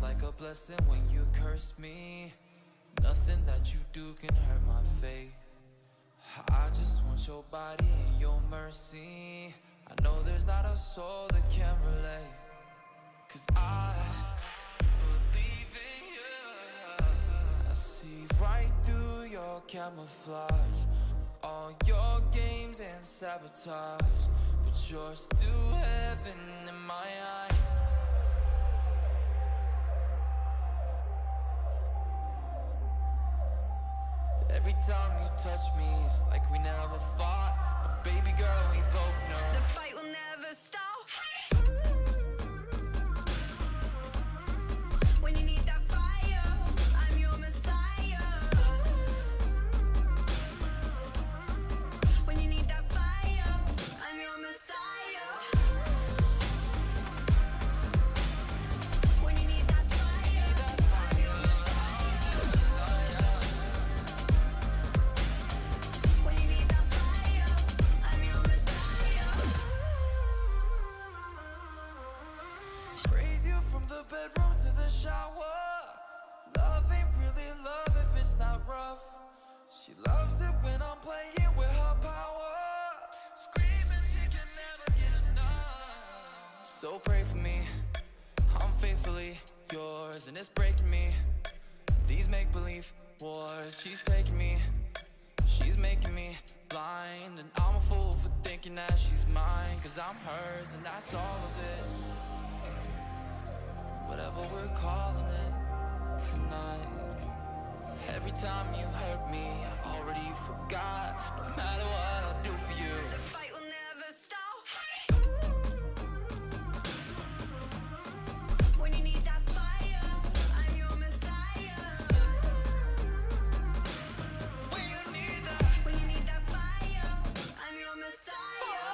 like a blessing when you curse me. Nothing that you do can hurt my faith. I just want your body and your mercy. I know there's not a soul that can relate, 'cause I believe in you. I see right through your camouflage, all your games and sabotage, but you're still heaven in my eyes. Every time you touch me, it's like we never fought. But baby girl, we both know the fight will never stop. When you need that fire, I'm your messiah. When you need that fire, I'm your messiah. When you need that fire, I'm your messiah. When you need that fire, I'm your messiah. praise you from the bedroom to the shower. Love ain't really love if it's not rough. She loves it when I'm playing with her power, screaming she can never get enough. So pray for me, I'm faithfully yours, and it's breaking me. These make-believe wars, she's taking me, she's making me blind. And I'm a fool for thinking that she's mine, 'cause I'm hers and that's all of it. Whatever we're calling it tonight. Every time you hurt me, I already forgot. No matter what I'll do for you, The fight will never stop. When you need that fire, I'm your messiah. when you need that. When you need that fire, I'm your messiah.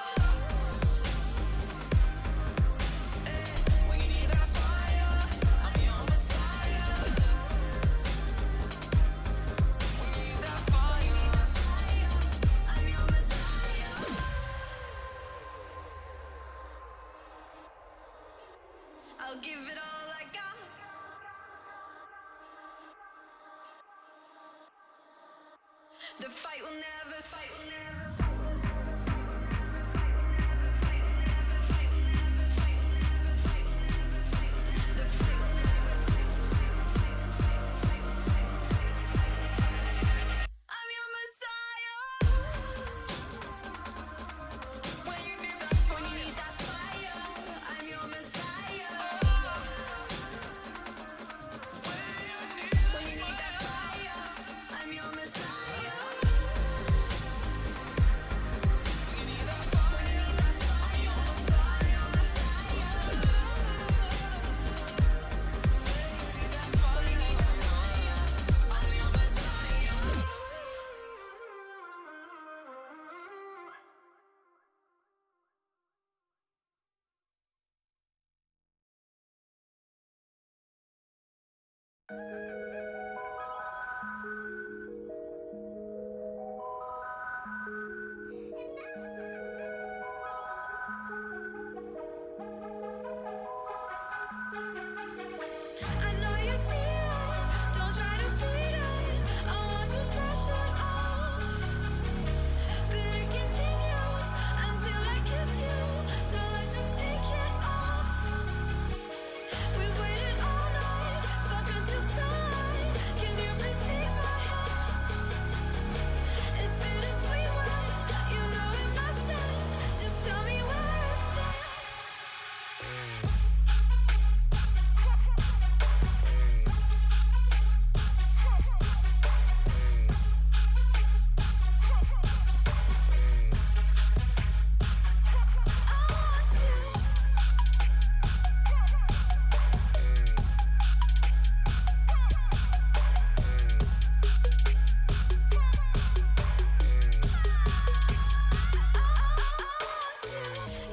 When you need that fire, I'm your messiah. When you need that fire, I'm your messiah. I'll give it all I got. The fight will never, fight will never. I'm your messiah. when you need that When you need that fire, I'm your messiah. When you need that fire, I'm your messiah. when you need that fire, When you need that fire, I'm your messiah. When you need that fire, I'm your messiah. I know you see it, don't try to beat it. I want to brush it off, but it continues until I kiss you. So let's just take it off. We've waited all night, spoken till sunlight. Can you please take my hand? It's bittersweet when you know it must end. Just tell me where it stands.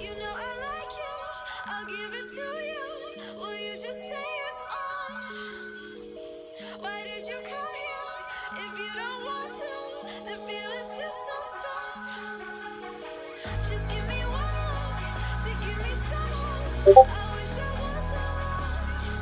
You know I like you, I'll give it to you. Will you just say it's on? Why did you come here if you don't want to? The feel is just so strong. Just give me one look to give me some hope. I wish I wasn't wrong.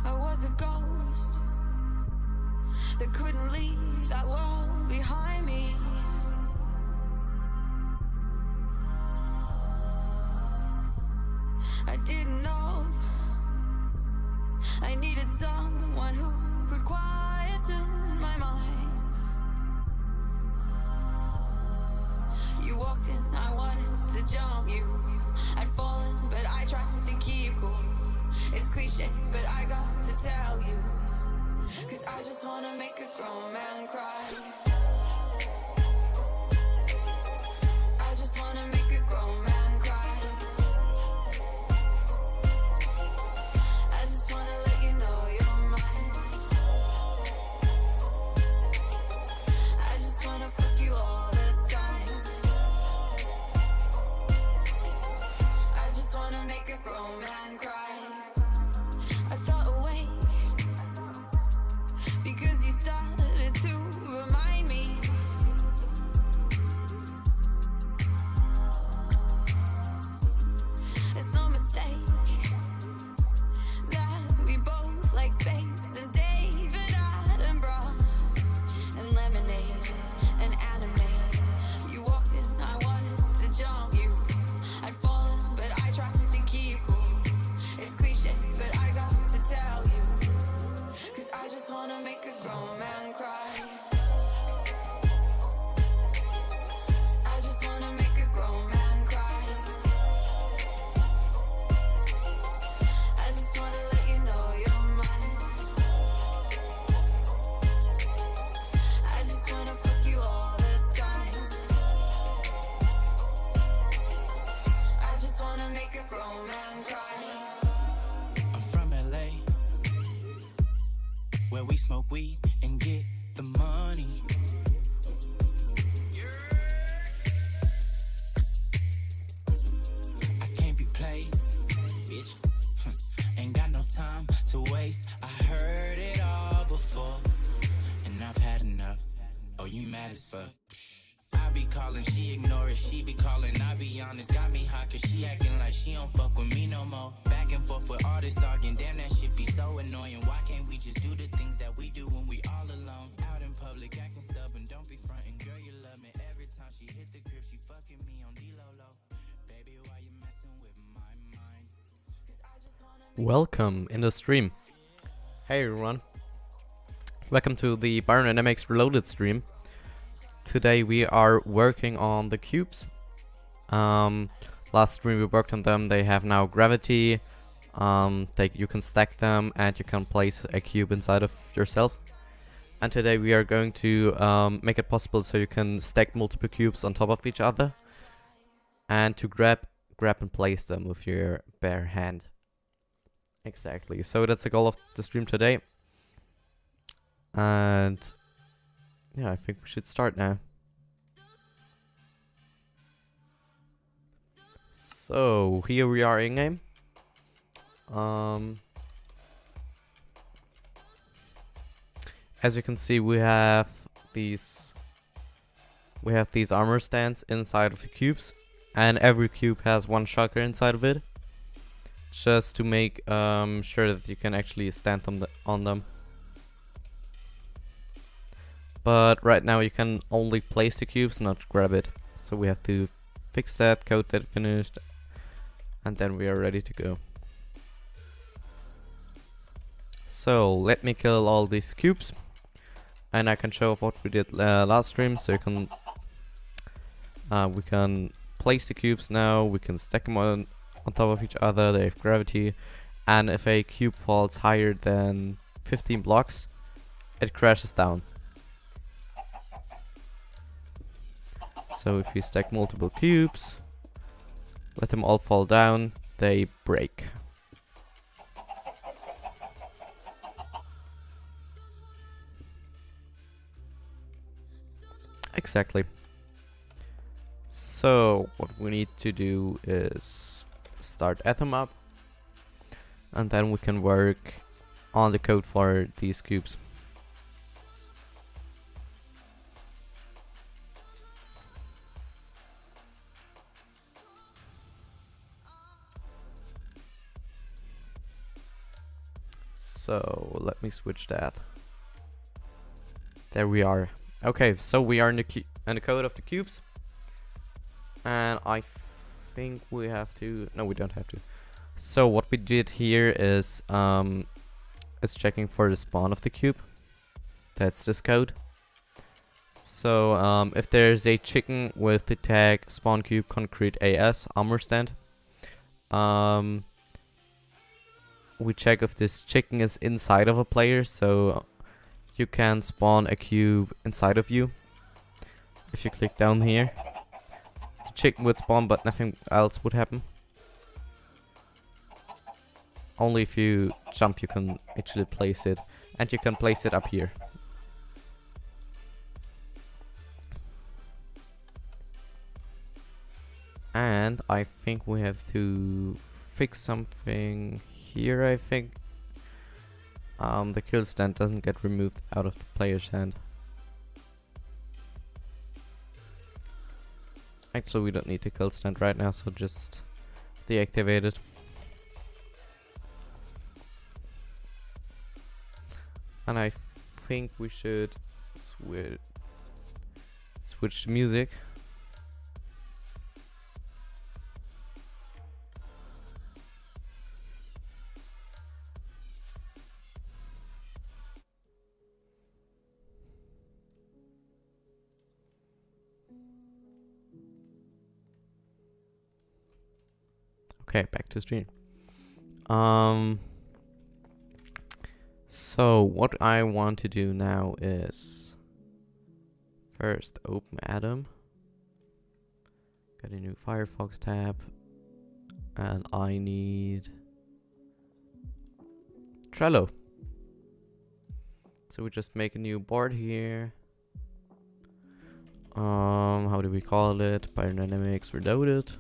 I was a ghost that couldn't leave that world behind me. I didn't know I needed someone who could quieten my mind. You walked in, I wanted to jump you. I'd fallen, but I tried to keep cool. It's cliche, but I got to tell you, 'cause I just wanna make a grown man cry. I just wanna make a grown man cry. I just wanna let you know you're mine. I just wanna fuck you all the time. I just wanna make a grown man cry. I felt awake because you started to remind me. It's no mistake that we both like space and David Attenborough and lemonade and anime. You walked in, I wanted to jump you. I'd fallen, but I tried to keep cool. It's cliche, but I got to tell you, 'cause I just wanna make a grown man cry. I just wanna make a grown man cry. I just wanna let you know you're mine. I just wanna fuck you all the time. I just wanna make a grown man cry. I'm from LA, where we smoke weed and get the money. I can't be played, bitch. Ain't got no time to waste. I heard it all before, and I've had enough. Oh, you mad as fuck. I be calling, she ignore it. She be calling, I be honest. Got me hot, 'cause she acting like she don't fuck with me no more. Back and forth with all this arguing, damn, that shit be so annoying. Why can't we just do the things that we do when we all alone? Out in public, acting stubborn, don't be frontin'. Girl, you love me. Every time she hit the crib, she fucking me on D-Low. Baby, why you messing with my mind? Welcome in the stream. Hey everyone. Welcome to the Byron and MX Reloaded stream. Today we are working on the cubes. Last stream we worked on them. They have now gravity. You can stack them and you can place a cube inside of yourself. And today we are going to make it possible so you can stack multiple cubes on top of each other, and to grab and place them with your bare hand. Exactly. So that's the goal of the stream today. And yeah, I think we should start now. So here we are in game. As you can see, we have these armor stands inside of the cubes, and every cube has one shulker inside of it, just to make sure that you can actually stand on them. But right now you can only place the cubes, not grab it. So we have to fix that, code that finished, and then we are ready to go. So let me kill all these cubes, and I can show off what we did last stream. So you can we can place the cubes now. We can stack them on top of each other. They have gravity, and if a cube falls higher than 15 blocks, it crashes down. So if you stack multiple cubes, let them all fall down, they break. Exactly. So what we need to do is start Atom up, and then we can work on the code for these cubes. So let me switch that. There we are. Okay, so we are in the code of the cubes, and I think we have to. No, we don't have to. So what we did here is checking for the spawn of the cube. That's this code. So if there's a chicken with the tag spawn cube concrete AS armor stand, we check if this chicken is inside of a player, so you can spawn a cube inside of you. If you click down here, the chicken would spawn, but nothing else would happen. Only if you jump you can actually place it, and you can place it up here. And I think we have to fix something here, I think. The kill stand doesn't get removed out of the player's hand. Actually, we don't need the kill stand right now, so just deactivate it. And I think we should switch to music. Okay, back to stream. So what I want to do now is first open Atom, get a new Firefox tab, and I need Trello. So we just make a new board here. How do we call it? Byron Dynamics Reloaded.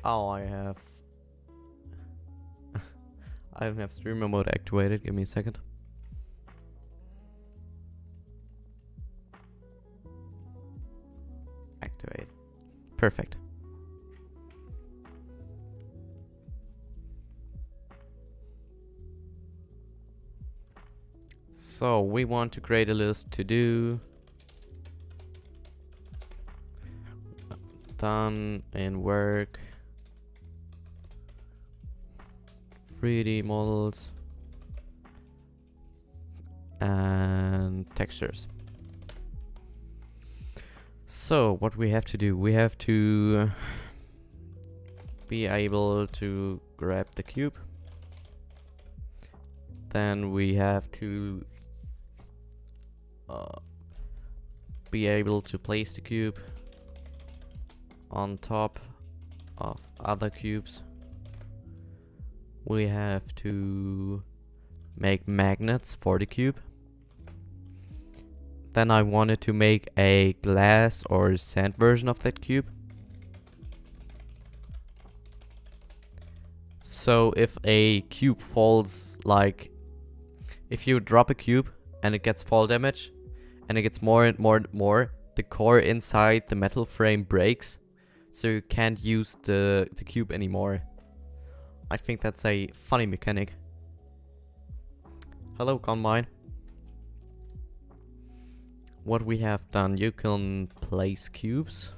Oh, I don't have streamer mode activated. Give me a second. Activate. Perfect. So we want to create a list to do. Done in work. 3D models and textures. So what we have to do, we have to be able to grab the cube. Then we have to be able to place the cube on top of other cubes. We have to make magnets for the cube. Then I wanted to make a glass or sand version of that cube. So if a cube falls, like if you drop a cube and it gets fall damage and it gets more and more and more, the core inside the metal frame breaks, so you can't use the cube anymore. I think that's a funny mechanic. Hello, Combine. What we have done, you can place cubes.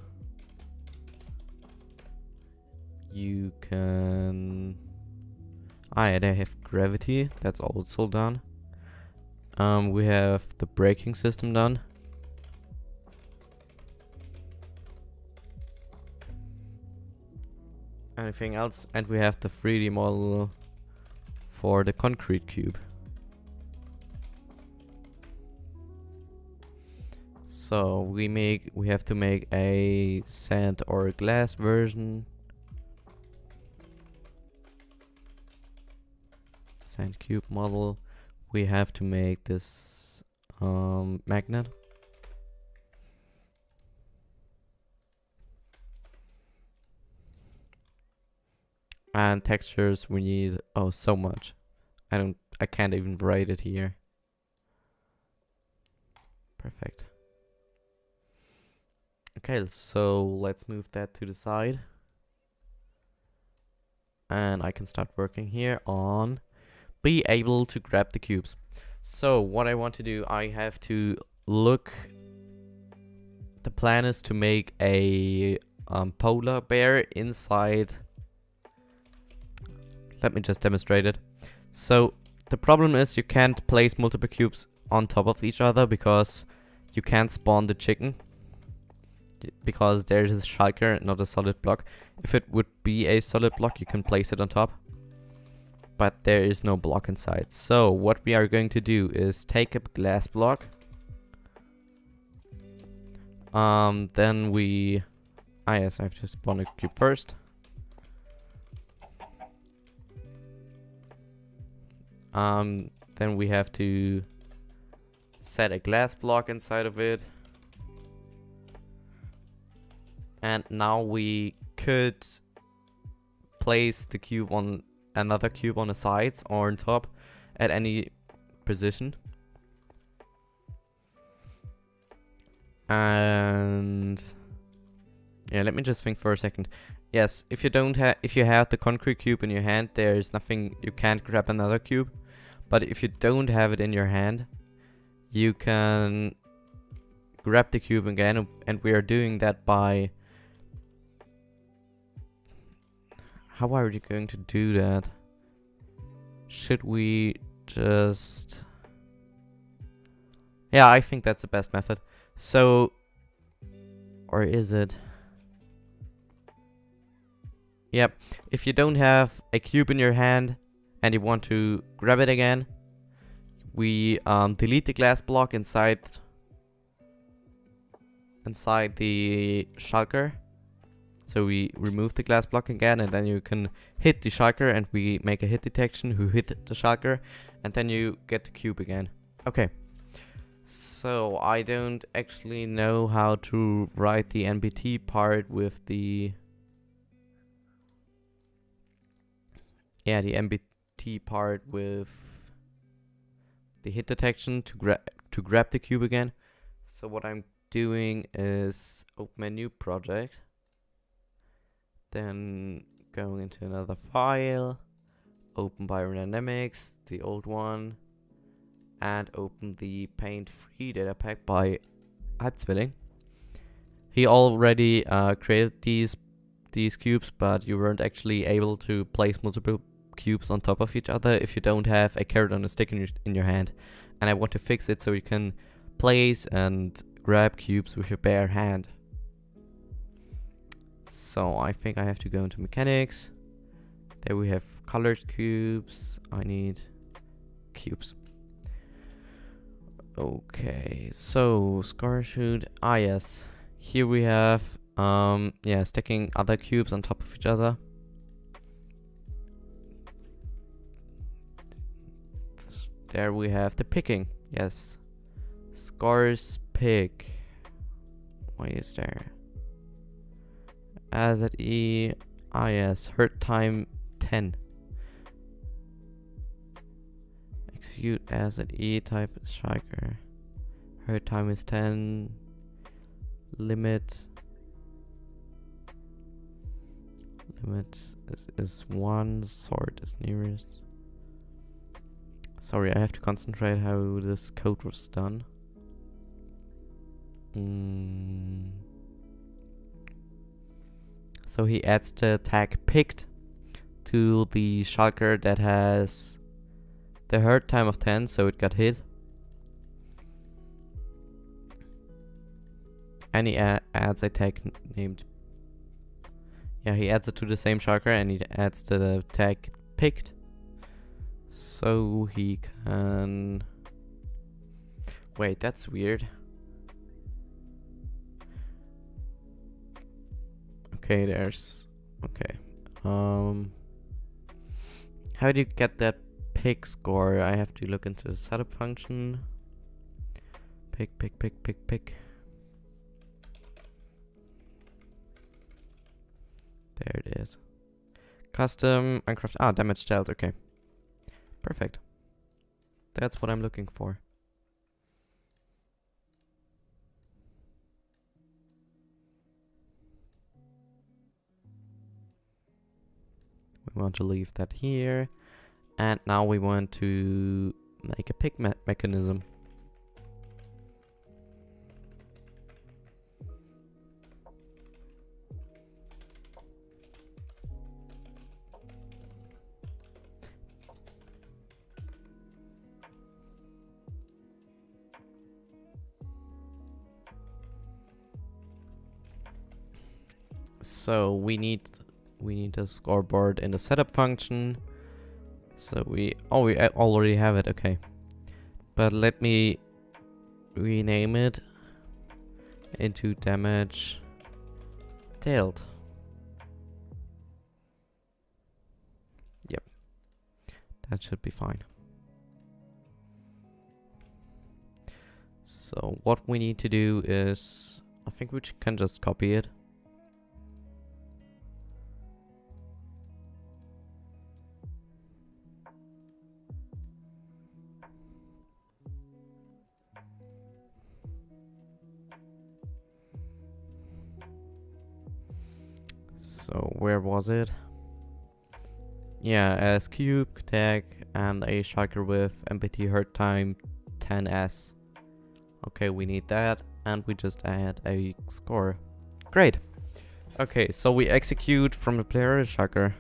You can... yeah, they have gravity, that's also done. We have the braking system done. Anything else? And we have the 3D model for the concrete cube. So we have to make a sand or a glass version. sand cube model. We have to make this magnet. And textures we need so much. I can't even write it here. Perfect. Okay, so let's move that to the side. And I can start working here on be able to grab the cubes. So what I want to do, I have to look. The plan is to make a polar bear inside. Let me just demonstrate it. So the problem is you can't place multiple cubes on top of each other because you can't spawn the chicken. Because there is a shulker, not a solid block. If it would be a solid block, you can place it on top. But there is no block inside. So what we are going to do is take a glass block. Then we... yes, I have to spawn a cube first. Then we have to set a glass block inside of it. And now we could place the cube on another cube on the sides or on top at any position. And yeah, let me just think for a second. Yes, if you have the concrete cube in your hand, there's nothing, you can't grab another cube. But if you don't have it in your hand, you can grab the cube again, and we are doing that by... How are you going to do that? Should we just... Yeah, I think that's the best method. So... Or is it? Yep. If you don't have a cube in your hand and you want to grab it again, we delete the glass block inside the shulker. So we remove the glass block again, and then you can hit the shulker, and we make a hit detection who hit the shulker, and then you get the cube again. Okay. So I don't actually know how to write the NBT part with the... Yeah, the NBT part with the hit detection to grab the cube again. So what I'm doing is open a new project. Then going into another file, open Byron Dynamics, the old one, and open the Paint Free data pack by Hypespilling. He already created these cubes, but you weren't actually able to place multiple cubes on top of each other if you don't have a carrot on a stick in your hand. And I want to fix it so you can place and grab cubes with your bare hand. So I think I have to go into mechanics. There we have colored cubes. I need cubes. Okay, so scar shoot. Yes. Here we have stacking other cubes on top of each other. There we have the picking. Yes. Scars pick. What is there? As at E. Yes. Hurt time 10. Execute as at E type striker. Hurt time is 10. Limit is 1. Sword is nearest. Sorry, I have to concentrate how this code was done. So he adds the tag picked to the shulker that has the hurt time of 10, so it got hit. And he adds a tag named... Yeah, he adds it to the same shulker, and he adds the tag picked. So he can... Wait, that's weird. Okay, there's... Okay. How do you get that pick score. I have to look into the setup function. Pick. There it is. Custom, uncraft. Ah, damage dealt. Okay. Perfect. That's what I'm looking for. We want to leave that here. And now we want to make a pick mechanism. So we need a scoreboard in the setup function. So we already have it. Okay, but let me rename it into damage dealt. Yep, that should be fine. So what we need to do is, I think we can just copy it. So where was it? Yeah, as cube, tag, and a striker with MPT hurt time 10s. Okay, we need that, and we just add a score. Great. Okay, so we execute from the player striker.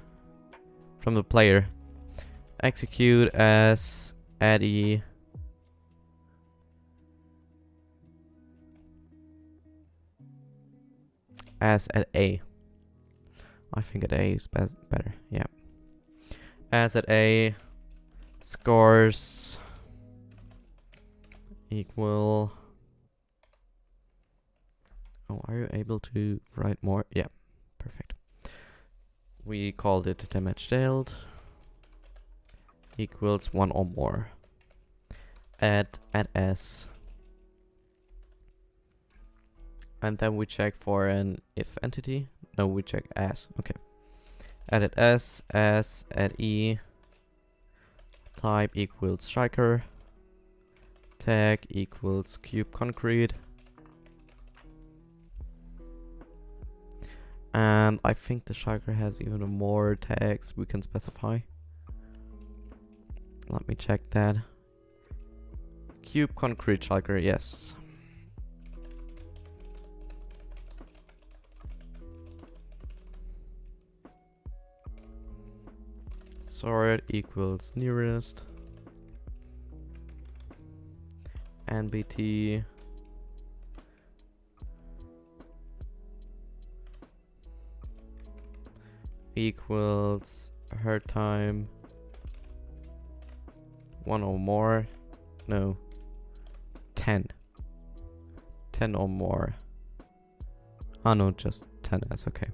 From the player. Execute as Addy. As at A. I think at A is better, yeah. As at A, scores equal. Oh, are you able to write more? Yeah, perfect. We called it damage dealt equals 1 or more. At S. And then we check for an if entity. No, we check as. Okay. Add S, add E. Type equals striker. Tag equals cube concrete. And I think the striker has even more tags we can specify. Let me check that. Cube concrete striker, yes. Sword equals nearest. NBT equals her time 1 or more. No, 10 or more. Oh no, just 10 as. Okay.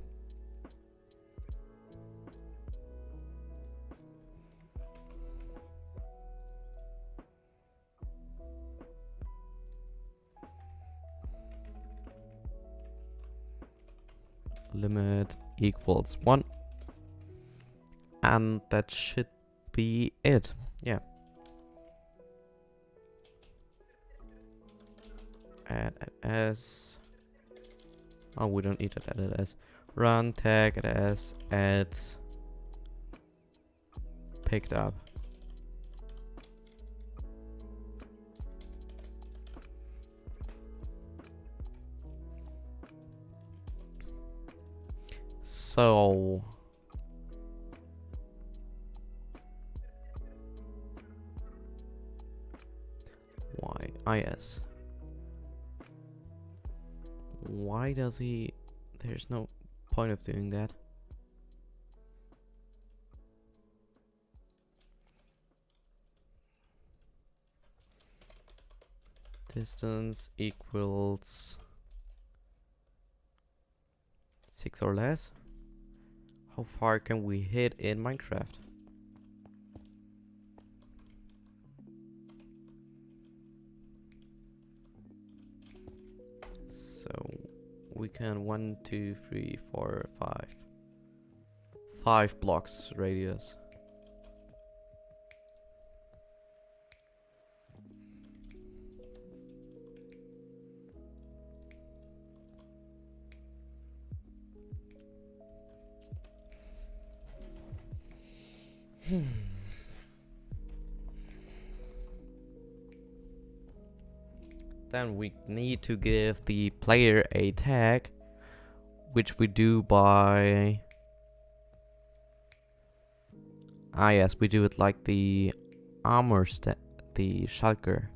Limit equals 1. And that should be it. Yeah. Add as. Oh, we don't need that. Add as. Run tag add as add picked up. So is. Why does he? There's no point of doing that. Distance equals 6 or less. How far can we hit in Minecraft? So we can 1, 2, 3, 4, 5 blocks radius. Then we need to give the player a tag, which we do by... yes, we do it like the the shulker.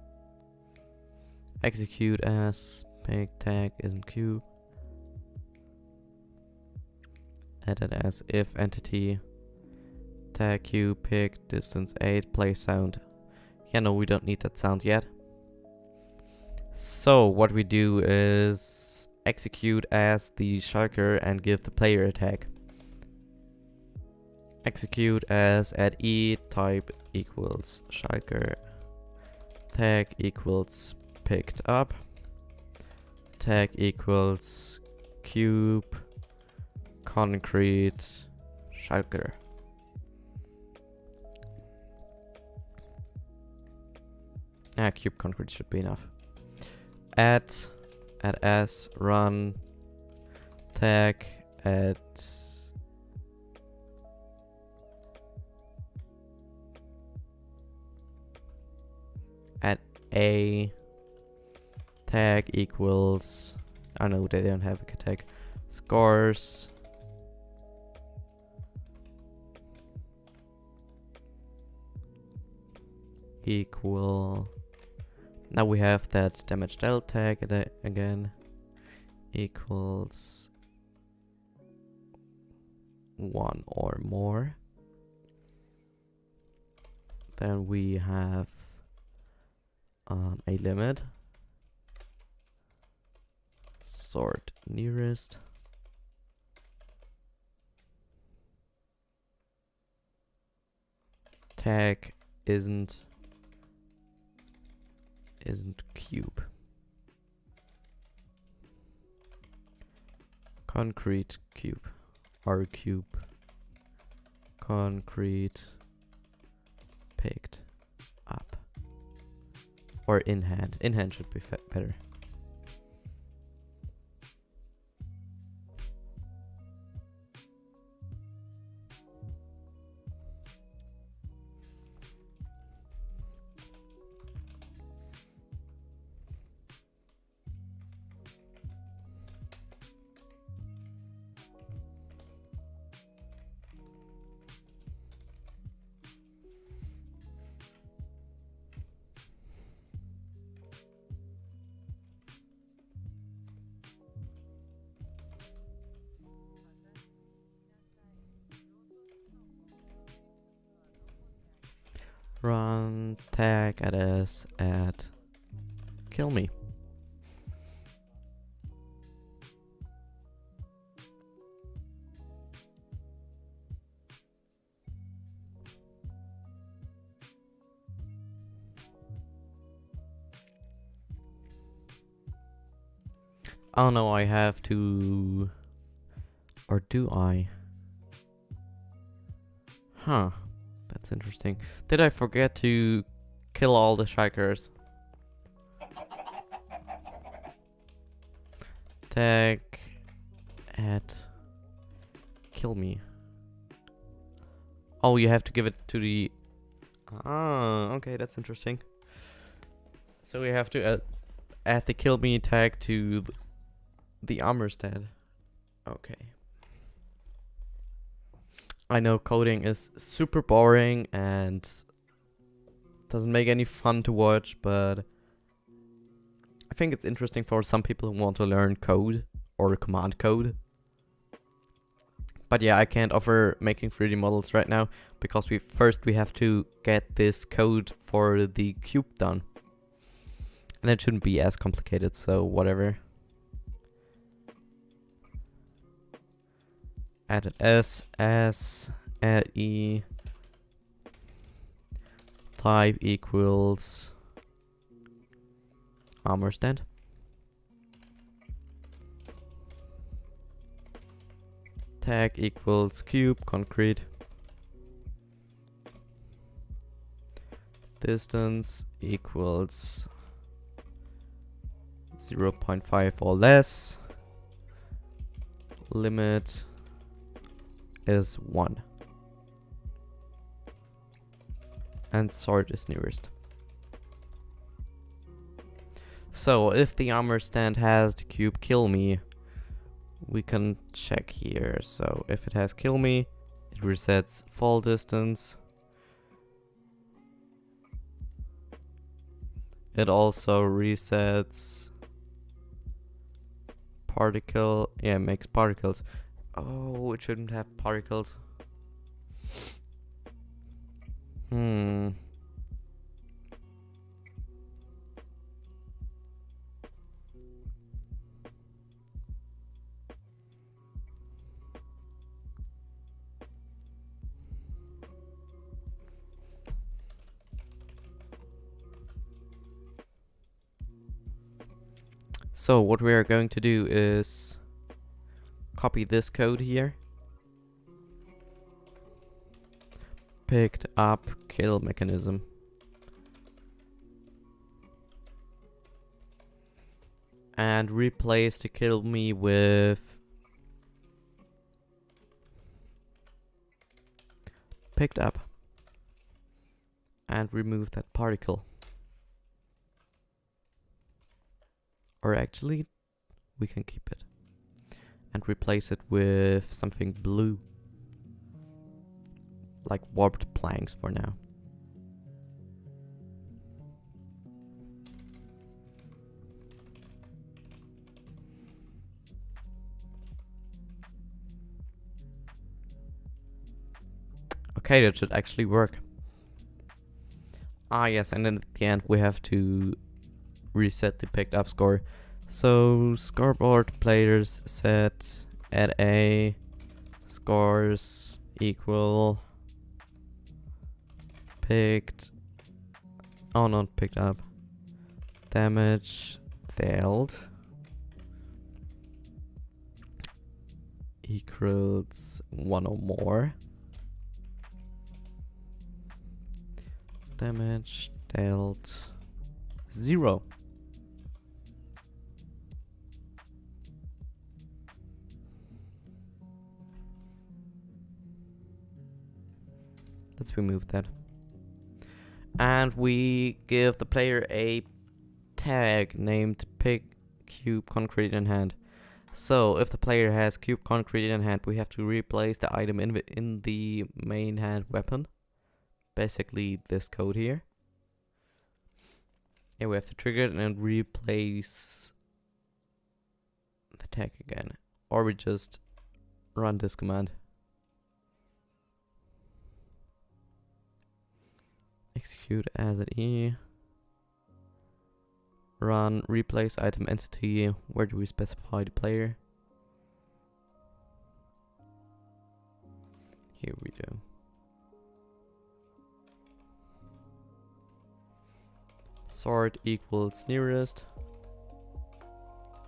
Execute as pick tag isn't cube. Edit as if entity tag cube pick distance 8 play sound. Yeah, no, we don't need that sound yet. So what we do is execute as the shulker and give the player a tag. Execute as add e type equals shulker tag equals picked up tag equals cube concrete shulker. Cube concrete should be enough. Add as run tag add a tag equals, I know they don't have a tag, scores equal, now we have that damage dealt tag again, equals 1 or more. Then we have a limit, sort nearest, tag isn't cube, concrete cube, r cube, concrete picked up, or in hand. In hand should be better. Run tag at s at kill me. Oh no, I have to, or do I? Huh. That's interesting. Did I forget to kill all the strikers? Tag at kill me. Oh, you have to give it to the... Ah, okay, that's interesting. So we have to add the kill me tag to the armor stat. Okay. I know coding is super boring and doesn't make any fun to watch, but I think it's interesting for some people who want to learn code or command code. But yeah, I can't offer making 3D models right now because we have to get this code for the cube done. And it shouldn't be as complicated, so whatever. Add s add e type equals armor stand. Tag equals cube concrete. Distance equals 0.5 or less. Limit is 1. And sort is nearest. So if the armor stand has the cube kill me, we can check here. So if it has kill me, it resets fall distance. It also resets particle. Yeah, it makes particles. Oh, it shouldn't have particles. So what we are going to do is copy this code here. Picked up kill mechanism. And replace the kill me with picked up. And remove that particle. Or actually, we can keep it. And replace it with something blue. Like warped planks for now. Okay, that should actually work. Ah yes, and then at the end we have to reset the picked up score. So scoreboard players set at A scores equal picked, oh not picked up, damage dealt equals 1 or more, damage dealt 0. Let's remove that. And we give the player a tag named pick cube concrete in hand. So if the player has cube concrete in hand, we have to replace the item in the main hand weapon. Basically this code here. And we have to trigger it and replace the tag again. Or we just run this command. Execute as at E. Run replace item entity. Where do we specify the player? Here we do. Sort equals nearest.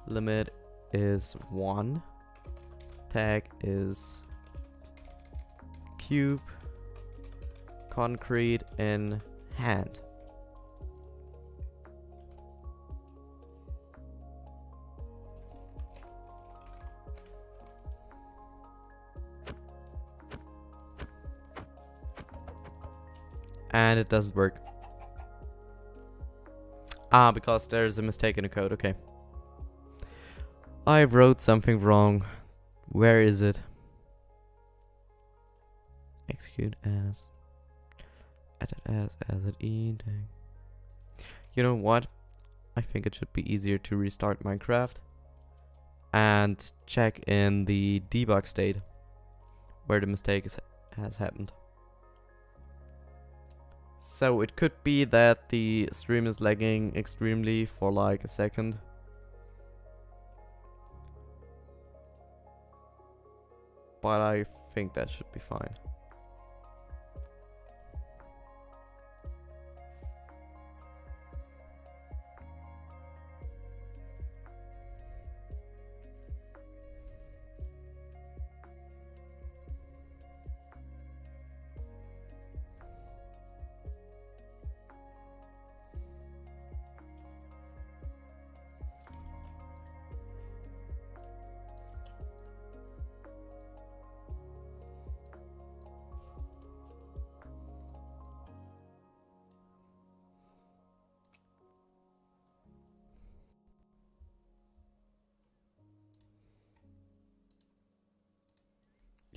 Limit is 1. Tag is cube concrete in hand. And it doesn't work. Ah, because there's a mistake in the code, okay. I wrote something wrong. Where is it? Execute as edit as at E tag. You know what? I think it should be easier to restart Minecraft and check in the debug state where the mistake has happened. So it could be that the stream is lagging extremely for like a second. But I think that should be fine.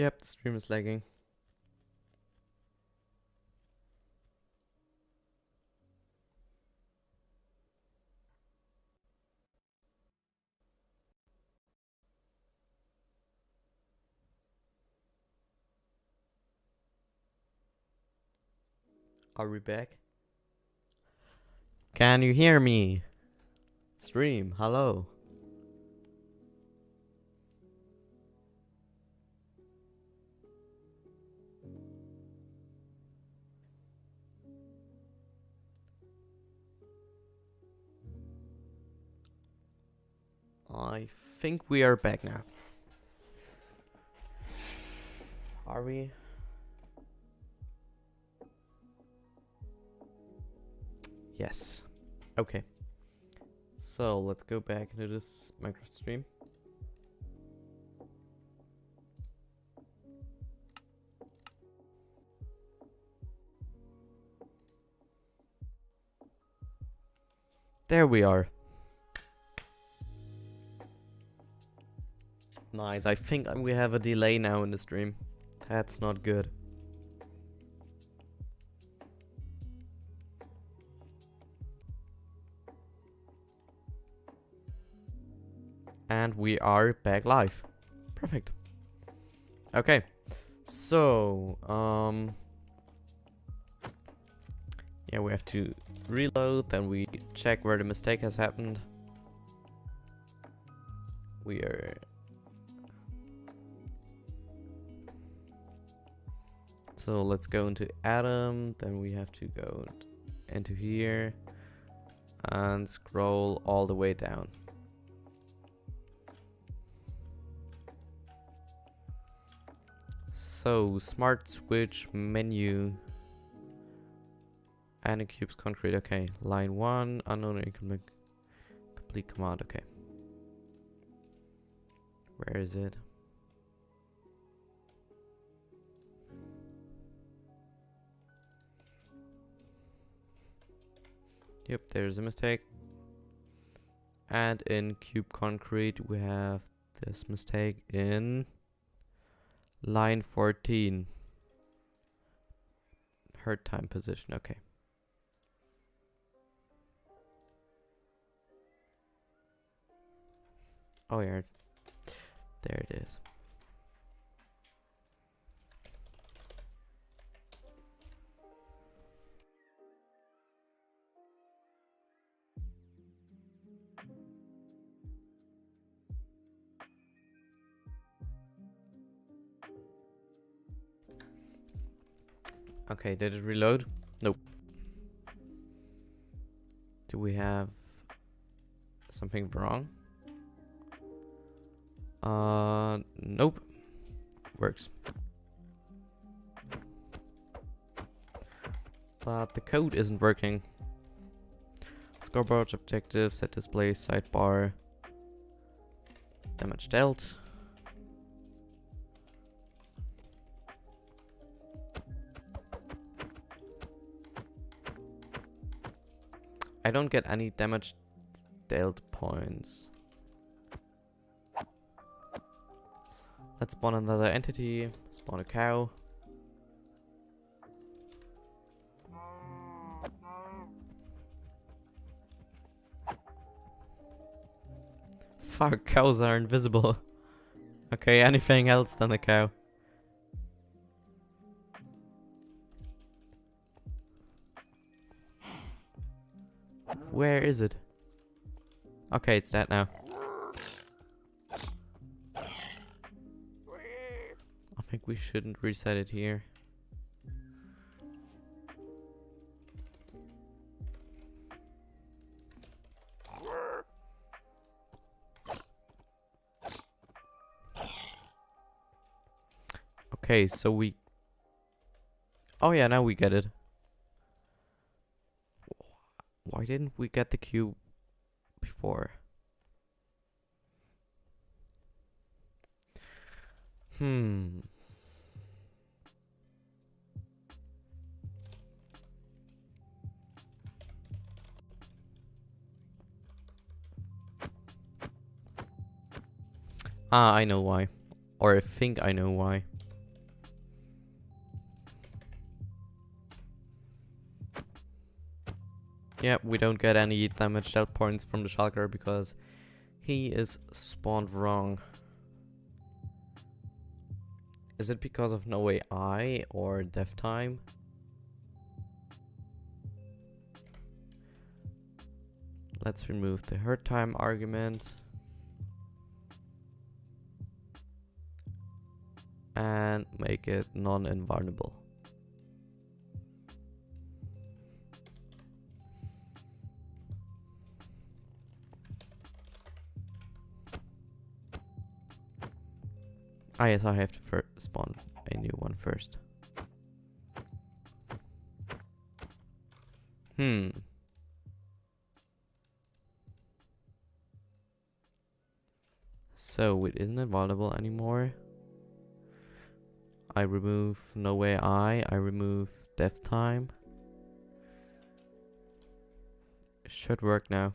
Yep, the stream is lagging. Are we back? Can you hear me? Stream, hello. I think we are back now. Are we? Yes. Okay. So let's go back into this Minecraft stream. There we are. Nice. I think we have a delay now in the stream. That's not good. And we are back live. Perfect. Okay. So, yeah, we have to reload, then we check where the mistake has happened. We are... So let's go into Adam, then we have to go into here and scroll all the way down. So, smart switch menu and a cube's concrete. Okay, line 1, unknown incomplete complete command. Okay, where is it? Yep, there's a mistake. And in cube concrete, we have this mistake in line 14. Hard time position. Okay. Oh yeah, there it is. Okay, did it reload? Nope. Do we have something wrong? Nope. Works. But the code isn't working. Scoreboard objective, set display, sidebar. Damage dealt. I don't get any damage dealt points. Let's spawn another entity. Spawn a cow. Fuck, cows are invisible. Okay, anything else than a cow. Where is it? Okay, it's that now. I think we shouldn't reset it here. Okay, so we... Oh yeah, now we get it. Why didn't we get the cube before? Ah, I know why. Or I think I know why. Yeah, we don't get any damaged out points from the Shulker because he is spawned wrong. Is it because of no AI or death time? Let's remove the hurt time argument. And make it non-invulnerable. Ah yes, I have to spawn a new one first. So it isn't invulnerable anymore. I remove no AI, I remove death time. It should work now.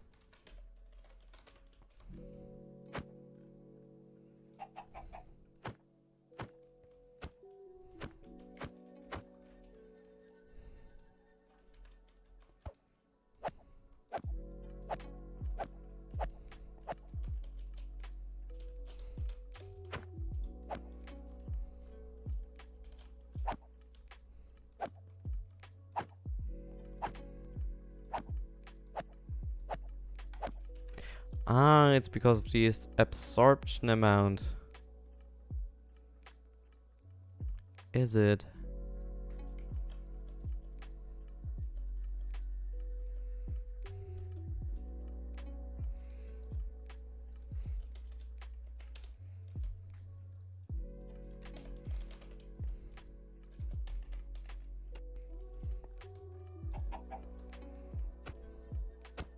Ah, it's because of the absorption amount. Is it?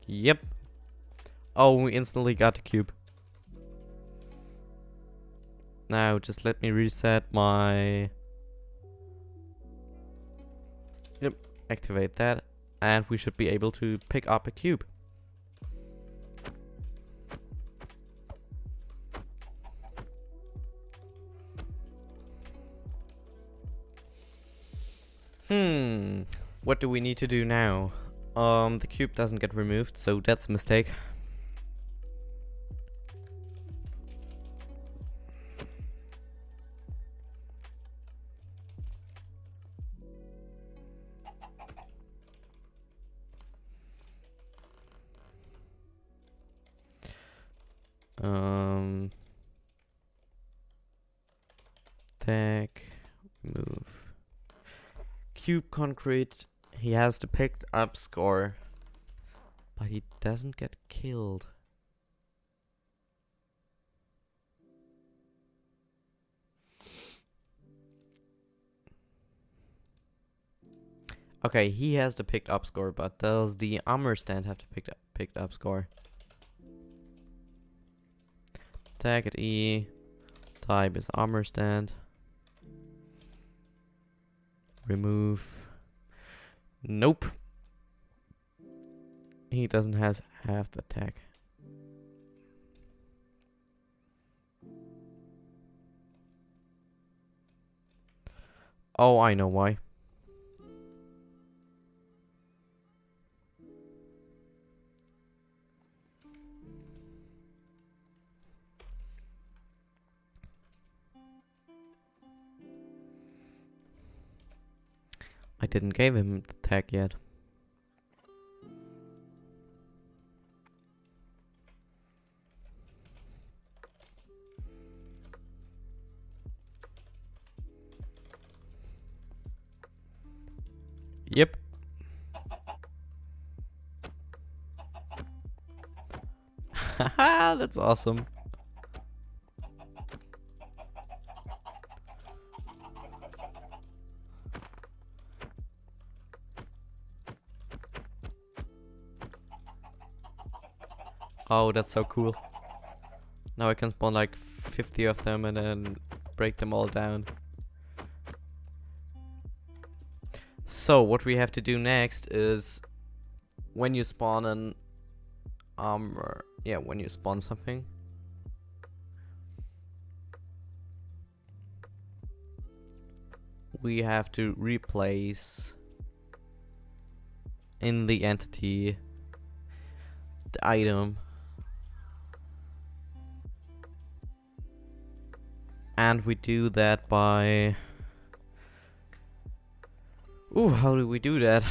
Yep. Oh, we instantly got the cube. Now, just let me reset my... Yep, activate that. And we should be able to pick up a cube. What do we need to do now? The cube doesn't get removed, so that's a mistake. Tag, move. Cube concrete. He has the picked up score, but he doesn't get killed. Okay, he has the picked up score, but does the armor stand have the picked up score? Tag at E. Type is armor stand. Remove. Nope. He doesn't have the tag. Oh, I know why. I didn't give him the tag yet. Yep. Haha, that's awesome. Oh, that's so cool. Now I can spawn like 50 of them and then break them all down. So what we have to do next is when you spawn an armor, when you spawn something, we have to replace in the entity, the item, and we do that by... Ooh, how do we do that?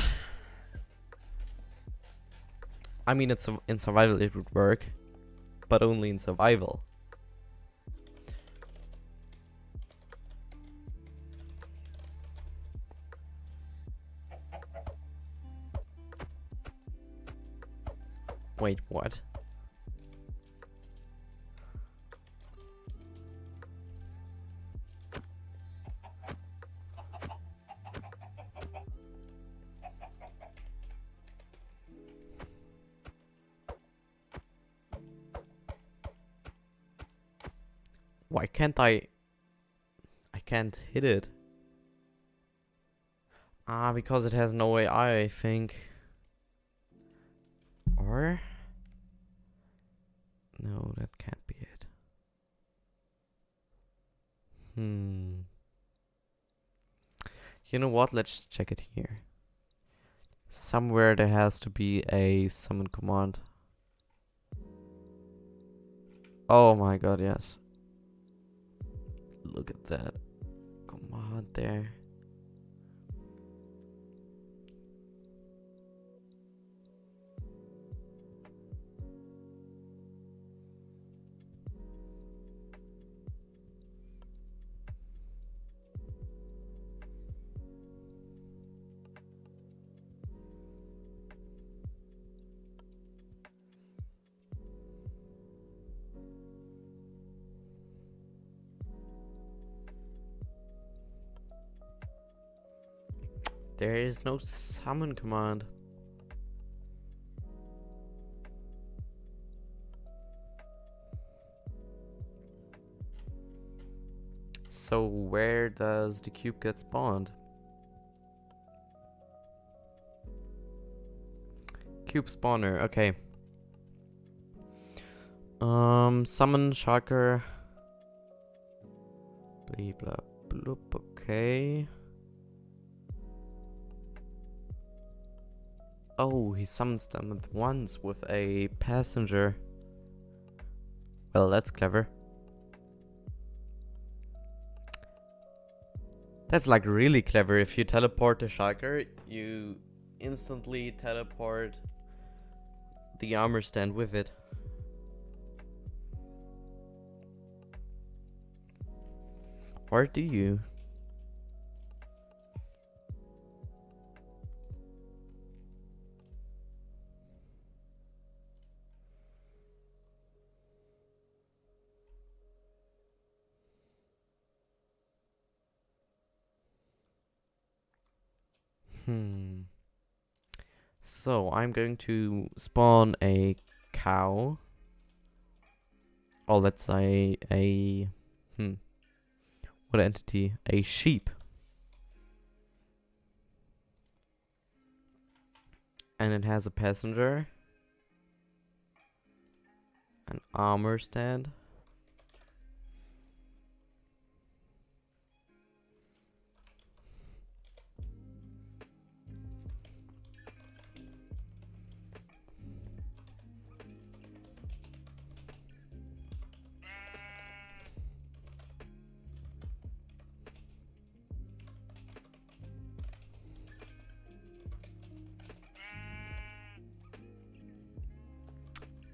I mean, it's in survival it would work, but only in survival. Wait, what? Why can't I can't hit it. Ah, because it has no AI, I think. Or? No, that can't be it. You know what? Let's check it here. Somewhere there has to be a summon command. Oh my god, yes. Look at that. Command there. There is no summon command. So where does the cube get spawned? Cube spawner, okay. Summon Sharker. Blah blah bloop, okay. Oh, he summons them at once with a passenger. Well, that's clever. That's like really clever. If you teleport the Shulker, you instantly teleport the armor stand with it. Or do you? So I'm going to spawn a cow. Oh, let's say a what entity? A sheep. And it has a passenger, an armor stand,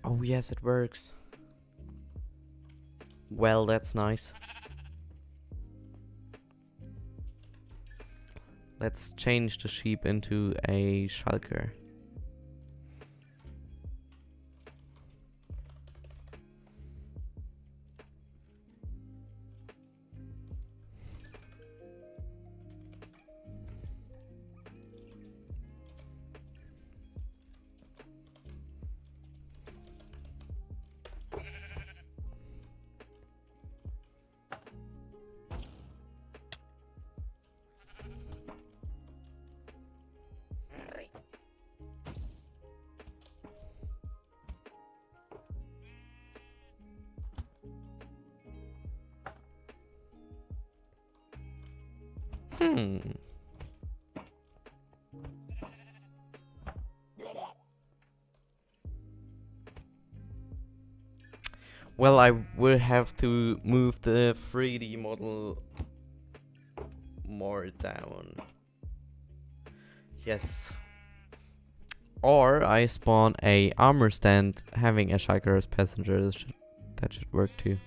oh yes, it works. Well, that's nice. Let's change the sheep into a shulker. Well, I would have to move the 3D model more down. Yes. Or I spawn a armor stand having a Shulker as passenger. That should work too.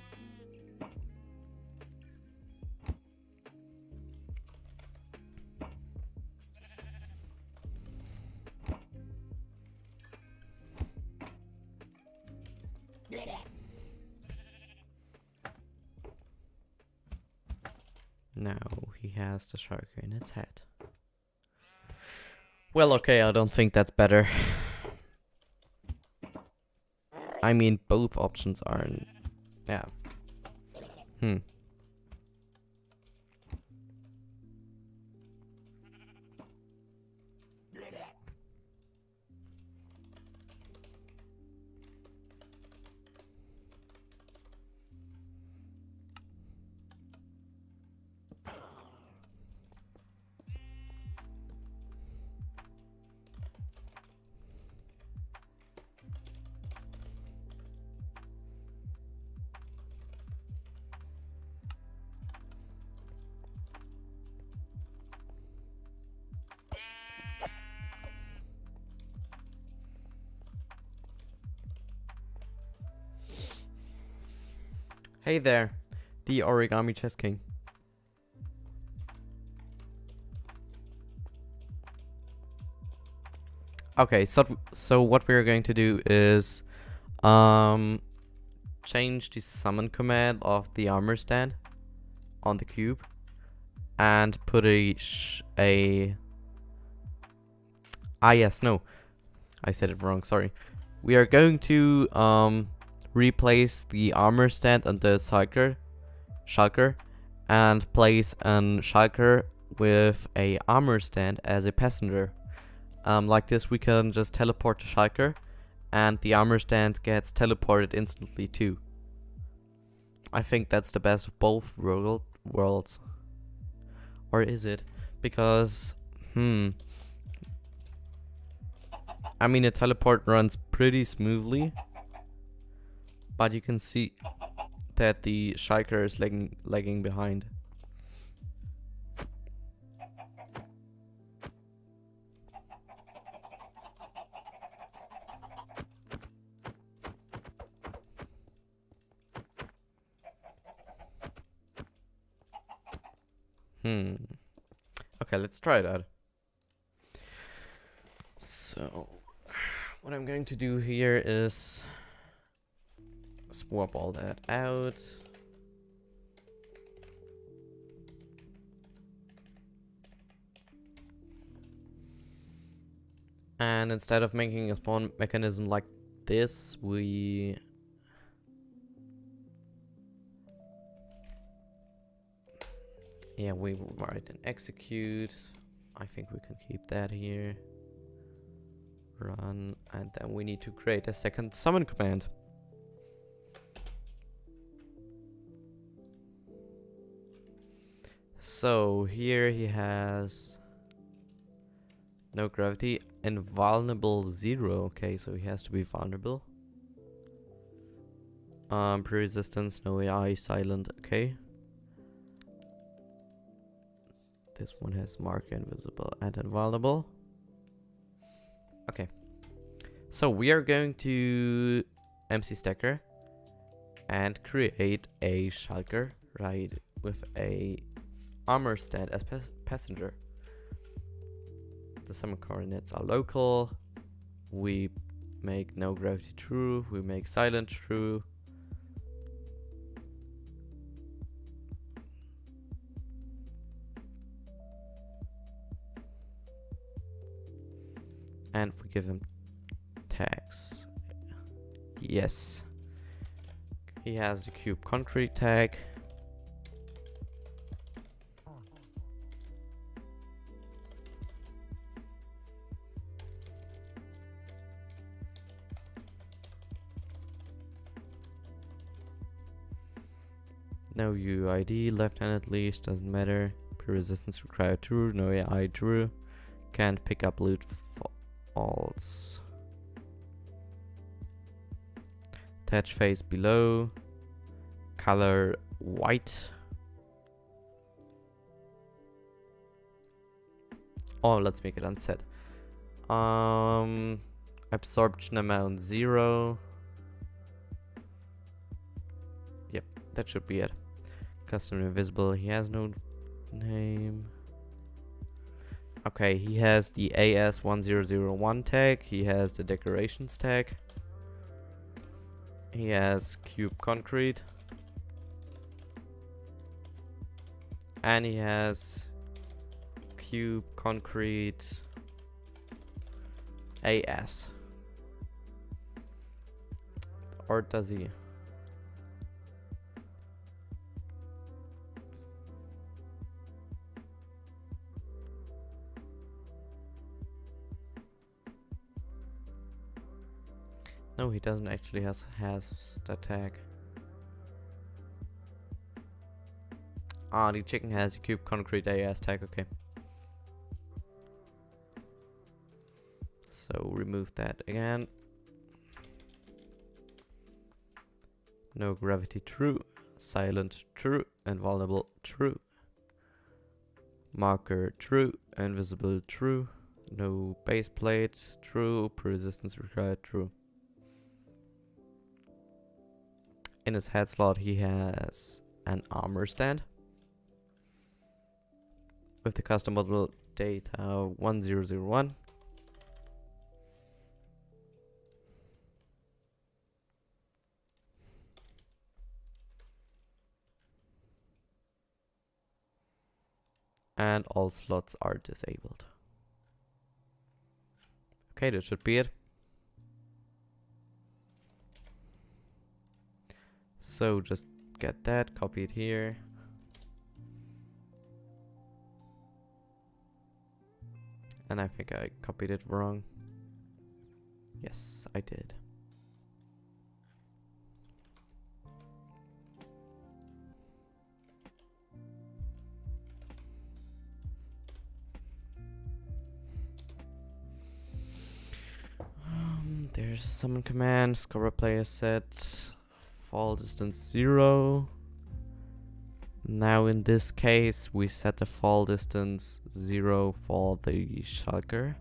Now he has the Shulker in its head. Well, okay, I don't think that's better. I mean, both options are... Yeah. Hmm. Hey there, the Origami Chess King. Okay, so what we're going to do is change the summon command of the armor stand on the cube and put yes, no, I said it wrong, sorry. We are going to replace the armor stand and the Shulker and place an Shulker with a armor stand as a passenger. Like this we can just teleport the Shulker and the armor stand gets teleported instantly too. I think that's the best of both worlds. Or is it? Because, I mean, a teleport runs pretty smoothly, but you can see that the Shulker is lagging behind. Okay, let's try that. So, what I'm going to do here is swap all that out. And instead of making a spawn mechanism like this, we will write and execute. I think we can keep that here. Run, and then we need to create a second summon command. So here he has no gravity, invulnerable 0. Okay, so he has to be vulnerable. Pre-resistance, no AI, silent. Okay. This one has mark, invisible, and invulnerable. Okay. So we are going to MC Stacker and create a Shulker, right, with a armor stand as passenger. The summon coordinates are local. We make no gravity true. We make silent true. And we give him tags. Yes. He has the cube concrete tag. No UID, left-handed leash, doesn't matter. Pre-resistance required true, no AI true. Can't pick up loot false. Attach face below. Color white. Oh, let's make it unset. Absorption amount 0. Yep, that should be it. Custom invisible. He has no name. Okay, he has the AS1001 tag. He has the decorations tag. He has cube concrete. And he has cube concrete AS. Or does he? No, he doesn't actually has the tag. Ah, the chicken has a cube concrete AS tag, okay. So remove that again. No gravity true, silent true, invulnerable true. Marker true, invisible true. No base plate true, resistance required true. In his head slot he has an armor stand with the custom model data 1001. And all slots are disabled. Okay, that should be it. So just get that, copy it here. And I think I copied it wrong. Yes, I did. There's a summon command, score player set, fall distance 0. Now in this case we set the fall distance 0 for the shulker.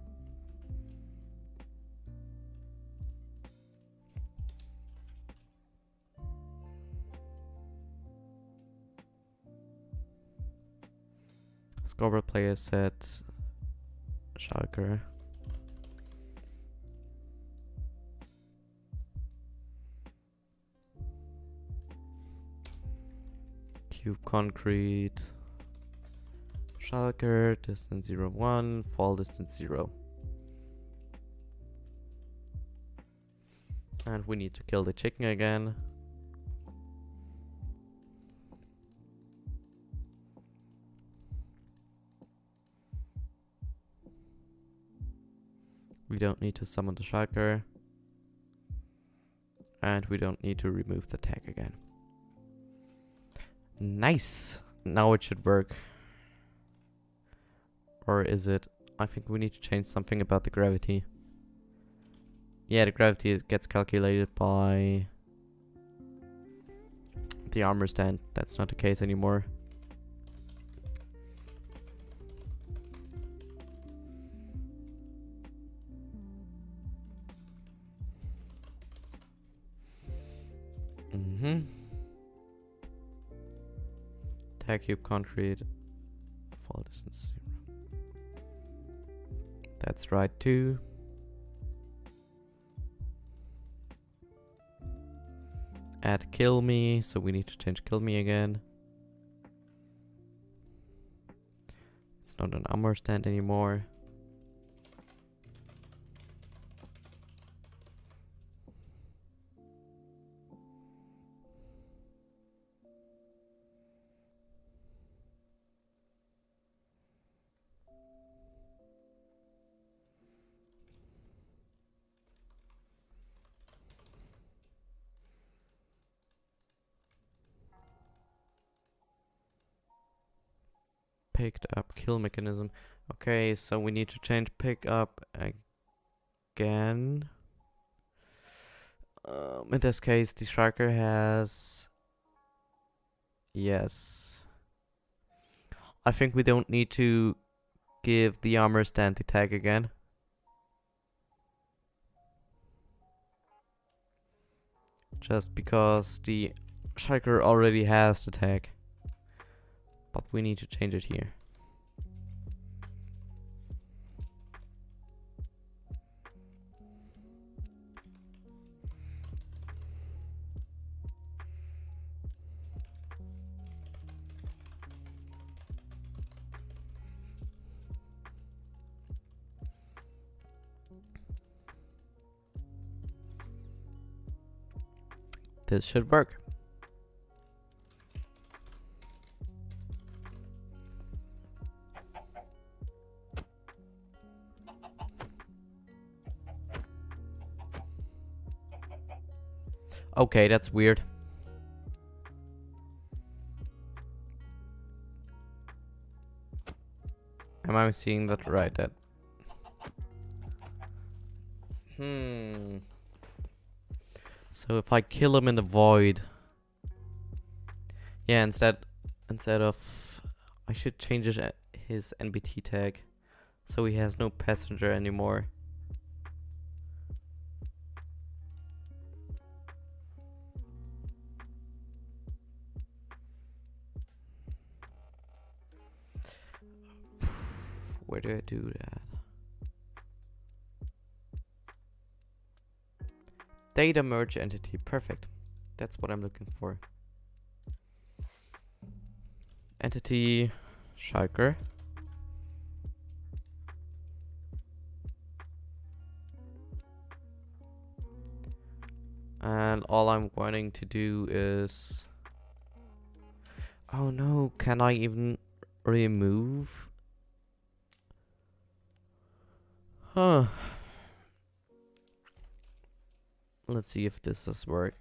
Score player set shulker. Cube concrete, shulker, distance 0, 1, fall distance 0. And we need to kill the chicken again. We don't need to summon the shulker. And we don't need to remove the tag again. Nice! Now it should work. Or is it? I think we need to change something about the gravity. Yeah, the gravity gets calculated by the armor stand. That's not the case anymore. Tag cube concrete, fall distance 0. That's right too. Add kill me, so we need to change kill me again. It's not an armor stand anymore. Picked up kill mechanism. Okay, so we need to change pick up again. In this case, the striker has... Yes. I think we don't need to give the armor stand the tag again. Just because the striker already has the tag. But we need to change it here. This should work. Okay, that's weird. Am I seeing that right? So if I kill him in the void, yeah, instead of, I should change his NBT tag, so he has no passenger anymore. Where do I do that? Data merge entity, perfect. That's what I'm looking for. Entity Schalker. And all I'm wanting to do is... Oh no, can I even remove? Huh. Let's see if this does work.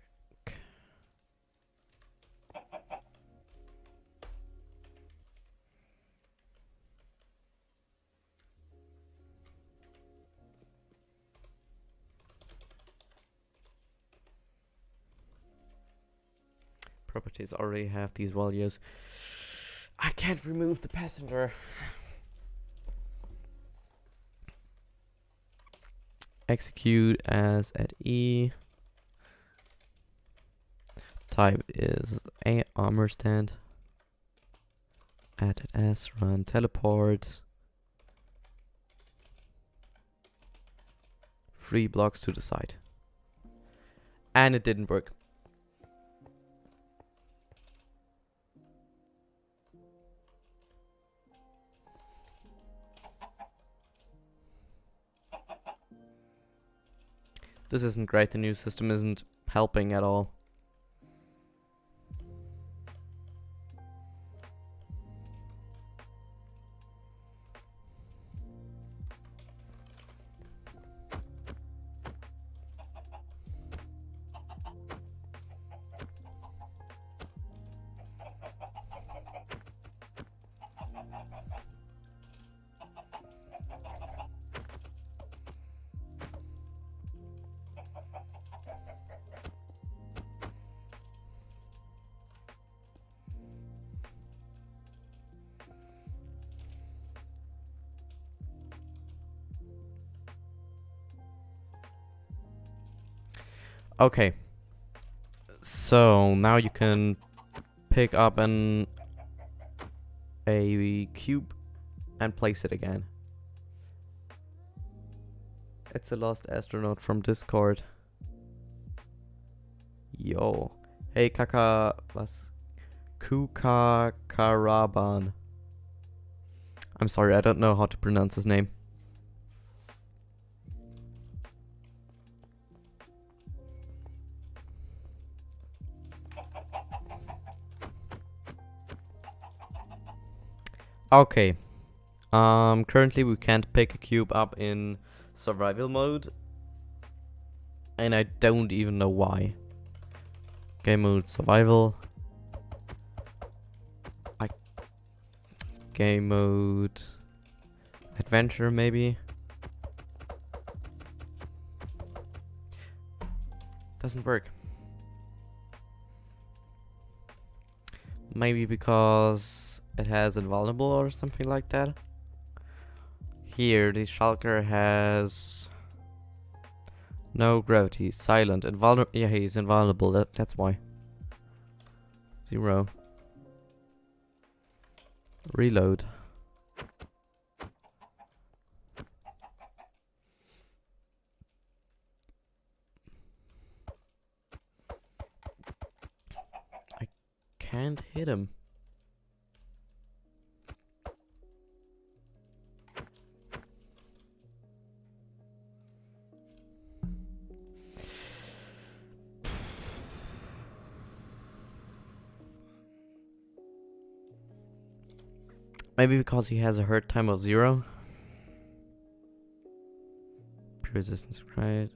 Properties already have these values. I can't remove the passenger. Execute as at E. Type is a armor stand. Add at S. Run teleport. 3 blocks to the side. And it didn't work. This isn't great, the new system isn't helping at all. Okay, so now you can pick up a cube and place it again. It's a lost astronaut from Discord. Yo, hey Kukakaraban. I'm sorry, I don't know how to pronounce his name. Okay. Currently we can't pick a cube up in survival mode. And I don't even know why. Game mode survival. Game mode adventure maybe. Doesn't work. Maybe because it has invulnerable or something like that. Here, the Shulker has no gravity, silent, invulnerable. Yeah, he's invulnerable. That's why. 0. Reload. I can't hit him. Maybe because he has a hurt time of 0. Pure resistance required.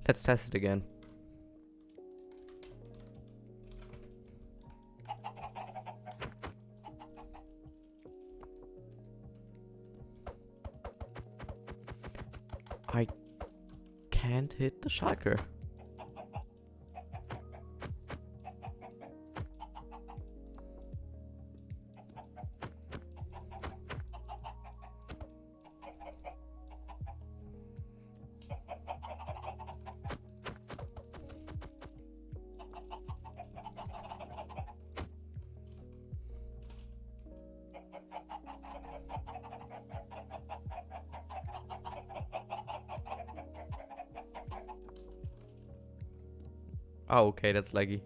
Let's test it again. I can't hit the Shulker. Oh, okay, that's laggy.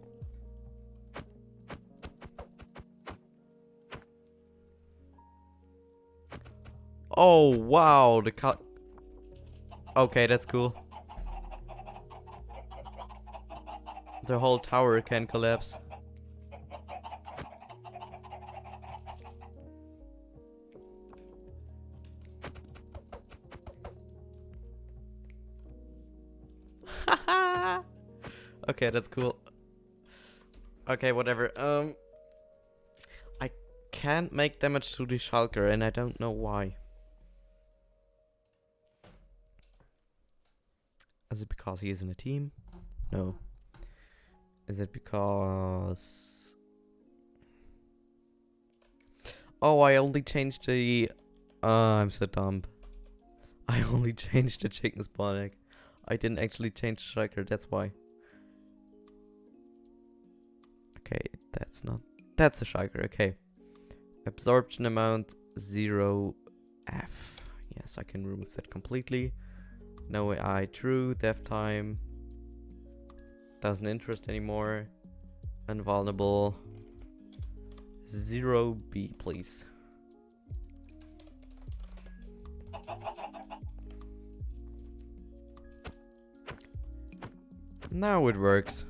Oh, wow, the cut. Okay, that's cool. The whole tower can collapse. Okay, that's cool. Okay, whatever. I can't make damage to the Shulker, and I don't know why. Is it because he is in a team? No. Is it because... Oh, I only changed the... I'm so dumb. I only changed the chicken spawn egg. I didn't actually change the Shulker, that's why. Okay, that's not... That's a Shulker, okay. Absorption amount 0F. Yes, I can remove that completely. No AI true, death time. Doesn't interest anymore. Invulnerable. 0B, please. Now it works.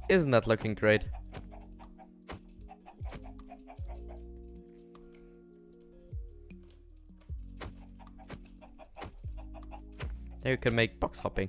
Isn't that looking great? Now you can make box hopping.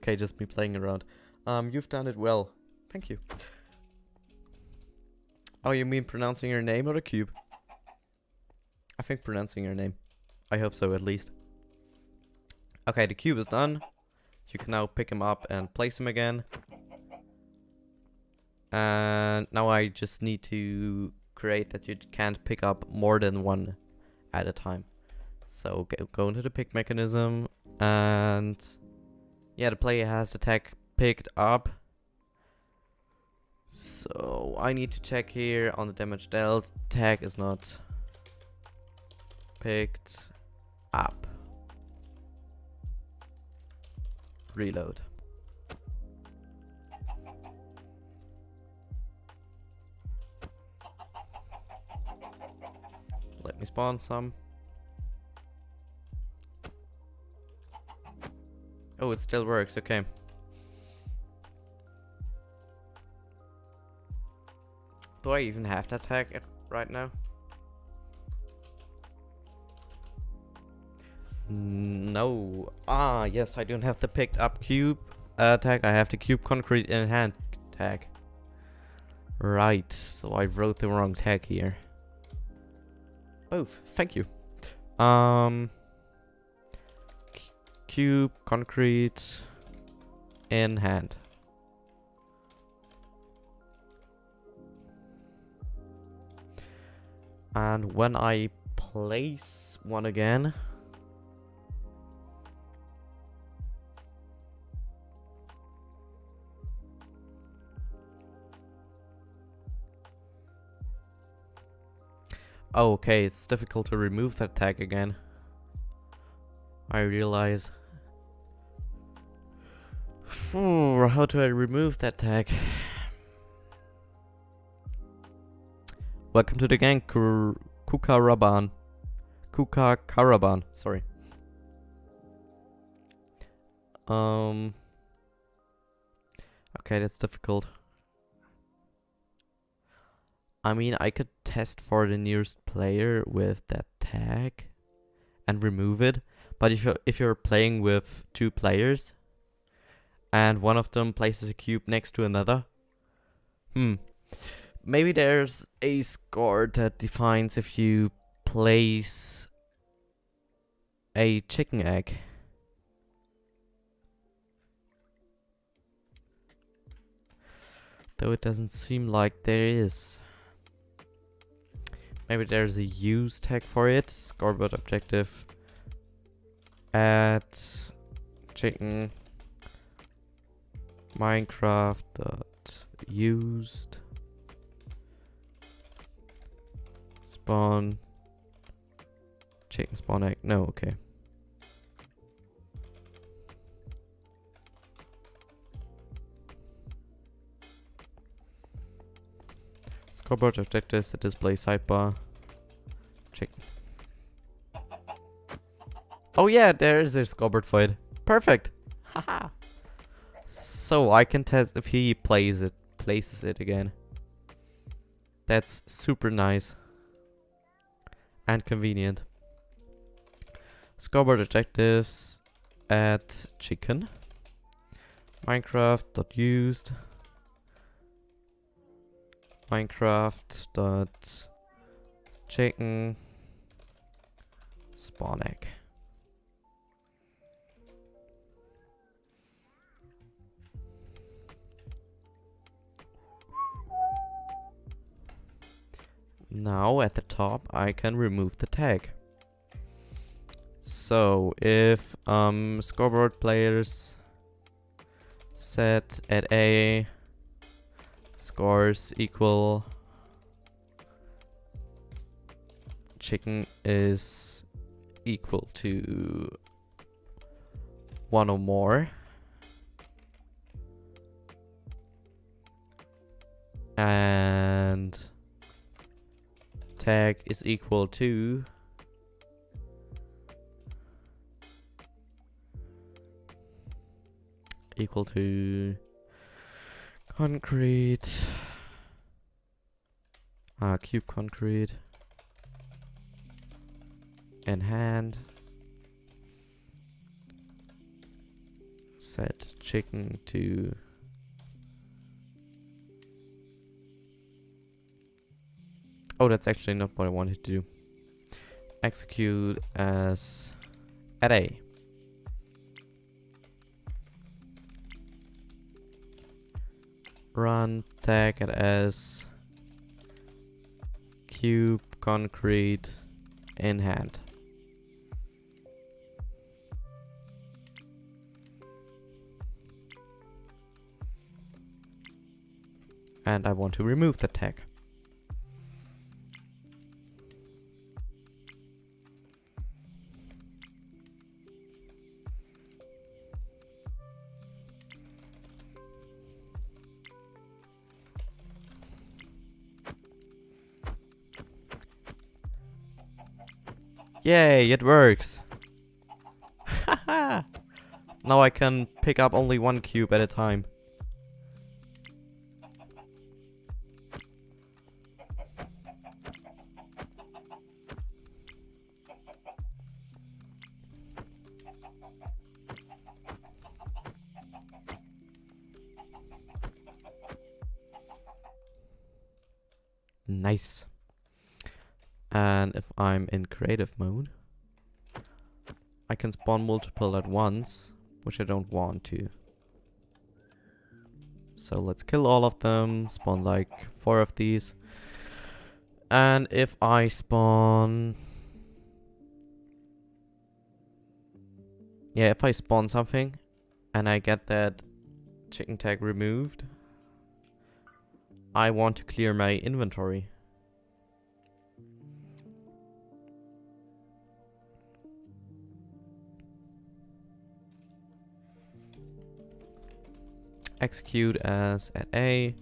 Okay, just me playing around. You've done it well. Thank you. Oh, you mean pronouncing your name or the cube? I think pronouncing your name. I hope so, at least. Okay, the cube is done. You can now pick him up and place him again. And now I just need to create that you can't pick up more than one at a time. So go into the pick mechanism, and yeah, the player has the tag picked up. So I need to check here on the damage dealt. Tag is not picked up. Reload. Let me spawn some. Oh, it still works, okay. Do I even have that tag right now? No. Ah, yes, I don't have the picked up cube tag. I have the cube concrete in hand tag. Right, so I wrote the wrong tag here. Oh, thank you. Cube concrete in hand. And when I place one again, oh, okay, it's difficult to remove that tag again. I realize. How do I remove that tag? Welcome to the gang, Kukaraban. Kukakaraban, sorry. Okay, that's difficult. I mean, I could test for the nearest player with that tag and remove it. But if you're playing with two players and one of them places a cube next to another, maybe there's a score that defines if you place a chicken egg. Though it doesn't seem like there is. Maybe there's a use tag for it. Scoreboard objective. Add chicken Minecraft dot used spawn chicken spawn egg. No, okay. Scoreboard objectives, the display sidebar. Chicken. Oh yeah, there's a scoreboard for it. Perfect. Haha. So I can test if he places it again. That's super nice and convenient. Scoreboard objectives, add chicken. Minecraft.used. Minecraft.chicken spawn egg. Now at the top I can remove the tag. So if scoreboard players set at A scores equal chicken is equal to 1 or more, and tag is equal to concrete cube concrete in hand, set chicken to that's actually not what I wanted to do. Execute as at A. Run tag it as cube concrete in hand. And I want to remove the tag. Yay, it works! Haha! Now I can pick up only one cube at a time. Nice. And if I'm in creative mode, I can spawn multiple at once, which I don't want to. So let's kill all of them, spawn like 4 of these. And if I spawn... Yeah, if I spawn something and I get that chicken tag removed, I want to clear my inventory. Execute as at A.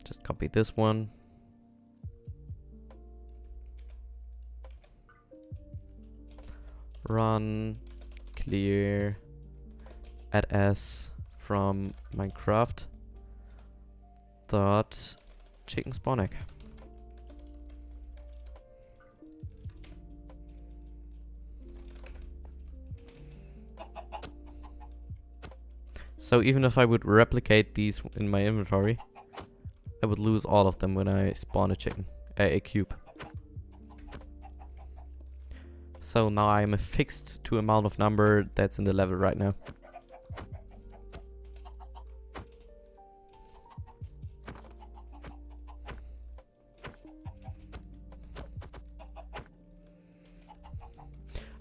Just copy this one. Run clear at S from Minecraft dot chicken spawn egg. So even if I would replicate these in my inventory, I would lose all of them when I spawn a chicken, a cube. So now I'm fixed to amount of number that's in the level right now.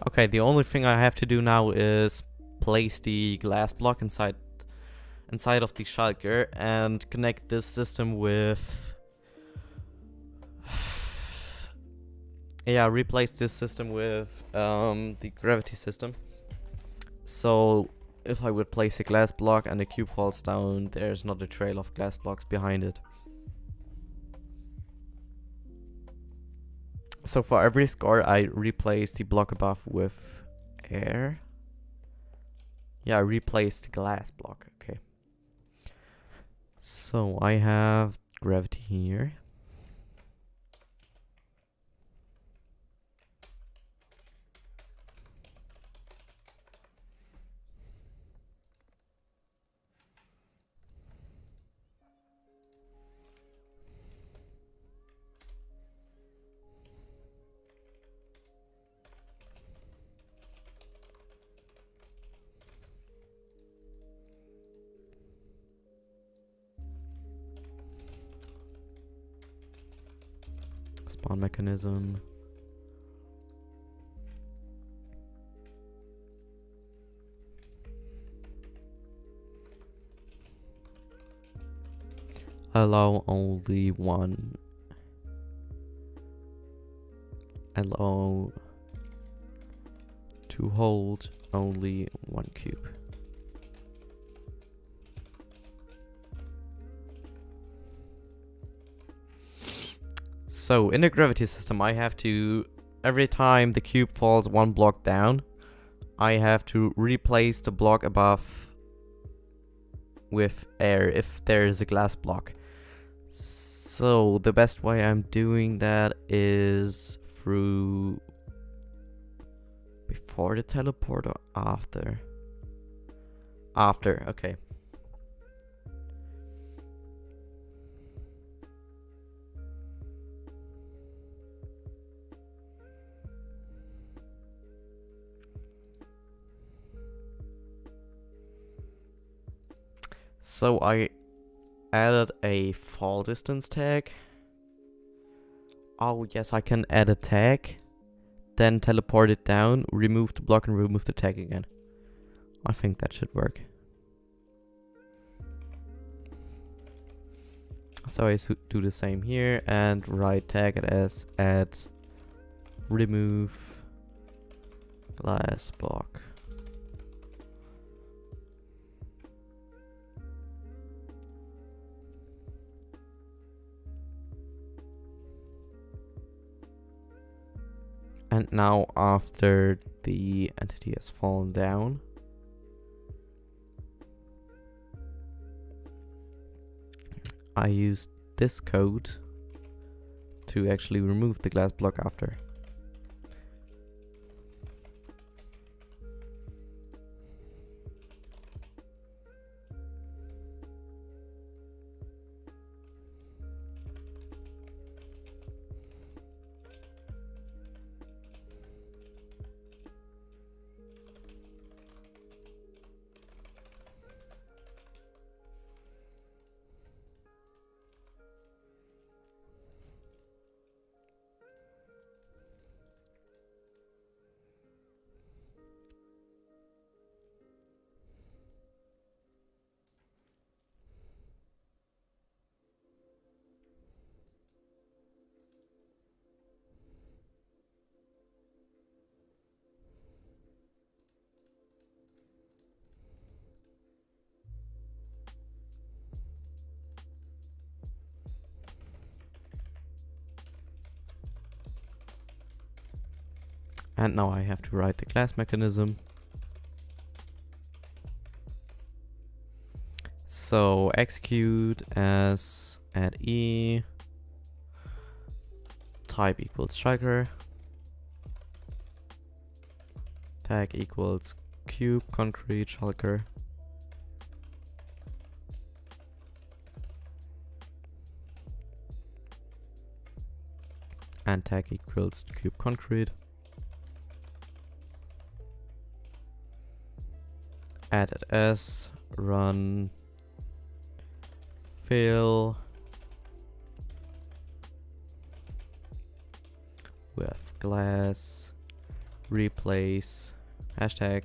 Okay, the only thing I have to do now is place the glass block inside of the shulker and connect this system with... yeah, replace this system with the gravity system. So if I would place a glass block and the cube falls down, there's not a trail of glass blocks behind it. So for every score, I replace the block above with air. Yeah, I replaced the glass block. Okay. So I have gravity here. Spawn mechanism. Allow only one. Allow to hold only one cube. So in the gravity system, I have to, every time the cube falls one block down, I have to replace the block above with air if there is a glass block. So the best way I'm doing that is through before the teleport or after? After, okay. So I added a fall distance tag. Oh yes, I can add a tag, then teleport it down, remove the block and remove the tag again. I think that should work. So I do the same here and write tag it as add remove glass block. And now after the entity has fallen down, I use this code to actually remove the glass block after. And now I have to write the class mechanism. So execute as add e, type equals striker, tag equals cube concrete shulker, and tag equals cube concrete. Added as run fill with glass replace hashtag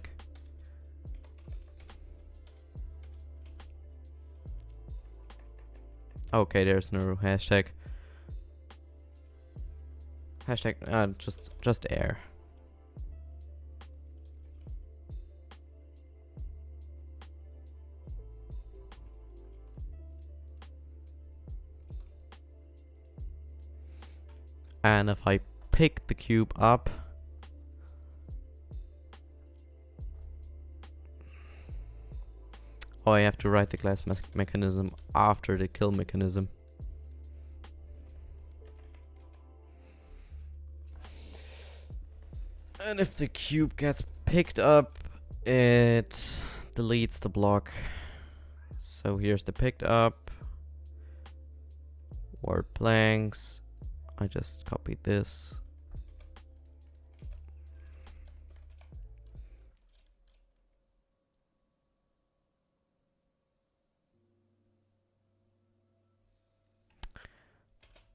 okay, there's no hashtag just air. And if I pick the cube up, oh, I have to write the glass mechanism after the kill mechanism. And if the cube gets picked up, it deletes the block. So here's the picked up word blanks. I just copied this.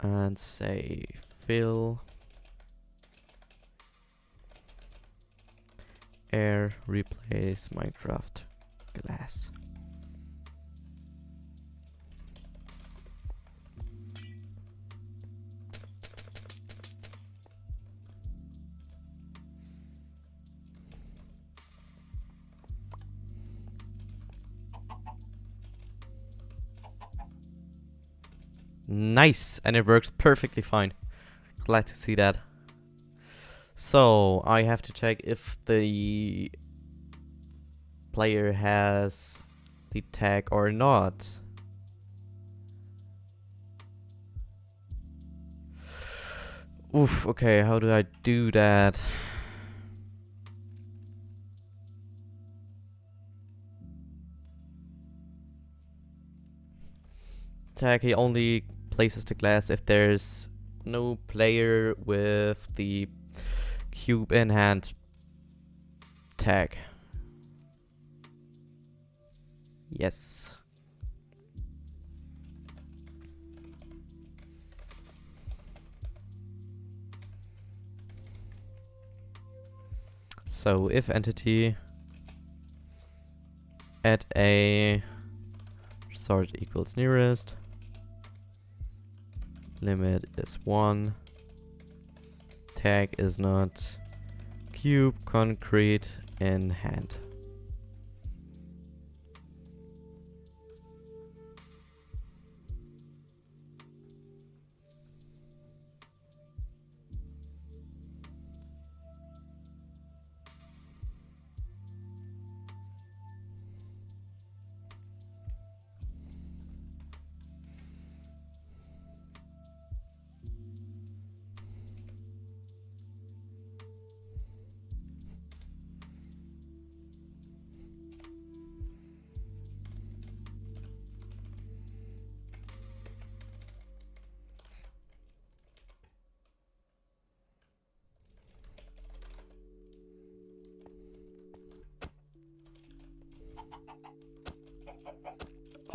And say fill air replace Minecraft glass. Nice, and it works perfectly fine. Glad to see that. So I have to check if the player has the tag or not. Oof, okay, how do I do that? Tag, he only places the glass if there's no player with the cube in hand tag. Yes. So if entity add a sort equals nearest, limit is 1. Tag is not cube concrete in hand.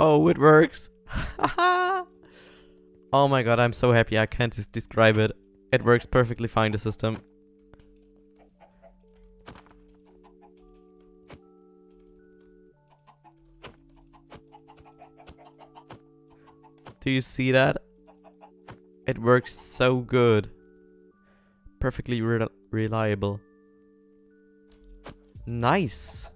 Oh, it works. Oh my god, I'm so happy. I can't just describe it. It works perfectly fine, the system. Do you see that? It works so good. Perfectly reliable. Nice.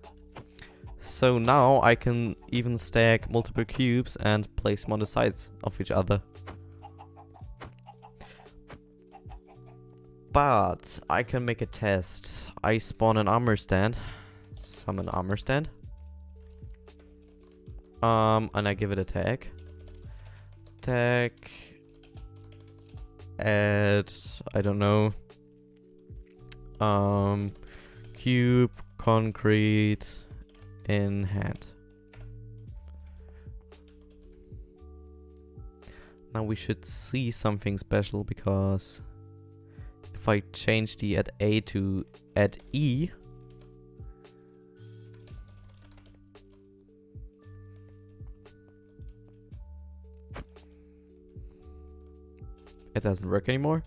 So now I can even stack multiple cubes and place them on the sides of each other. But I can make a test. I spawn an armor stand. Summon armor stand. And I give it a tag. Tag. Add, I don't know. Cube, concrete in hand. Now we should see something special, because if I change the at A to at E, it doesn't work anymore.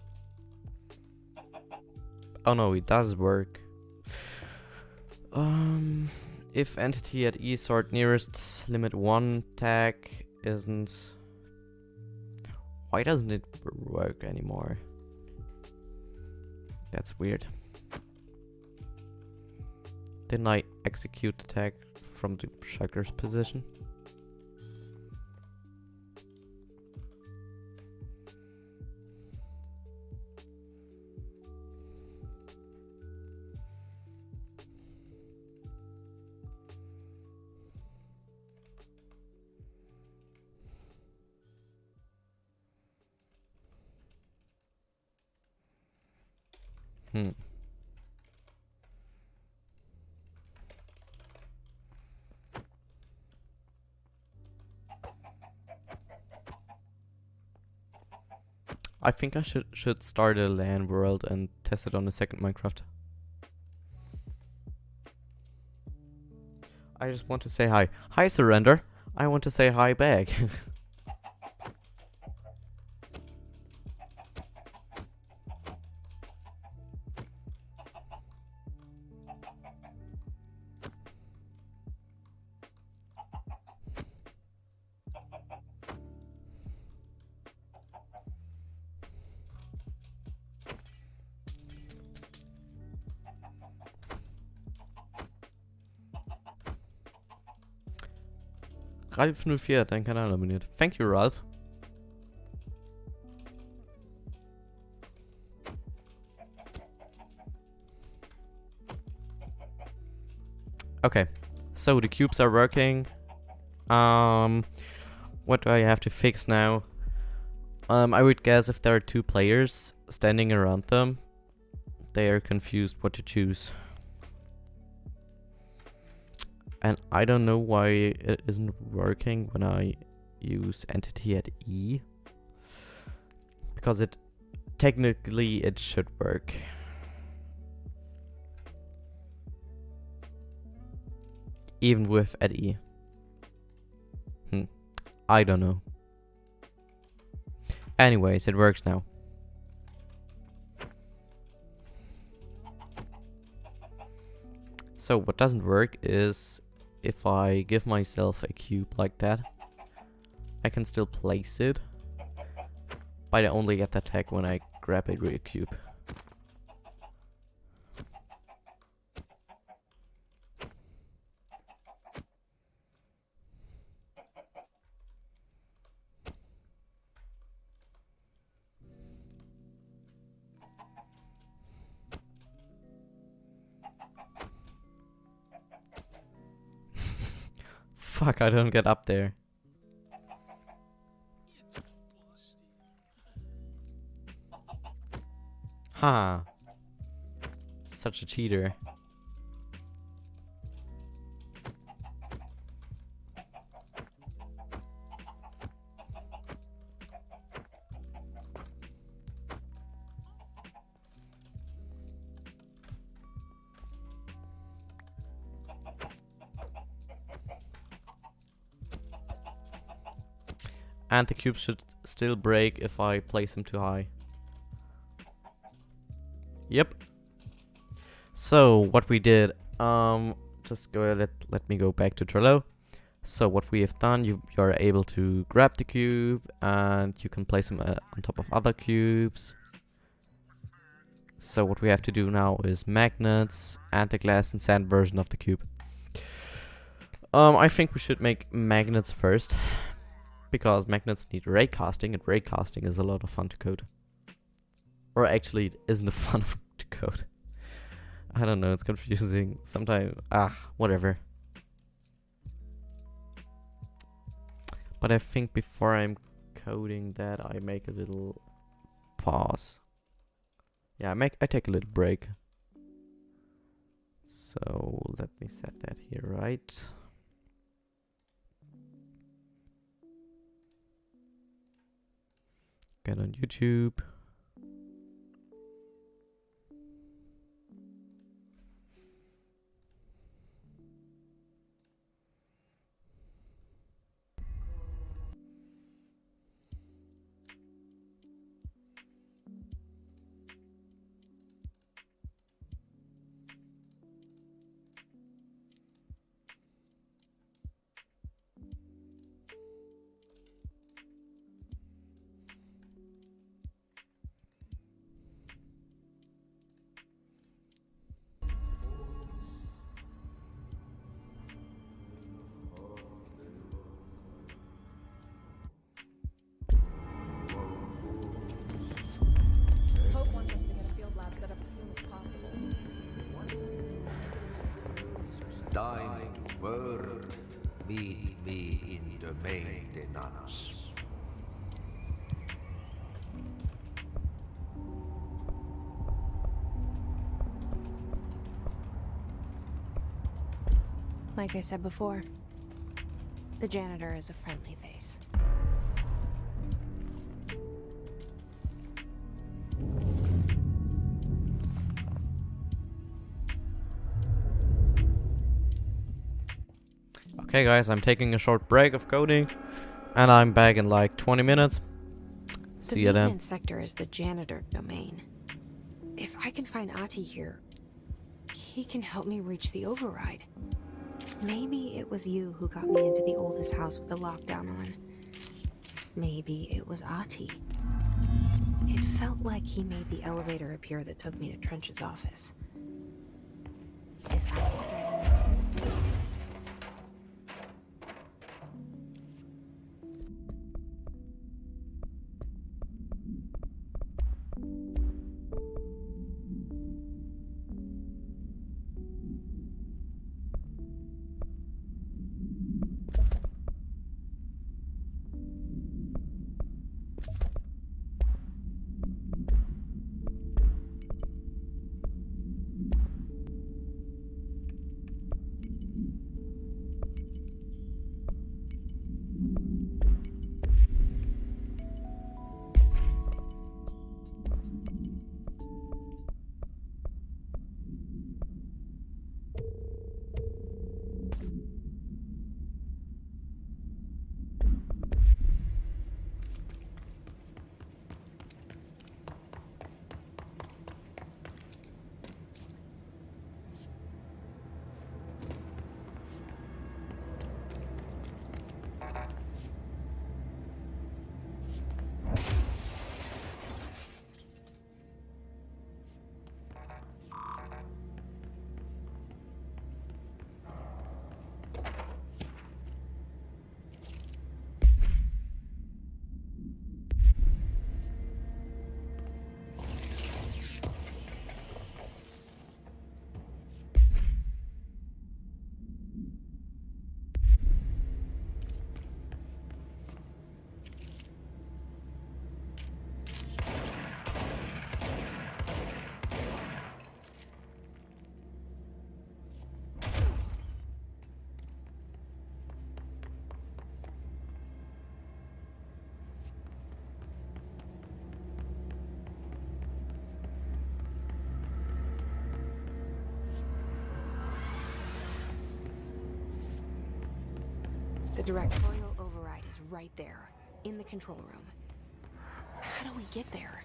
Oh no, it does work. If entity at E sort nearest limit 1 tag isn't... Why doesn't it work anymore? That's weird. Didn't I execute the tag from the checker's position? I think I should start a LAN world and test it on a second Minecraft. I just want to say hi. Hi, Surrender. I want to say hi back. Ralf04 hat deinen Kanal abonniert. Thank you, Ralph. Okay, so the cubes are working. What do I have to fix now? I would guess if there are 2 players standing around them, they are confused what to choose. And I don't know why it isn't working when I use entity at E. Because technically it should work. Even with at E. I don't know. Anyways, it works now. So what doesn't work is if I give myself a cube like that, I can still place it, But I only get that tag when I grab a real cube. Fuck, I don't get up there. Huh. Such a cheater. And the cube should still break if I place them too high. Yep. So what we did, just let me go back to Trello. So what we have done, you are able to grab the cube and you can place them on top of other cubes. So what we have to do now is magnets and the glass and sand version of the cube. I think we should make magnets first, because magnets need ray casting, and ray casting is a lot of fun to code. Or actually, it isn't fun to code. I don't know, it's confusing. Sometimes, whatever. But I think before I'm coding that, I make a little pause. Yeah, I take a little break. So let me set that here, right? Get on YouTube. Hope wants us to get a field lab set up as soon as possible. Time to work. Meet me in the maintenance. Like I said before, the janitor is a friendly face. Okay guys, I'm taking a short break of coding and I'm back in like 20 minutes. See ya The then. maintenance sector is the janitor domain. If I can find Ahti here, he can help me reach the override. Maybe it was you who got me into the oldest house with the lockdown on. Maybe it was Ahti. It felt like he made the elevator appear that took me to Trench's office. Is Ahti driving me too? The directorial override is right there, in the control room. How do we get there?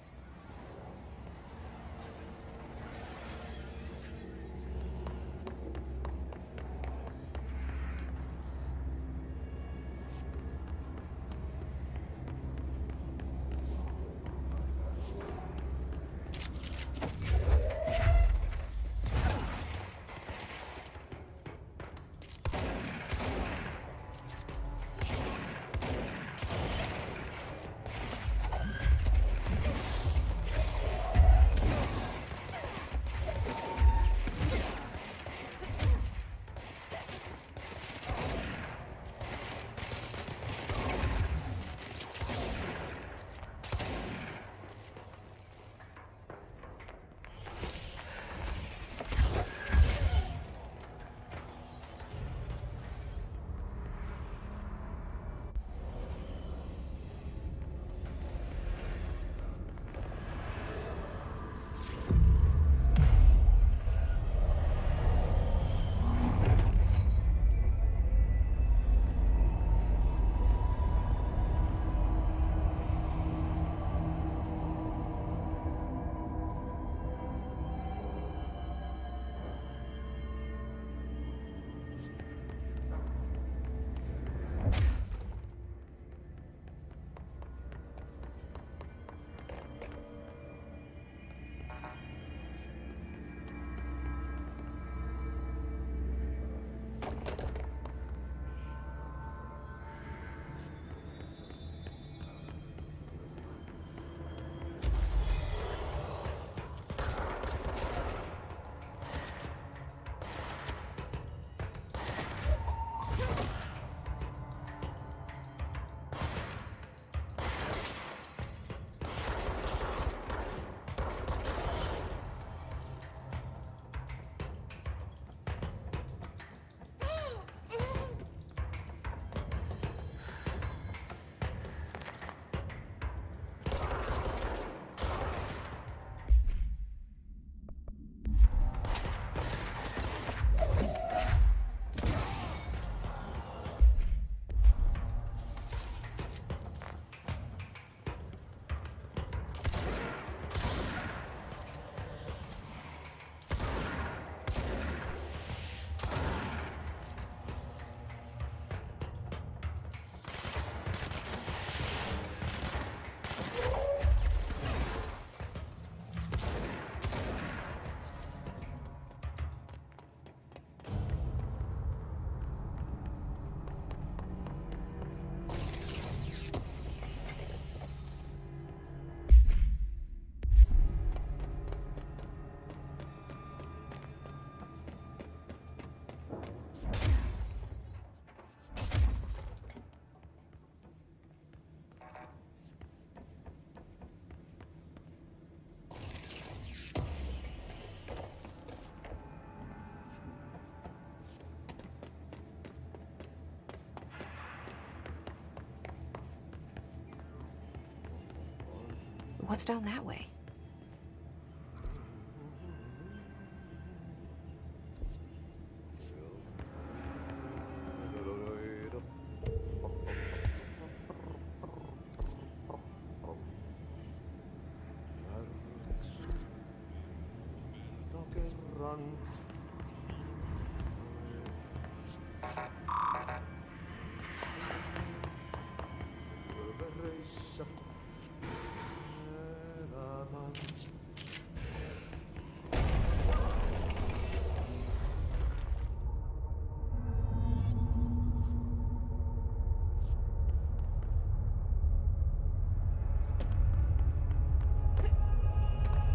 What's down that way?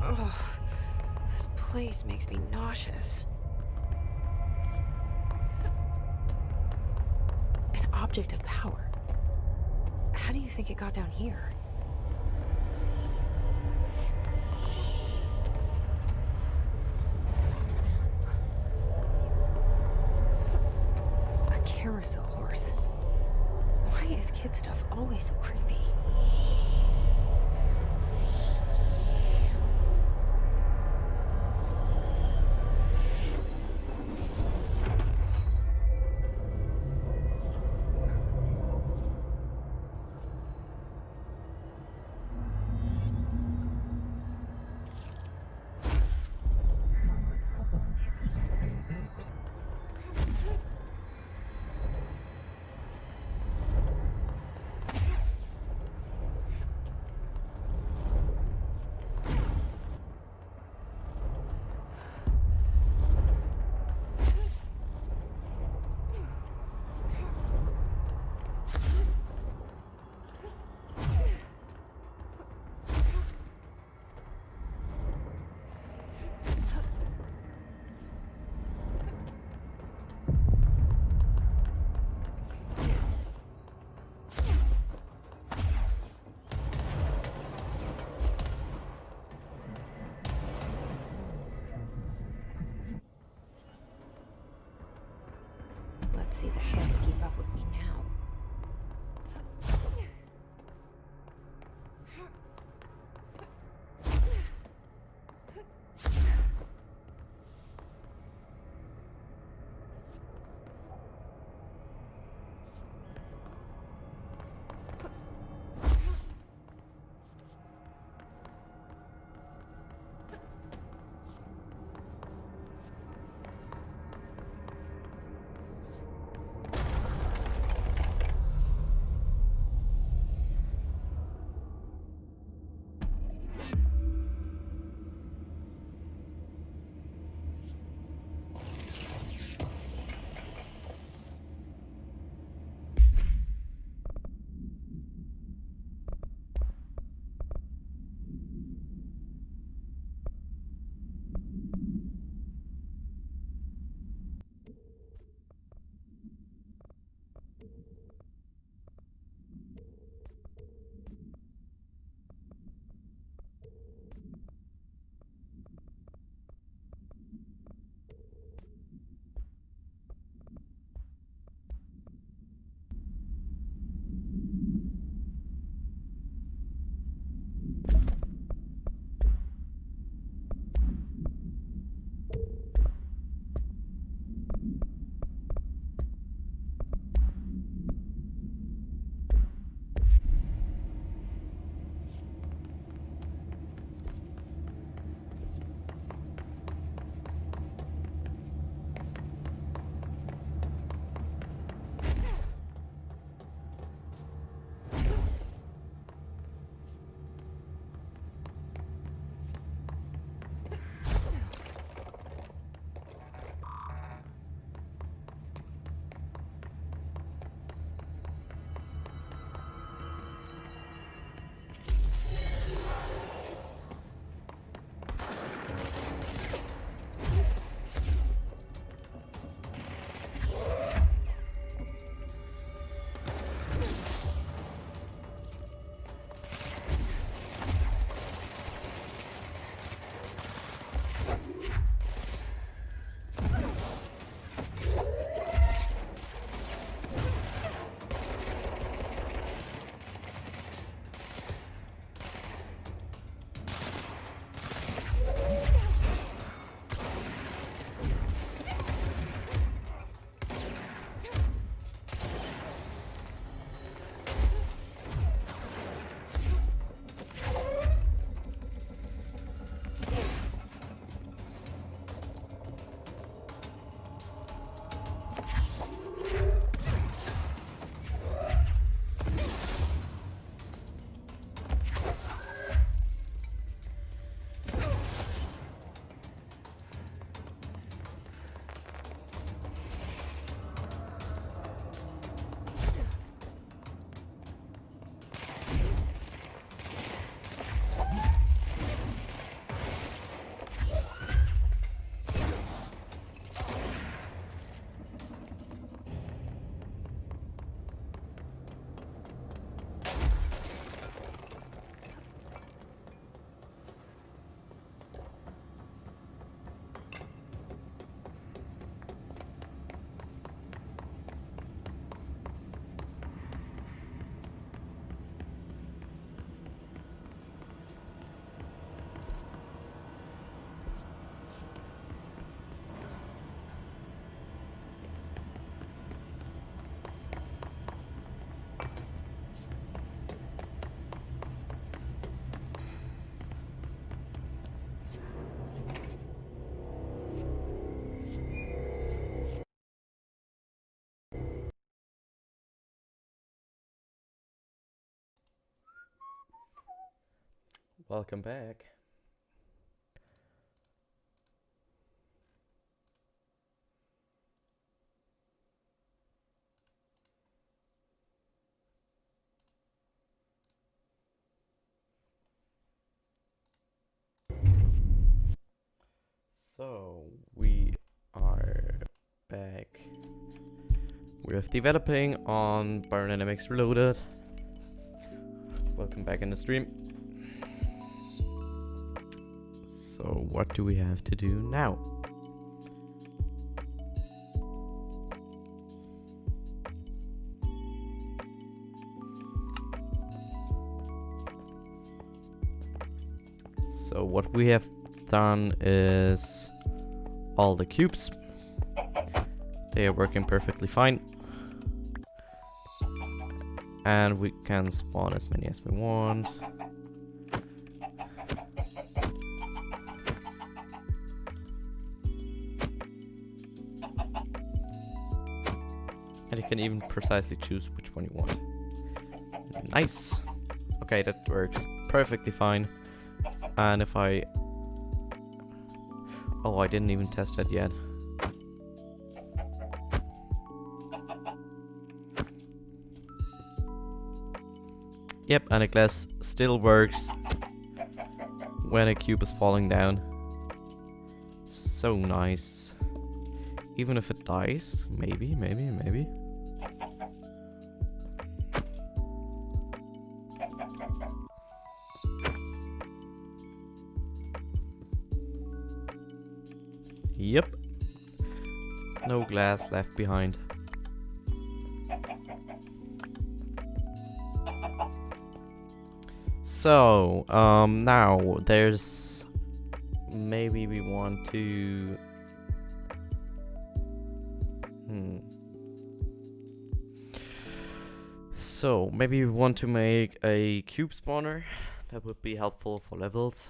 Ugh, this place makes me nauseous. An object of power. How do you think it got down here? A carousel horse. Why is kid stuff always so creepy? see that he has to keep up with me now. Welcome back. So we are back. We're developing on Byron Reloaded. Welcome back in the stream. So what do we have to do now? So what we have done is all the cubes. They are working perfectly fine. And we can spawn as many as we want. And you can even precisely choose which one you want. Nice. Okay, that works perfectly fine. And if I... Oh, I didn't even test that yet. Yep, and the glass still works when a cube is falling down. So nice. Even if it dies, maybe. Yep. No glass left behind. So, now there's... Maybe we want to... So, maybe we want to make a cube spawner. That would be helpful for levels.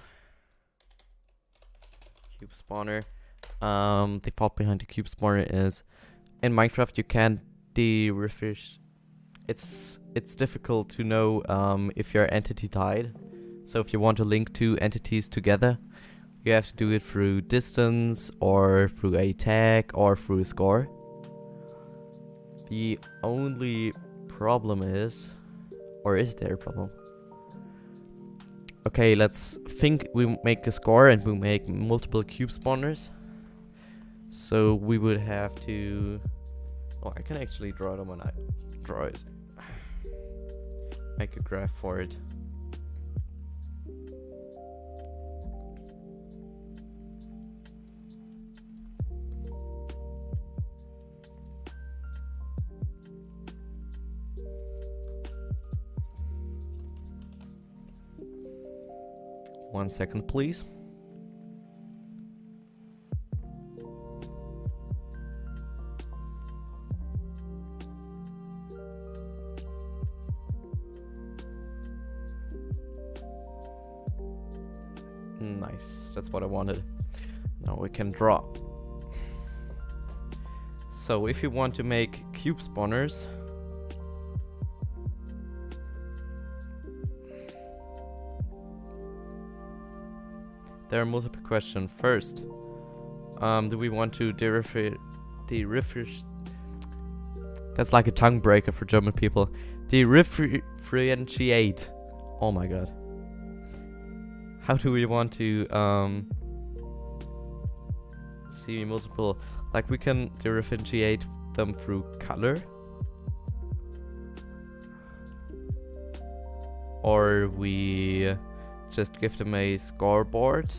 Cube spawner. The thought behind the cube spawner is... In Minecraft you can't de-refresh... It's difficult to know if your entity died. So if you want to link two entities together, you have to do it through distance, or through a tag, or through a score. The only problem is... Or is there a problem? Okay, let's think we make a score and we make multiple cube spawners. So we would have to... Oh, I can actually draw it when I draw it. Make a graph for it. One second, please. Nice, that's what I wanted. Now we can draw. So if you want to make cube spawners, there are multiple questions. First, do we want to de-refresh? That's like a tongue breaker for German people. Differentiate. Oh my god. How do we want to see multiple? Like we can differentiate them through color, or we just give them a scoreboard.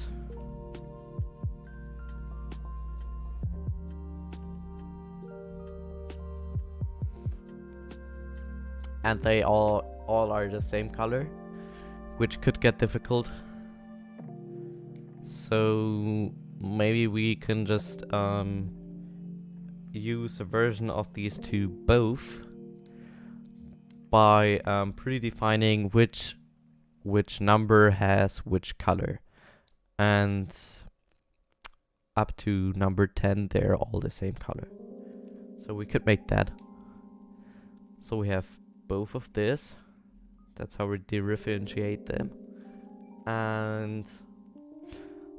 And they all are the same color, which could get difficult. So maybe we can just use a version of these two both by predefining which number has which color, and up to number 10 they're all the same color. So we could make that. So we have both of this. That's how we differentiate them. And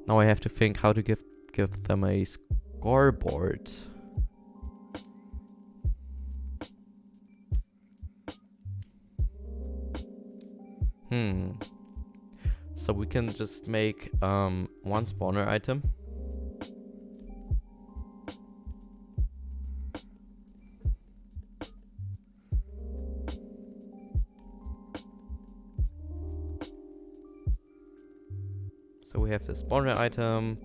now I have to think how to give them a scoreboard. So we can just make one spawner item. So we have the spawner item.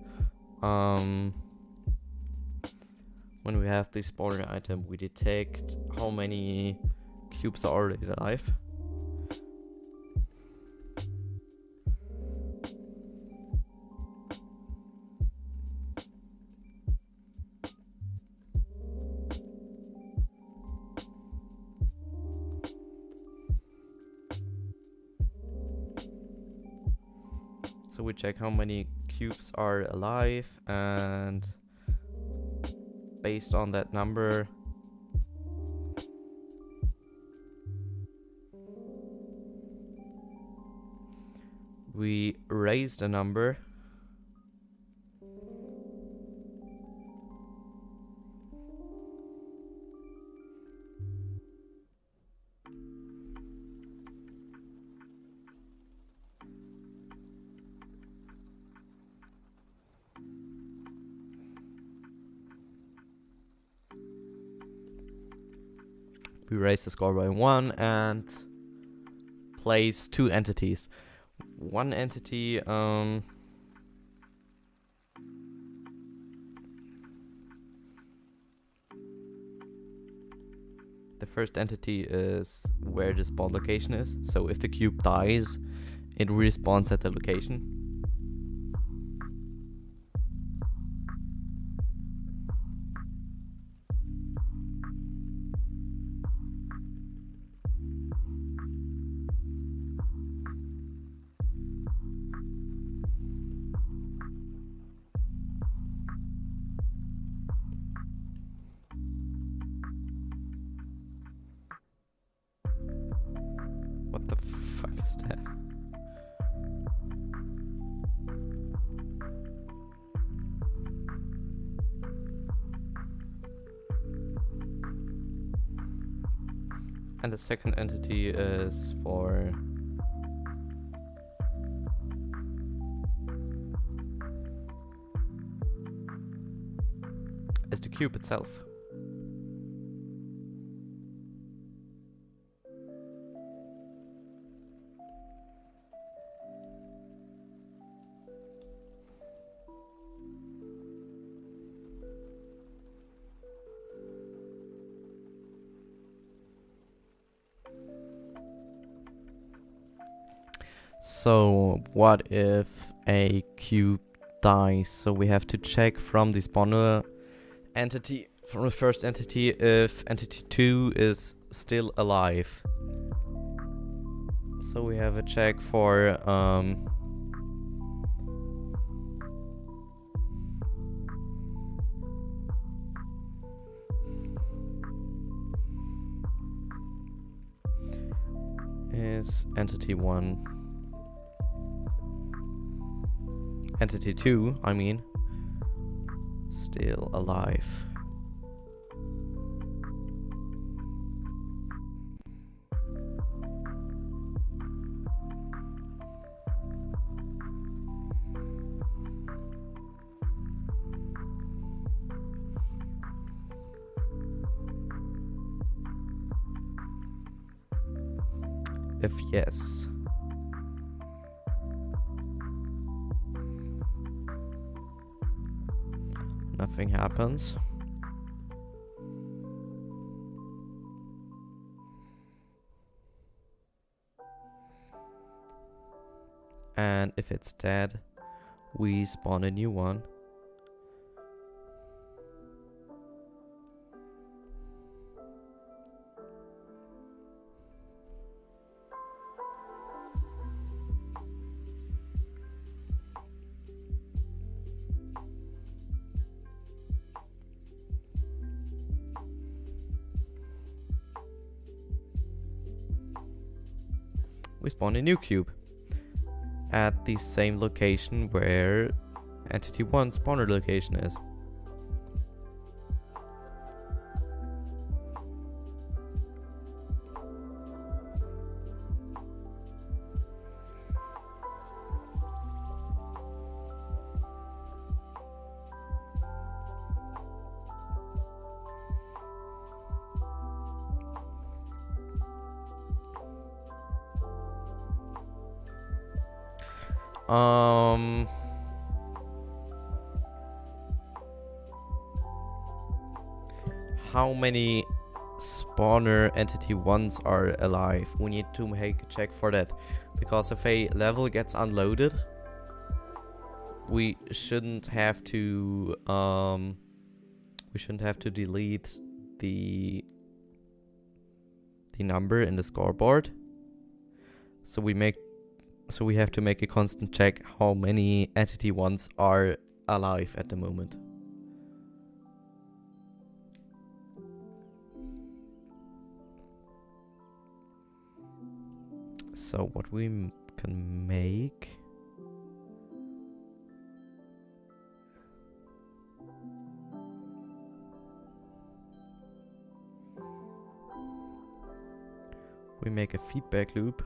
When we have the spawner item, we detect how many cubes are already alive. So we check how many cubes are alive, and based on that number, we raise the number. We raise the score by 1 and place 2 entities. One entity, the first entity is where the spawn location is. So if the cube dies, it respawns at the location. What the fuck is that? And the second entity is for the cube itself. So what if a cube dies? So we have to check from the spawner entity, from the first entity, if entity 2 is still alive. So we have a check for is entity 1. Entity 2, I mean, still alive. If yes, nothing happens. And if it's dead, we spawn a new one. We spawn a new cube at the same location where entity 1 spawner location is. How many spawner entity 1s are alive? We need to make a check for that, because if a level gets unloaded, we shouldn't have to delete the number in the scoreboard. So So we have to make a constant check how many entity ones are alive at the moment. So what we can make... We make a feedback loop.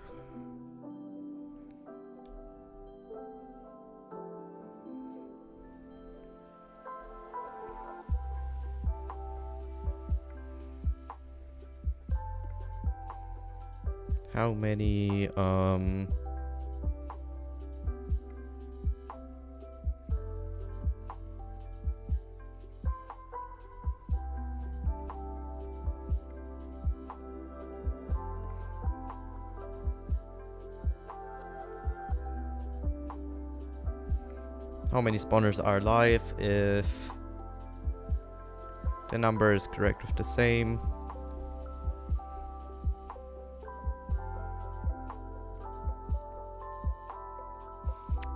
How many spawners are alive if the number is correct with the same.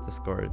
The score.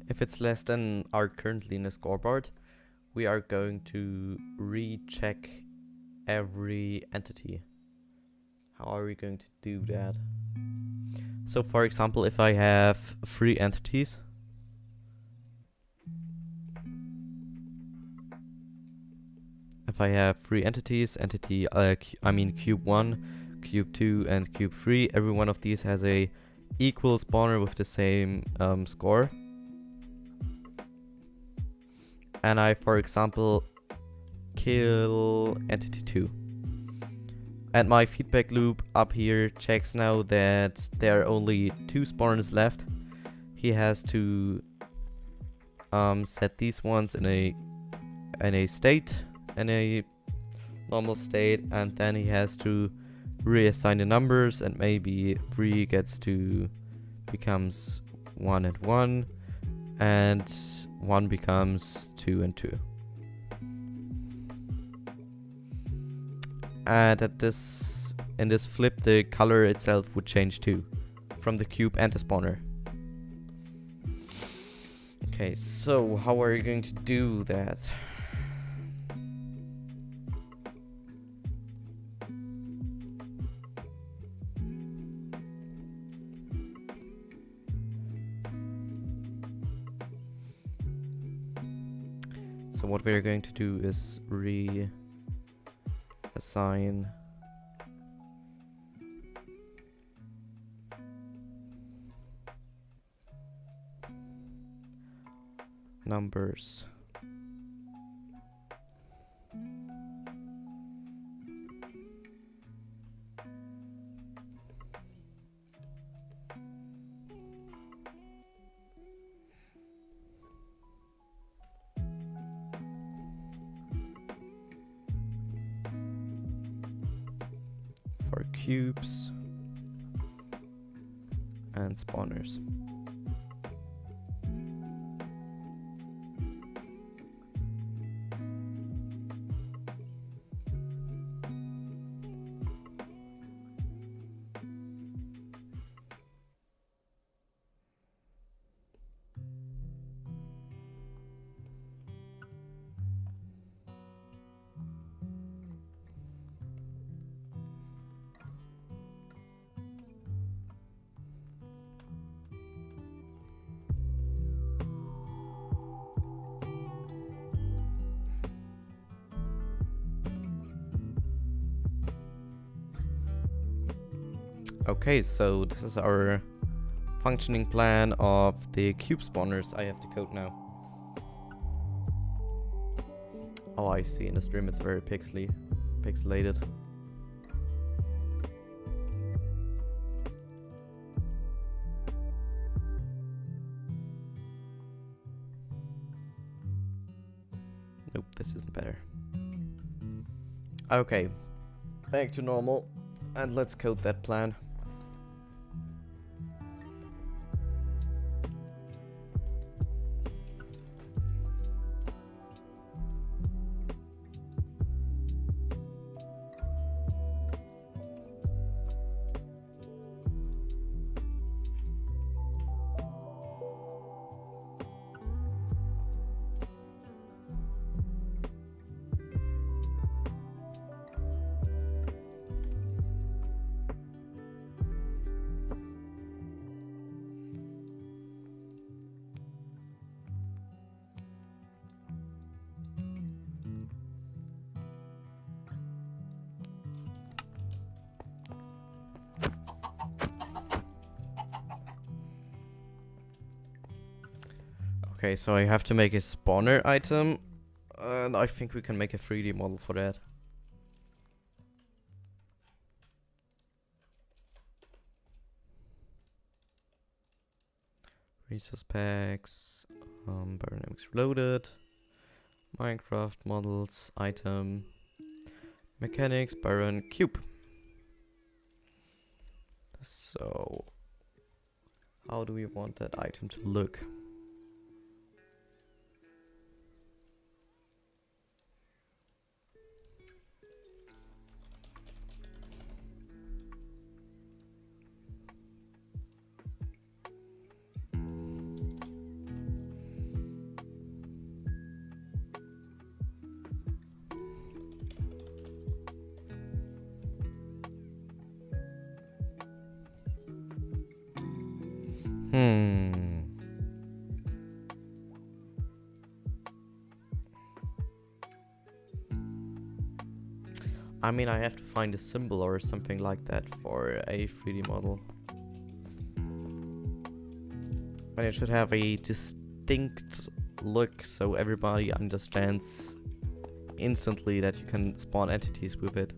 If it's less than our currently in the scoreboard, we are going to recheck every entity. How are we going to do that? So for example, if I have 3 entities, cube 1, cube 2 and cube 3, every one of these has a equal spawner with the same score. And I, for example, kill entity 2. And my feedback loop up here checks now that there are only 2 spawners left. He has to set these ones in a normal state, and then he has to reassign the numbers, and maybe 3 becomes 1 and 1, and 1 becomes 2 and 2. And in this flip, the color itself would change too, from the cube and the spawner. Okay, so how are you going to do that? So what we're going to do is reassign numbers. For cubes and spawners. Okay, so this is our functioning plan of the cube spawners. I have the code now. Oh, I see. In the stream it's very pixelated. Nope, this isn't better. Okay, back to normal, and let's code that plan. Okay, so I have to make a spawner item, and I think we can make a 3D model for that. Resource packs, Byron Reloaded, Minecraft models, item, mechanics, Byron cube. So, how do we want that item to look? I mean, I have to find a symbol or something like that for a 3D model. And it should have a distinct look so everybody understands instantly that you can spawn entities with it.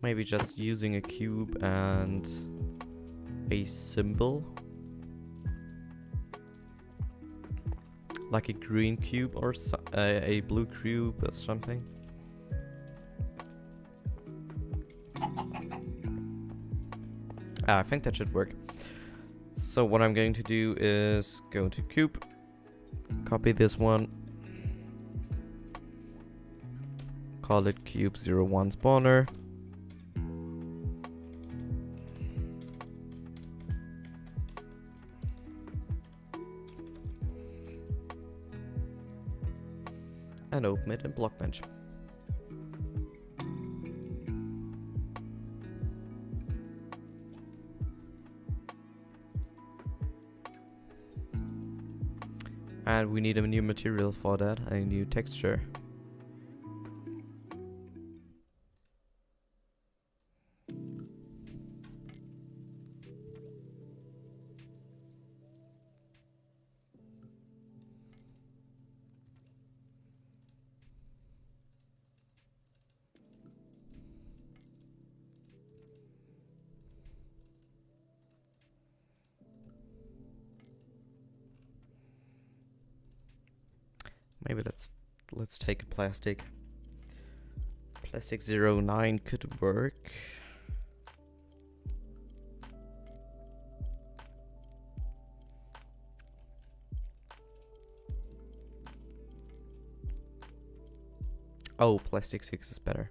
Maybe just using a cube and a symbol. Like a green cube or a blue cube or something. I think that should work. So what I'm going to do is go to cube, copy this one, call it cube01 spawner. And open it in Blockbench. And we need a new material for that, a new texture. Maybe let's take a plastic. Plastic 09 could work. Oh, plastic 6 is better.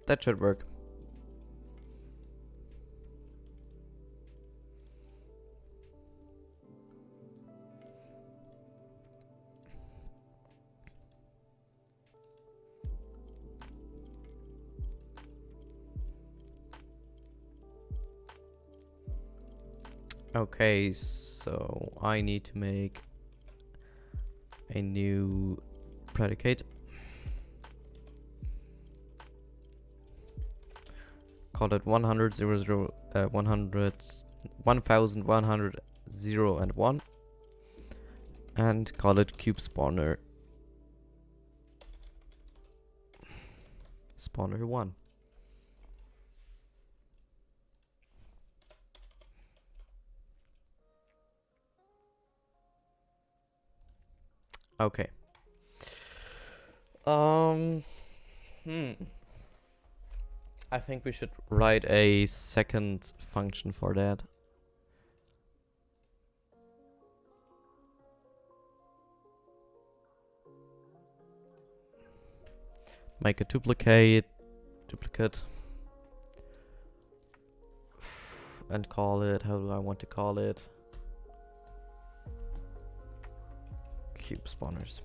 That should work. Okay, so I need to make a new predicate. Call it 100, 100, 1100, 0 and 1. And call it cube spawner. Spawner 1. Okay. I think we should write a second function for that. Make a duplicate, and call it, how do I want to call it? Cube spawners.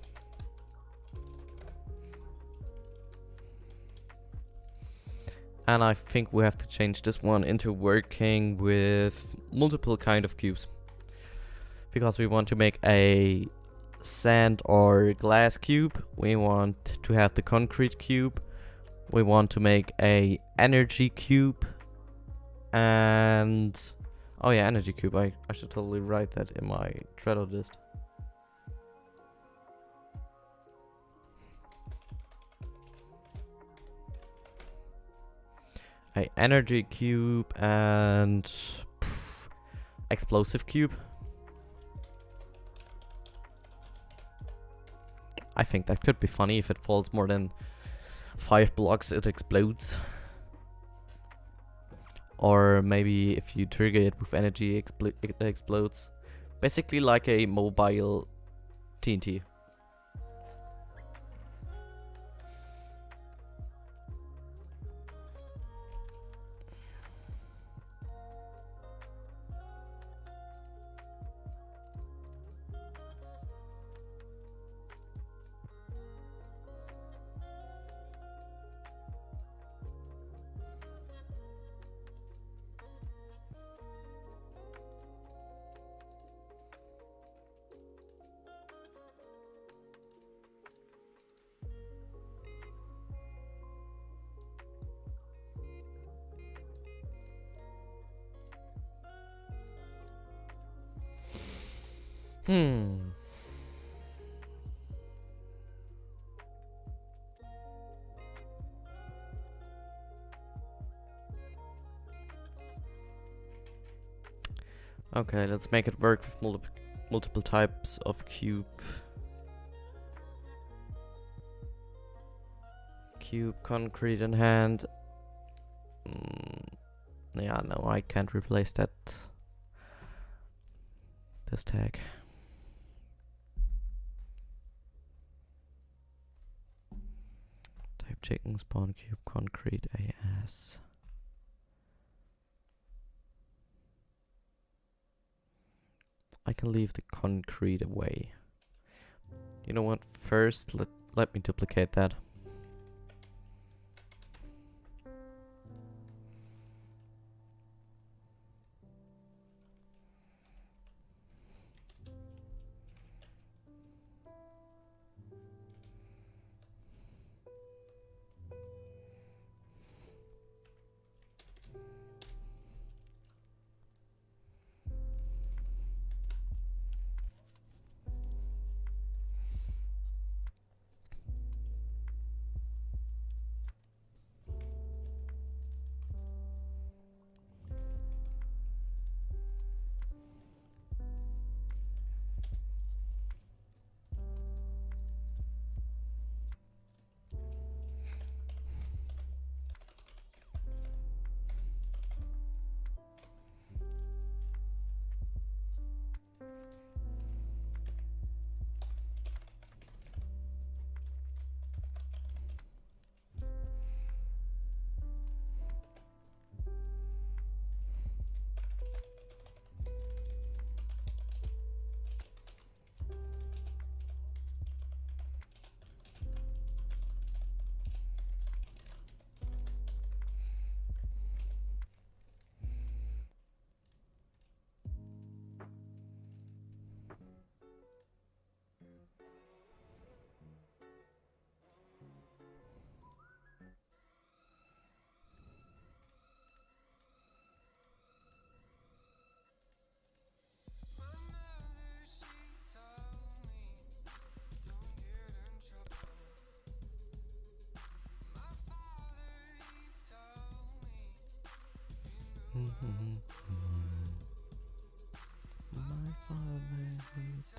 And I think we have to change this one into working with multiple kind of cubes. Because we want to make a sand or glass cube. We want to have the concrete cube. We want to make a energy cube. And oh yeah, energy cube. I should totally write that in my Trello list. A energy cube and explosive cube. I think that could be funny. If it falls more than 5 blocks, it explodes. Or maybe if you trigger it with energy, it explodes. Basically like a mobile TNT. Okay, let's make it work with multiple types of cube. Cube, concrete in hand. Yeah, no, I can't replace that. This tag. Type chicken, spawn cube, concrete, AS. I can leave the concrete away. You know what? First, let me duplicate that.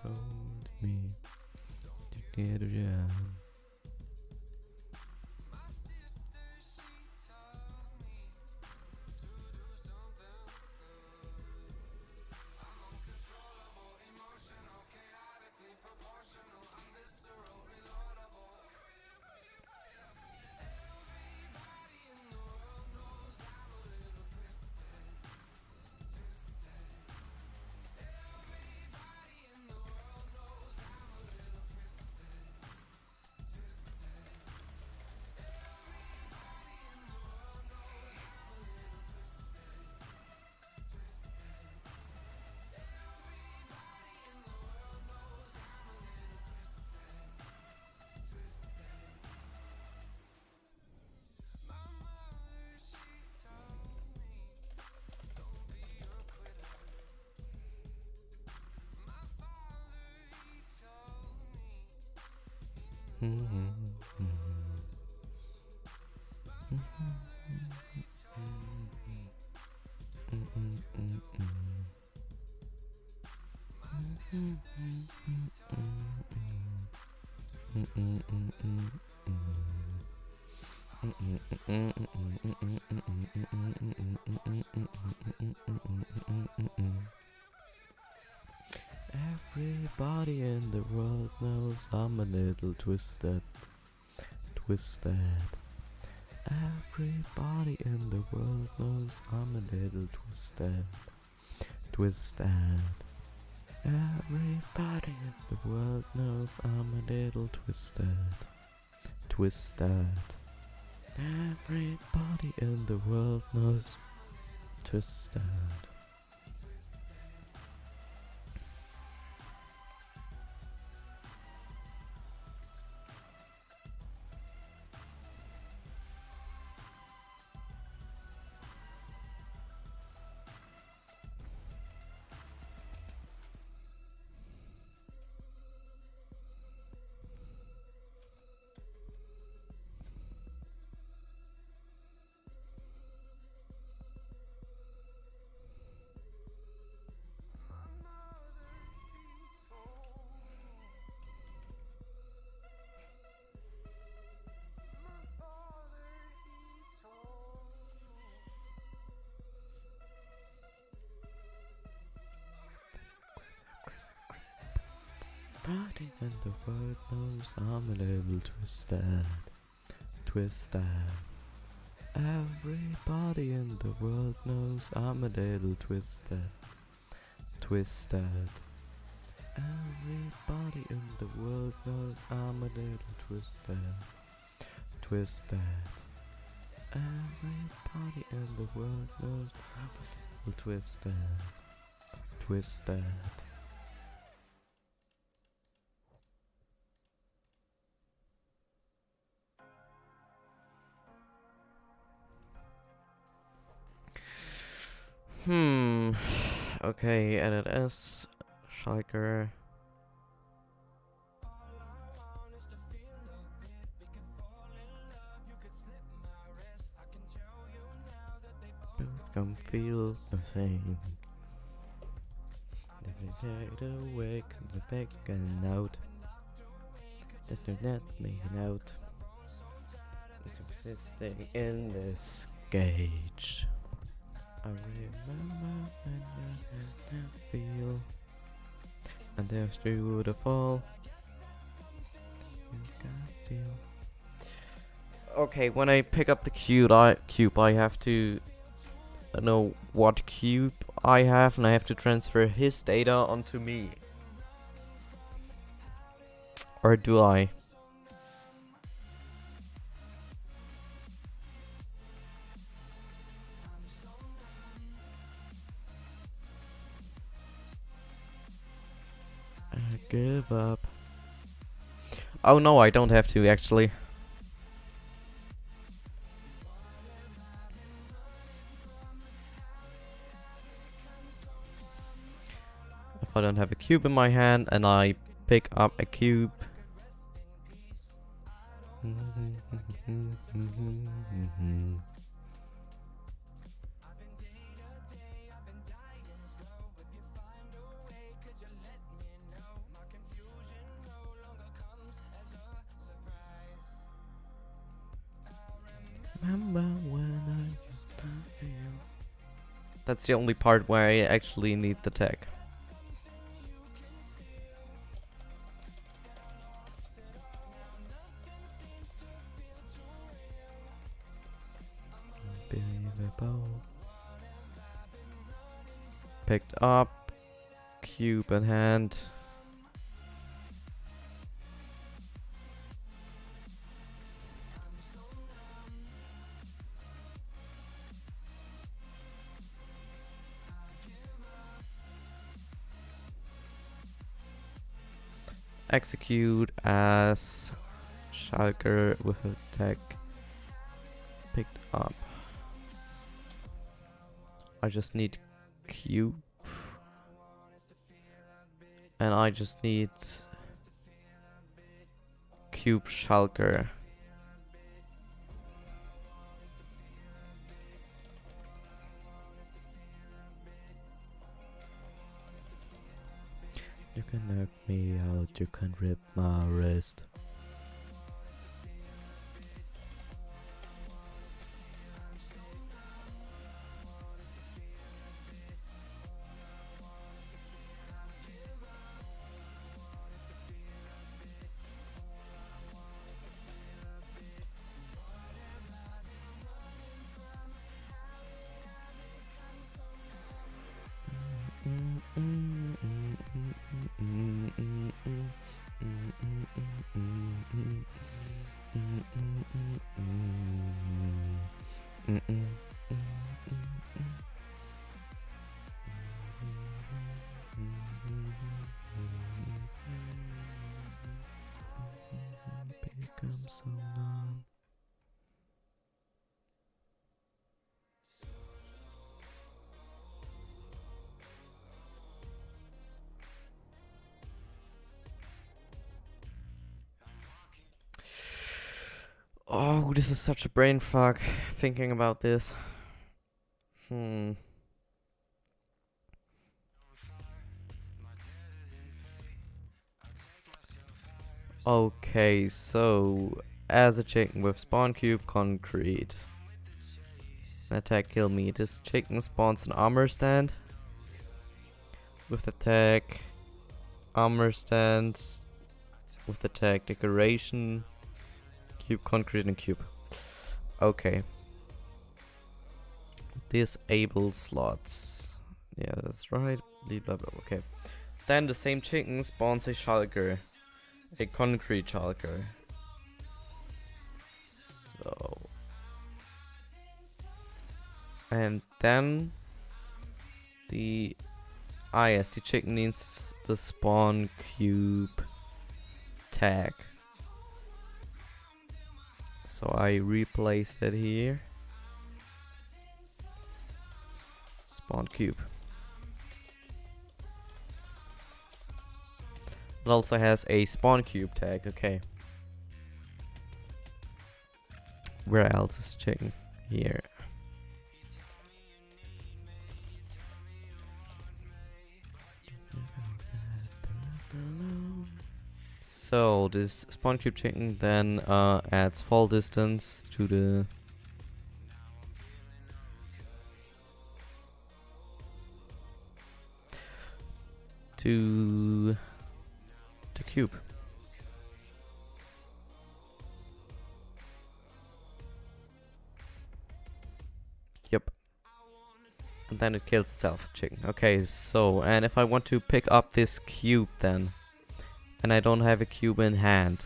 told me to get a job. Everybody in the world knows I'm a little twisted. Everybody in the world knows I'm a little twisted. Everybody in the world knows I'm a little twisted. Everybody in the world knows twisted. Everybody in the world knows I'm a little twisted. Everybody in the world knows I'm a little twisted. Everybody in the world knows I'm a little twisted. Everybody in the world knows I'm a little twisted. Okay, edit S, Schalker. Both can feel the same. The awake, the back and out. That do not make an out. It's existing in this cage. I remember when I had to feel, and there's through the fall. You can feel. Okay, when I pick up the cube, I have to know what cube I have, and I have to transfer his data onto me. Or do I? Give up. Oh no, I don't have to actually. If I don't have a cube in my hand and I pick up a cube. That's the only part where I actually need the tech. Unbelievable. Picked up. Cube in hand. Execute as Schalker with attack picked up. I just need cube. And I just need cube Schalker. You can knock me out, you can rip my wrist. Become so numb. Oh, this is such a brain fuck thinking about this. Okay, so as a chicken with spawn cube concrete. Attack kill me. This chicken spawns an armor stand. With attack armor stand. With attack decoration. Cube concrete and cube. Okay. Disable slots. Yeah, that's right. Blah blah blah. Okay. Then the same chicken spawns a Schalker. A concrete Schalker. So. And then the yes, the chicken needs the spawn cube tag. So I replace it here. Spawn cube. It also has a spawn cube tag, okay. Where else is chicken? Here. So this spawn cube chicken then adds fall distance to the cube. Yep. And then it kills itself, chicken. Okay, so, and if I want to pick up this cube then, and I don't have a cube in hand,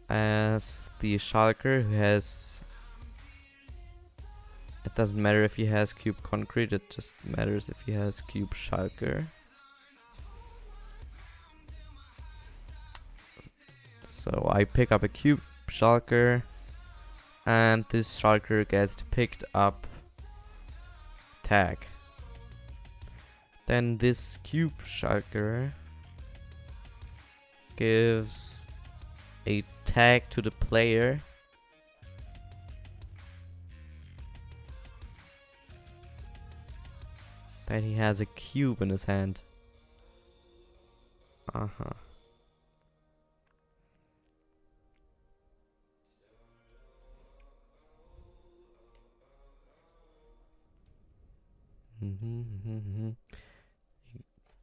as the Schalker who has, it doesn't matter if he has cube concrete, it just matters if he has cube Schalker. So I pick up a cube Schalker, and this Schalker gets picked up tag. Then this cube Schalker gives a tag to the player. That he has a cube in his hand.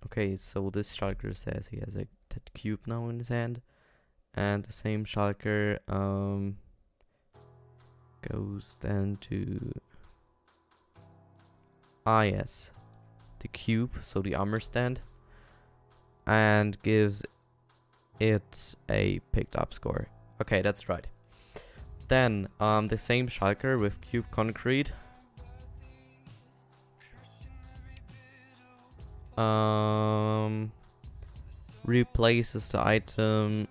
Okay, so this shulker says he has a cube now in his hand, and the same shulker goes then to yes, the cube, so the armor stand, and gives it a picked up score. Okay, that's right. Then the same shulker with cube concrete replaces the item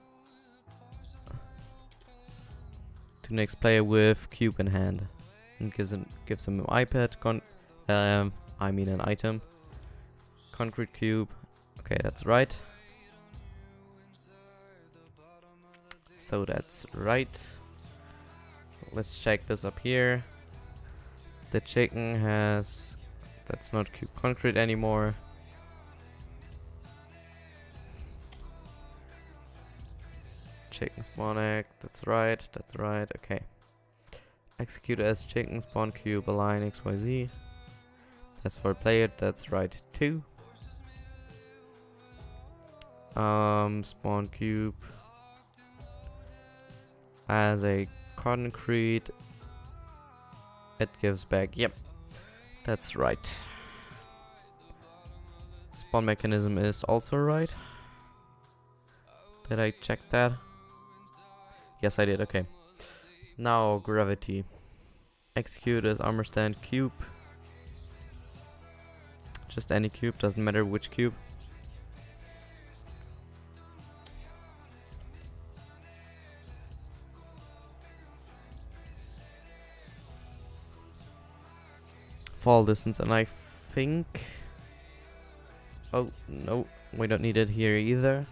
to next player with cube in hand, and gives him an iPad I mean an item. Concrete cube. Okay, that's right. So that's right. Let's check this up here. The chicken has... That's not cube concrete anymore. Chicken spawn egg. That's right. That's right. Okay. Execute as chicken spawn cube align XYZ. That's for player. That's right too. Spawn cube as a concrete. It gives back. Yep, that's right. Spawn mechanism is also right. Did I check that? Yes, I did. Okay. Now gravity. Execute as armor stand cube. Just any cube, doesn't matter which cube. Fall distance, and I think... Oh, no, we don't need it here either.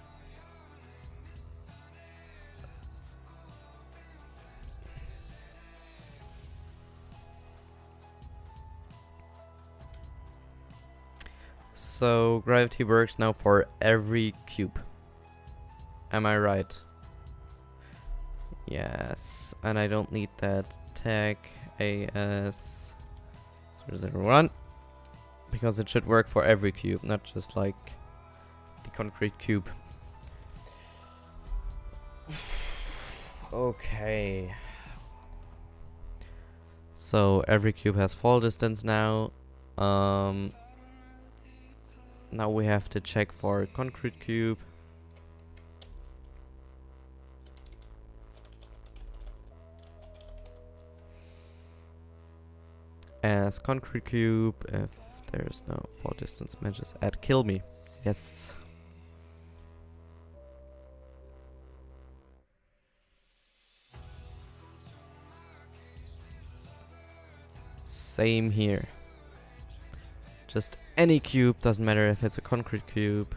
So gravity works now for every cube. Am I right? Yes, and I don't need that tag AS 001 because it should work for every cube, not just like the concrete cube. Okay. So every cube has fall distance now. Now we have to check for a concrete cube. As concrete cube, if there's no fall distance matches, add kill me. Yes. Same here. Just any cube, doesn't matter if it's a concrete cube.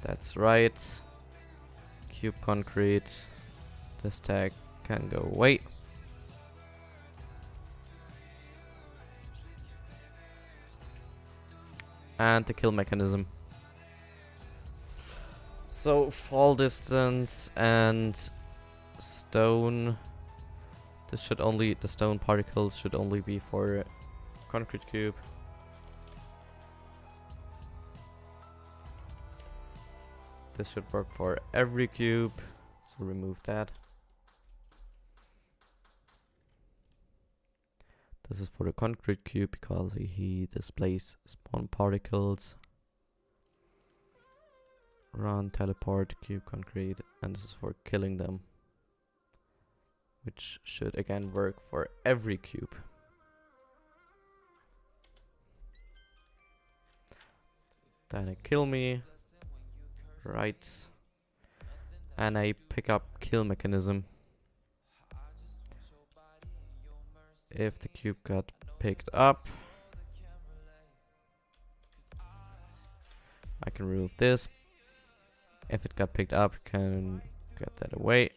That's right. Cube concrete. This tag can go away. And the kill mechanism. So fall distance and stone. This should only, the stone particles should only be for concrete cube. This should work for every cube, so remove that. This is for the concrete cube because he displays spawn particles. Run, teleport, cube concrete, and this is for killing them. Which should again work for every cube. Then I kill me. Right. And I pick up kill mechanism. If the cube got picked up, I can remove this. If it got picked up, can get that away.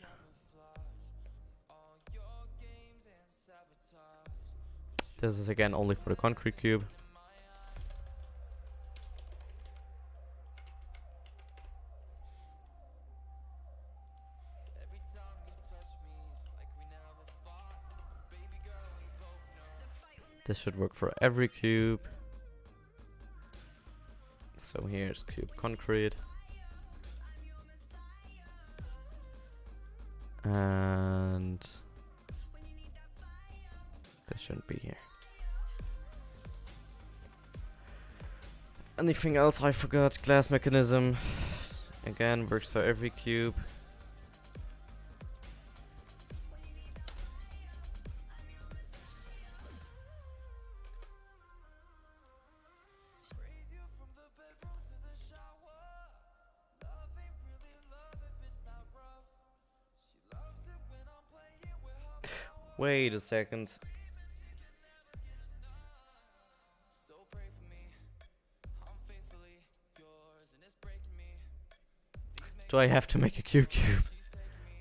This is again only for the concrete cube. This should work for every cube. So here's cube concrete. And this shouldn't be here. Anything else I forgot? Glass mechanism. Again, works for every cube. Wait a second. Do I have to make a cube?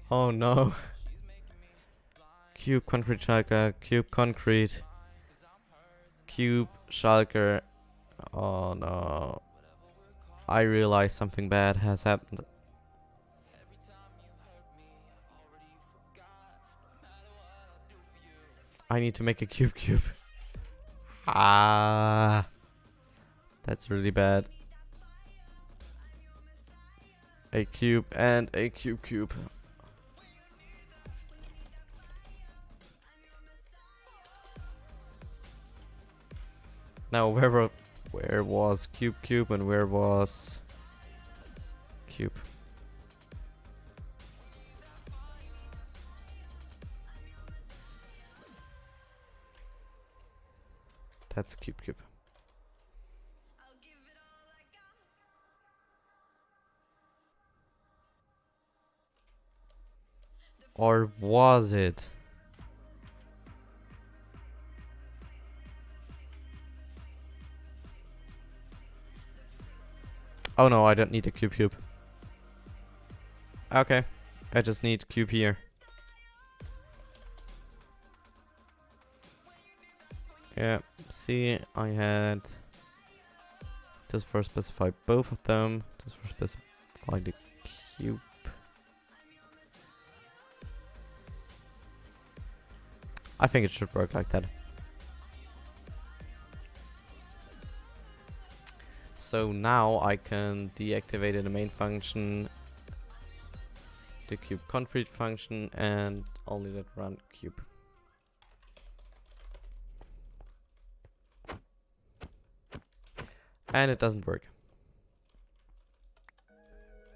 Oh no. Cube concrete shulker, cube concrete, cube shulker. Oh no. I realize something bad has happened. I need to make a cube. Ah. That's really bad. A cube and a cube. Now where was cube and where was cube? That's cube. Or was it? Oh no, I don't need a cube. Okay, I just need cube here. Yeah, see, I had just for specify both of them, just for specify the cube. I think it should work like that. So now I can deactivate in the main function the cube concrete function and only let run cube. And it doesn't work.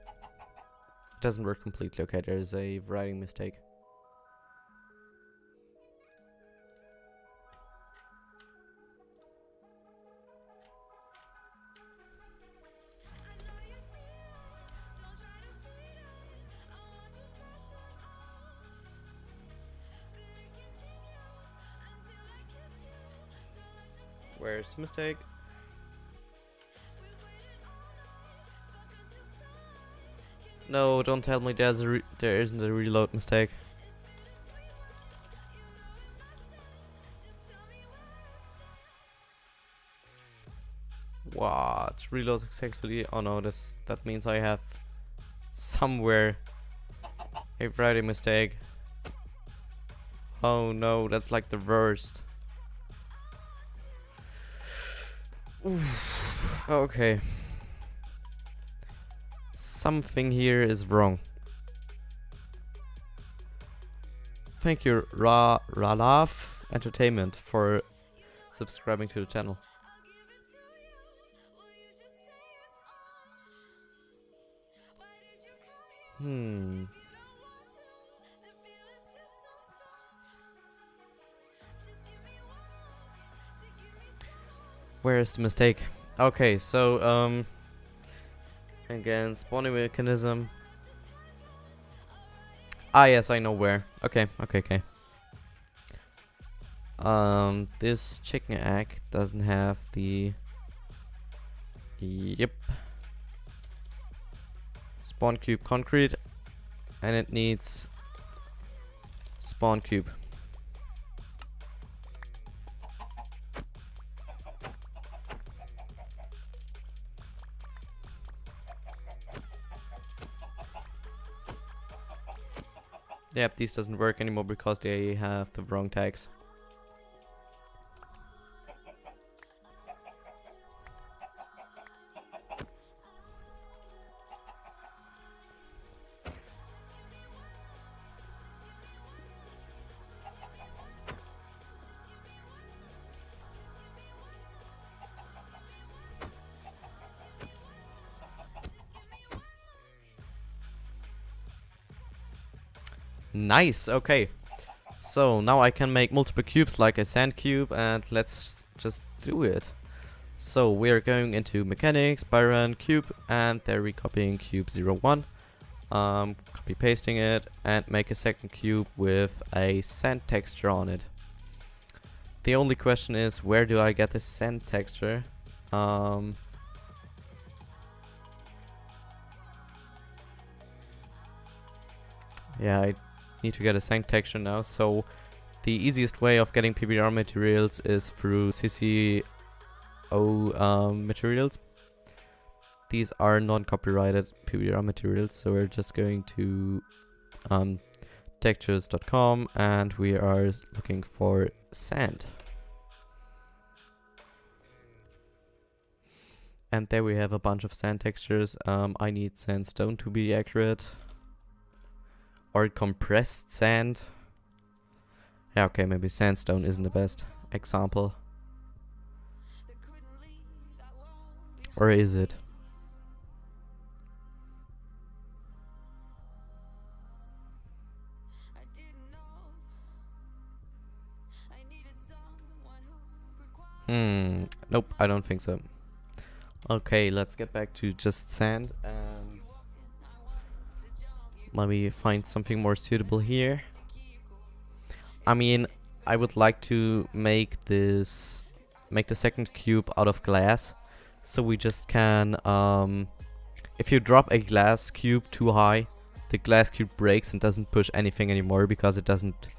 It doesn't work completely. Okay, there's a writing mistake. Where's the mistake? No, don't tell me there isn't a reload mistake. What? Reload successfully? Oh no, that means I have somewhere a writing mistake. Oh no, that's like the worst. Oof. Okay. Something here is wrong. Thank you, Ralaf Entertainment, for subscribing to the channel. Where's the mistake? Okay, so again, spawning mechanism. Ah yes, I know where. Okay. This chicken egg doesn't have the spawn cube concrete, and it needs spawn cube. Yep, these doesn't work anymore because they have the wrong tags. Nice, okay. So now I can make multiple cubes like a sand cube, and let's just do it. So we're going into mechanics, Byron, cube, and there we're copying cube 01. Copy pasting it and make a second cube with a sand texture on it. The only question is, where do I get the sand texture? Yeah, I need to get a sand texture now, so the easiest way of getting PBR materials is through CCO materials. These are non-copyrighted PBR materials, so we're just going to textures.com and we are looking for sand. And there we have a bunch of sand textures. I need sandstone to be accurate. Or compressed sand. Yeah, okay, maybe sandstone isn't the best example. Or is it? Nope, I don't think so. Okay, let's get back to just sand and let me find something more suitable here. I mean, I would like to make the second cube out of glass, so we just can, if you drop a glass cube too high, the glass cube breaks and doesn't push anything anymore because it doesn't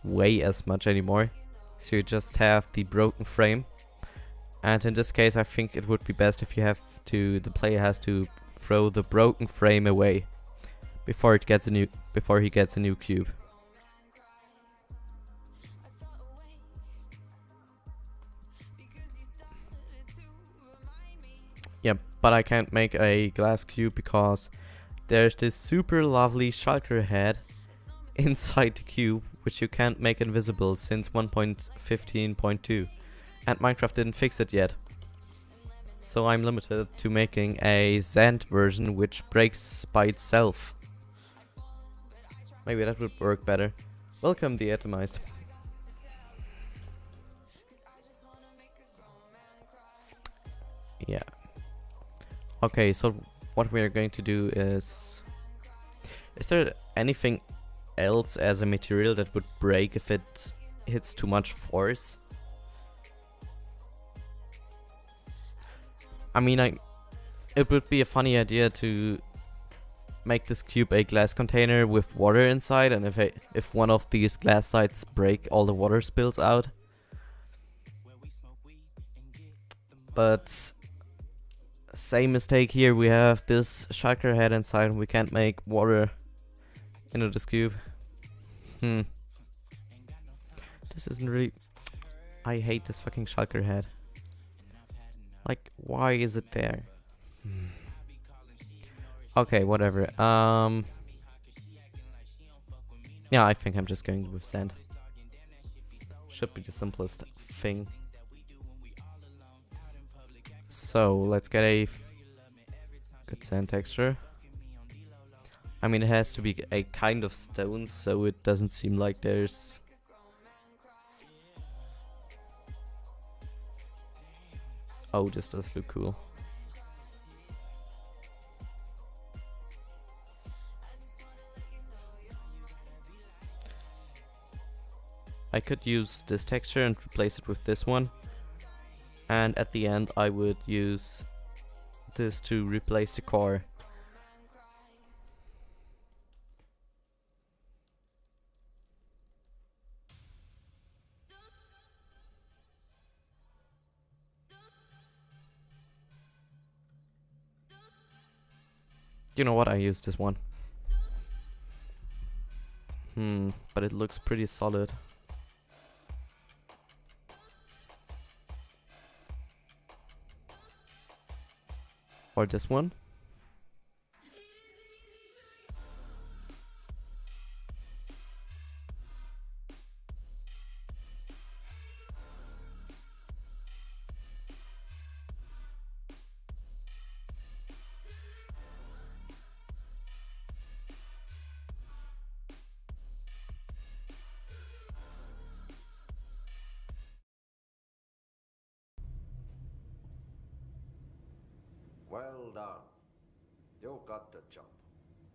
weigh as much anymore. So you just have the broken frame. And in this case, I think it would be best if the player has to throw the broken frame away before he gets a new cube. Yeah, but I can't make a glass cube because there's this super lovely shulker head inside the cube, which you can't make invisible since 1.15.2. And Minecraft didn't fix it yet. So I'm limited to making a sand version which breaks by itself. Maybe that would work better. Welcome, the Atomized. Yeah. Okay, so what we are going to do is there anything else as a material that would break if it hits too much force? I mean, it would be a funny idea to make this cube a glass container with water inside, and if one of these glass sides break, all the water spills out. But same mistake here, we have this shulker head inside and we can't make water into this cube. This isn't really... I hate this fucking shulker head. Like, why is it there? Okay, whatever. Yeah, I think I'm just going with sand. Should be the simplest thing. So, let's get a good sand texture. I mean, it has to be a kind of stone, so it doesn't seem like there's... Oh, this does look cool. I could use this texture and replace it with this one. And at the end I would use this to replace the core. You know what, I use this one. But it looks pretty solid. Or this one. Well done. You got the job.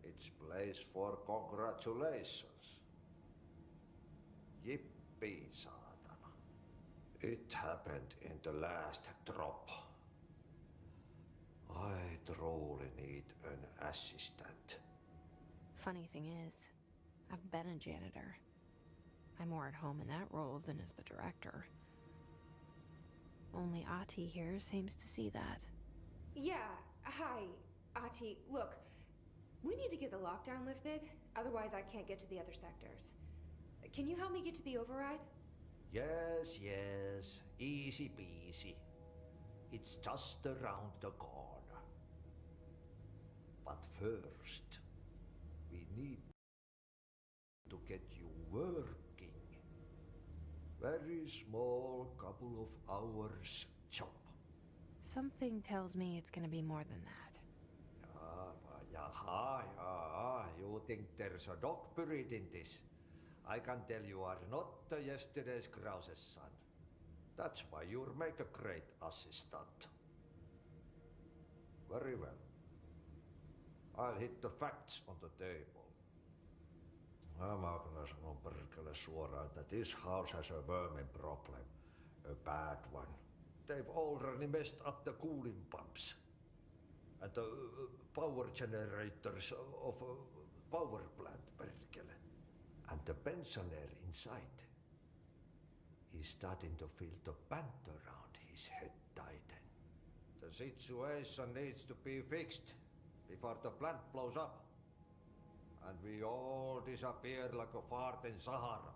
It's place for congratulations. Yippee, saatana. It happened in the last drop. I truly need an assistant. Funny thing is, I've been a janitor. I'm more at home in that role than as the director. Only Ati here seems to see that. Yeah, hi, Ati. Look, we need to get the lockdown lifted, otherwise I can't get to the other sectors. Can you help me get to the override? Yes, yes. Easy peasy. It's just around the corner. But first, we need to get you working. Very small couple of hours job. Something tells me it's gonna be more than that. Jaha, you think there's a dog buried in this? I can tell you are not yesterday's Krause's son. That's why you'll make a great assistant. Very well. I'll hit the facts on the table. Mä kyllä sanon perkele suoraan, that this house has a vermin problem. A bad one. They've already messed up the cooling pumps. And the power generators of a power plant, perkele. And the pensioner inside is starting to feel the band around his head tighten. The situation needs to be fixed before the plant blows up. And we all disappear like a fart in Sahara.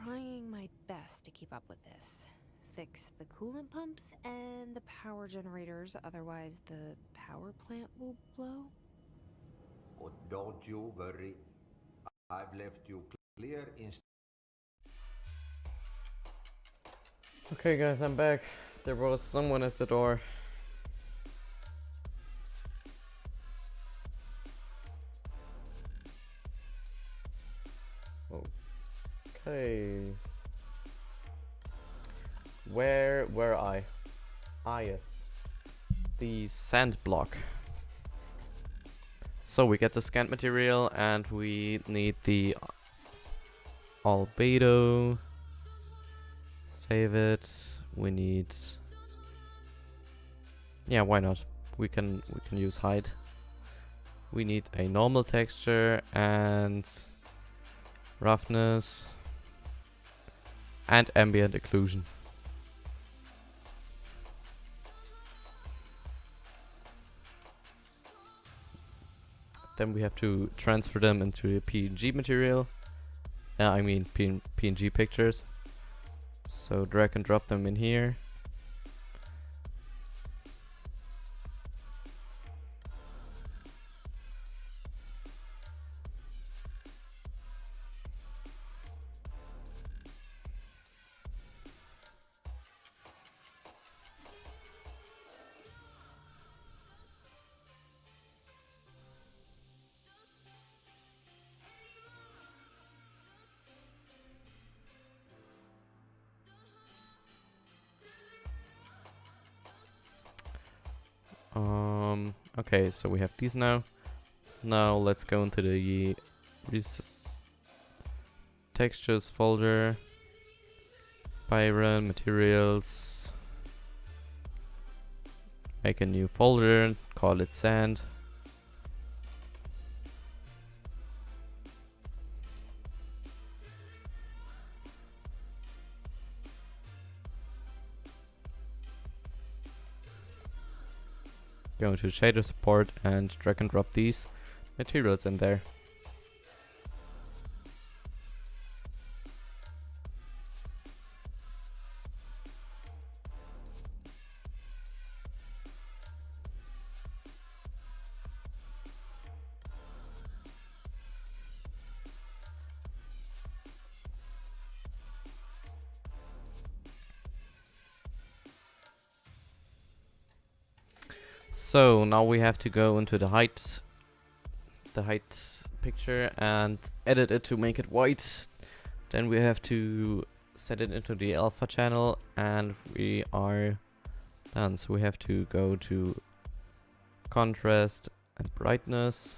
Trying my best to keep up with this. Fix the coolant pumps and the power generators, otherwise the power plant will blow. But don't you worry. I've left you clear Okay guys, I'm back. There was someone at the door. Okay. Where were I? Ah yes. The sand block. So we get the scanned material and we need the albedo. Save it. We need, yeah, why not? We can use height. We need a normal texture and roughness and ambient occlusion. Then we have to transfer them into a PNG material. I mean PNG pictures. So drag and drop them in here. Okay, so we have these now. Now let's go into the textures folder. Byron, materials. Make a new folder, call it sand. Go into shader support and drag and drop these materials in there. So now we have to go into the height picture and edit it to make it white. Then we have to set it into the alpha channel and we are Done. So we have to go to contrast and brightness.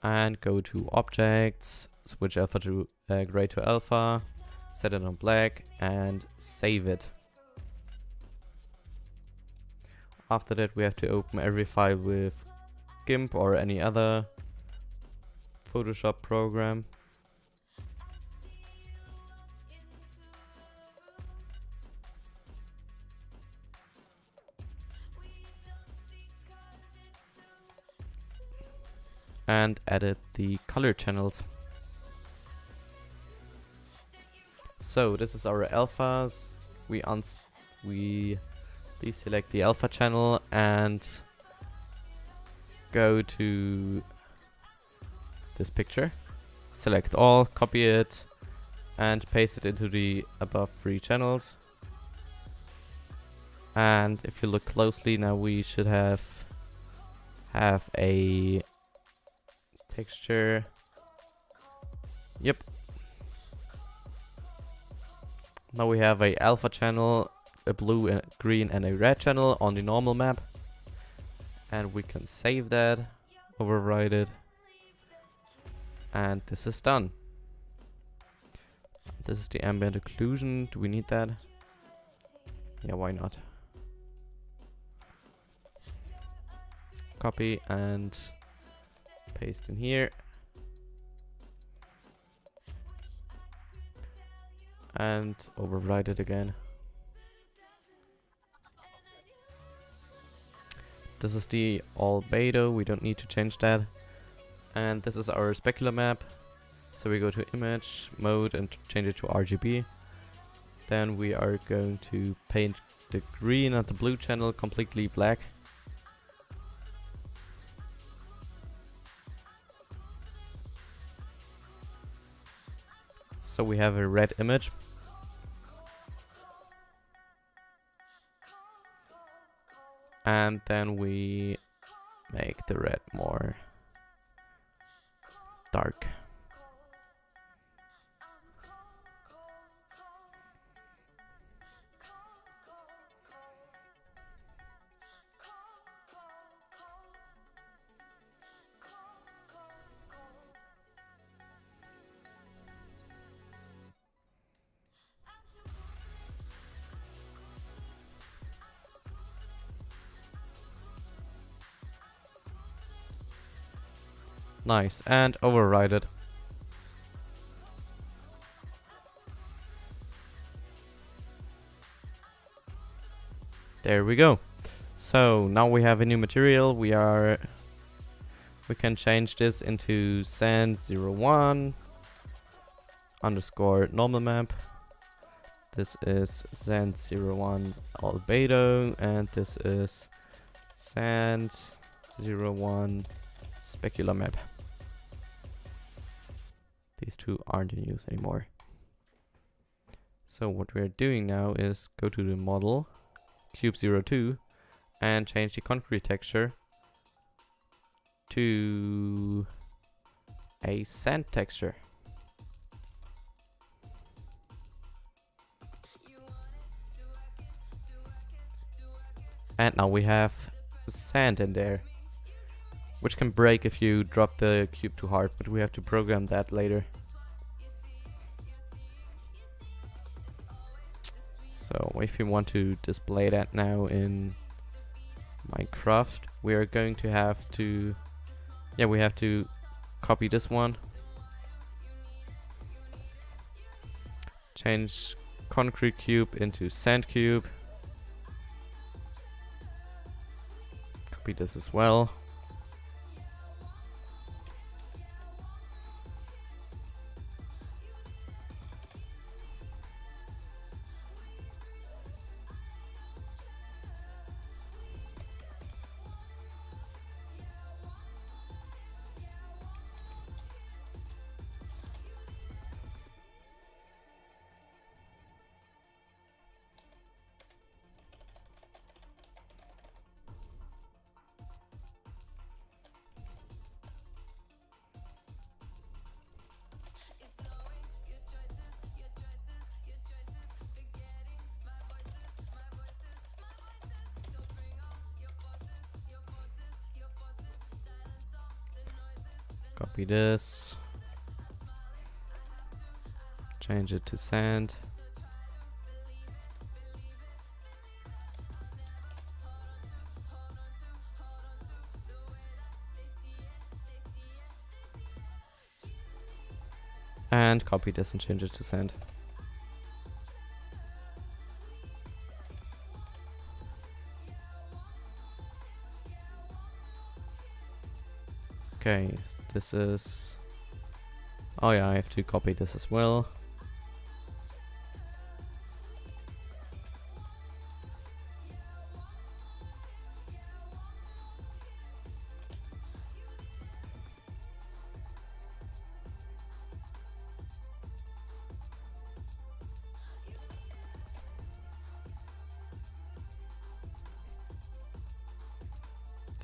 And go to objects, switch alpha to gray to alpha, set it on black and save it. After that we have to open every file with GIMP or any other Photoshop program. And edit the color channels. So this is our alphas. We deselect the alpha channel and go to this picture. Select all, copy it, and paste it into the above 3 channels. And if you look closely now, we should have a texture. Yep. Now we have a alpha channel, a blue, a green and a red channel on the normal map. And we can save that, override it. And this is done. This is the ambient occlusion. Do we need that? Yeah, why not? Copy and paste in here. And override it again. This is the albedo, we don't need to change that. And this is our specular map. So we go to image, mode and change it to RGB. Then we are going to paint the green and the blue channel completely black. So we have a red image. And then we make the red more dark. Nice, and override it. There we go. So now we have a new material. We can change this into sand01 underscore normal map. This is sand01 albedo, and this is sand01 specular map. These two aren't in use anymore. So what we're doing now is go to the model, cube 02, and change the concrete texture to a sand texture. And now we have sand in there, which can break if you drop the cube too hard, but we have to program that later. So if you want to display that now in Minecraft, we are going to have to, we have to copy this one, change concrete cube into sand cube, copy this as well. Copy this. Change it to sand. And copy this and change it to sand. Okay, this is... Oh yeah, I have to copy this as well.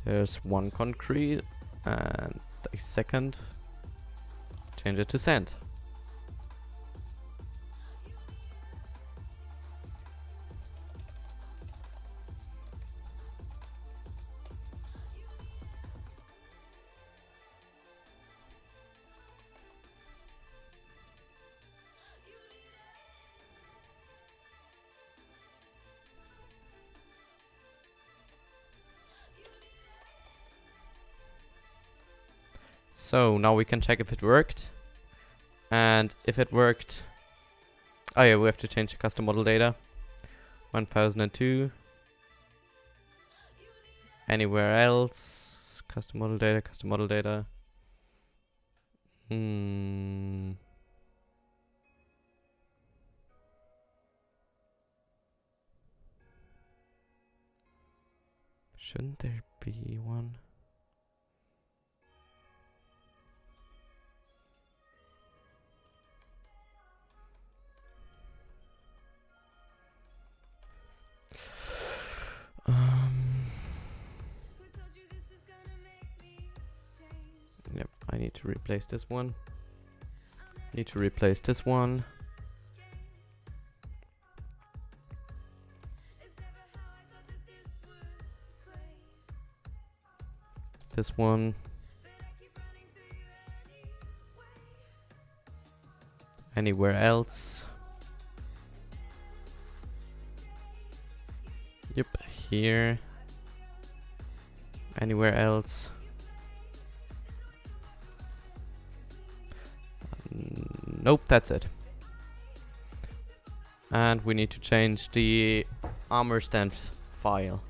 There's one concrete and a second. Change it to sand. So now we can check if it worked. And if it worked... Oh yeah, we have to change the custom model data. 1002. Anywhere else? Custom model data, custom model data. Shouldn't there be one? Yep, I need to replace this one. Need to replace this one. This one. Anywhere else? Yep, here. Anywhere else? Nope, that's it. And we need to change the armor stand file.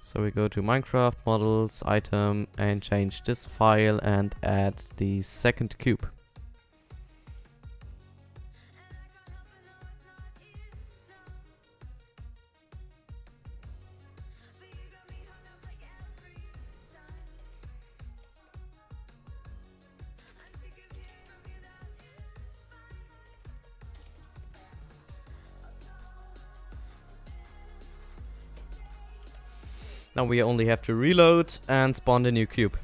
So we go to Minecraft, models, item, and change this file and add the second cube. Now we only have to reload and spawn the new cube.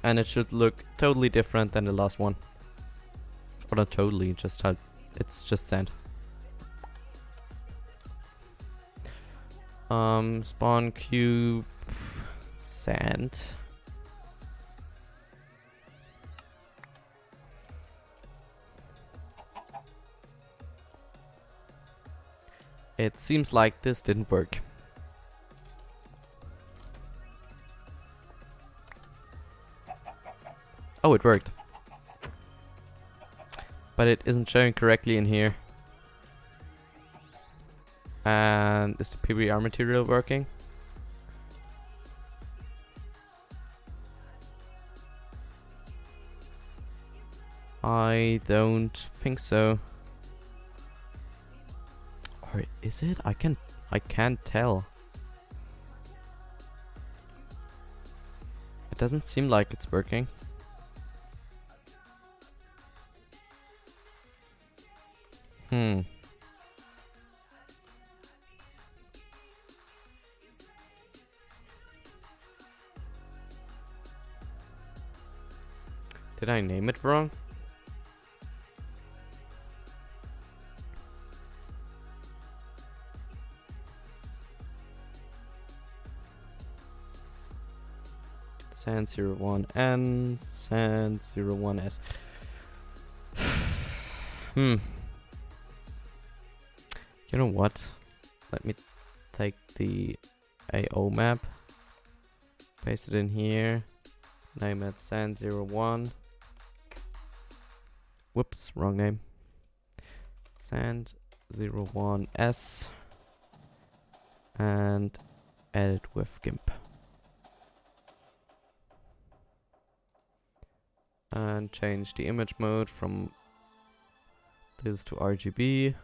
And it should look totally different than the last one. Or not totally, just how it's just sand. Spawn cube sand. It seems like this didn't work. Oh, it worked. But it isn't showing correctly in here. And is the PBR material working? I don't think so. Or is it? I can't tell. It doesn't seem like it's working. Did I name it wrong? Sand 01N, Sand 01S. You know what? Let me take the AO map, paste it in here, name it Sand 01. Whoops, wrong name. Sand 01S, and edit with GIMP. And change the image mode from this to RGB.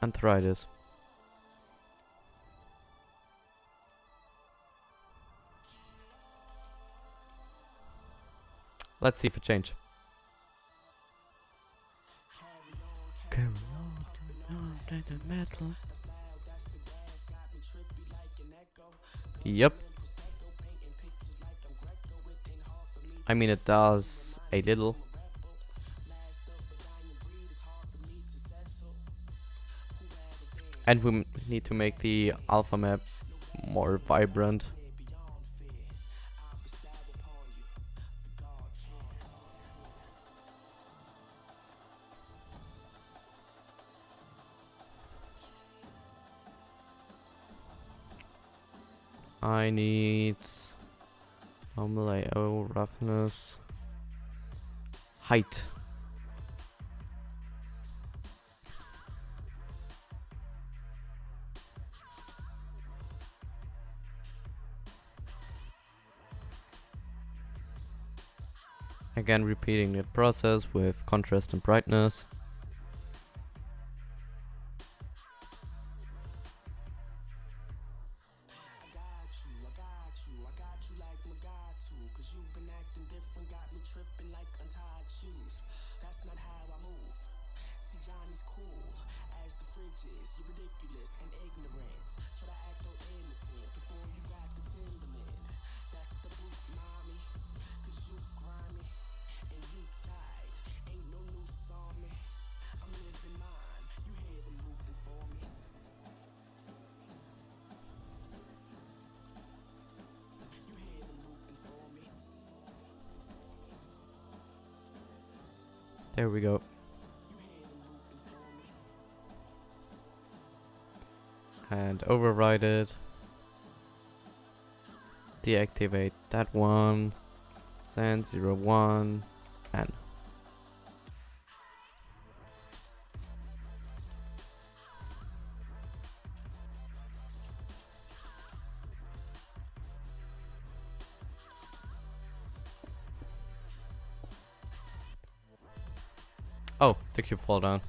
And try this. Let's see if it changed. Carry on, take the metal. Yep. I mean, it does a little. And we need to make the alpha map more vibrant. I need normal AO, roughness, height. Again, repeating the process with contrast and brightness. There we go. And override it. Deactivate that one. Sand 01 N. Oh, the cube fall down.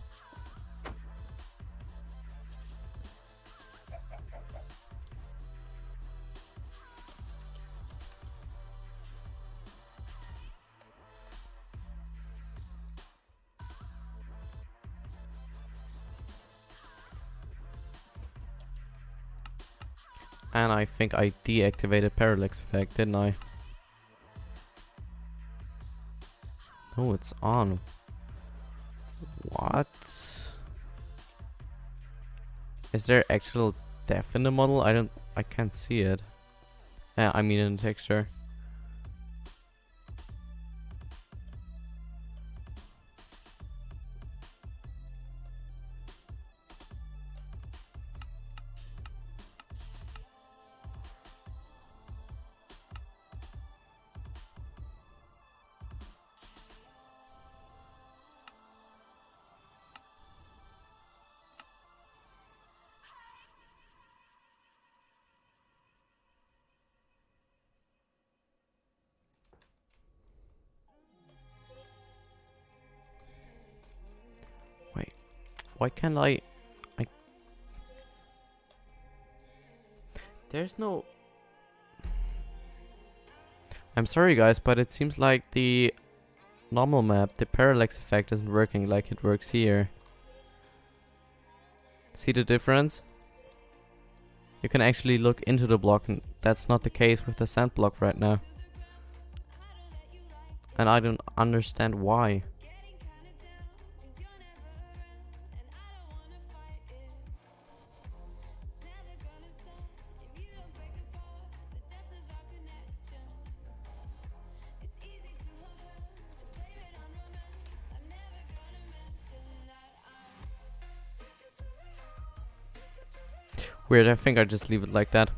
And I think I deactivated parallax effect, didn't I? Oh, it's on. What? Is there actual depth in the model? I can't see it. Yeah, I mean in the texture. Why can't I... There's no... I'm sorry guys, but it seems like the normal map, the parallax effect isn't working like it works here. See the difference? You can actually look into the block, and that's not the case with the sand block right now. And I don't understand why. Weird, I think I just leave it like that.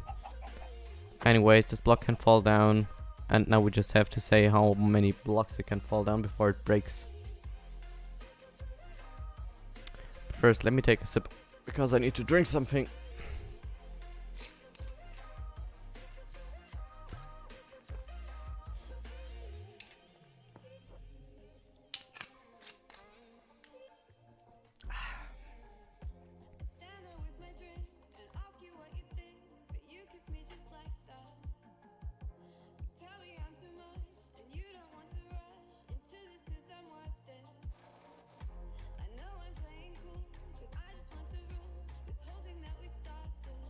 Anyways, this block can fall down. And now we just have to say how many blocks it can fall down before it breaks. First, let me take a sip, because I need to drink something. Stand there with my drink and ask you what you think, but you kiss me just like that. Tell me I'm too much and you don't want to rush into this 'cause I'm worth it. I know I'm playing cool 'cause I just want to rule this whole thing that we started.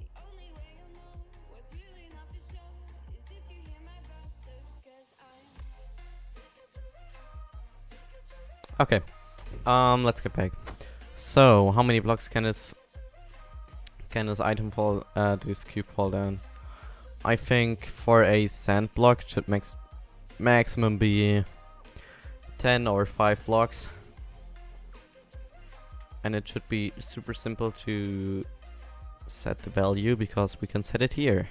The only way you'll know what's really not for sure is if you hear my verses 'cause I'm Okay. Let's get back. So, how many blocks can this item fall, this cube fall down? I think for a sand block it should maximum be 10 or 5 blocks. And it should be super simple to set the value because we can set it here.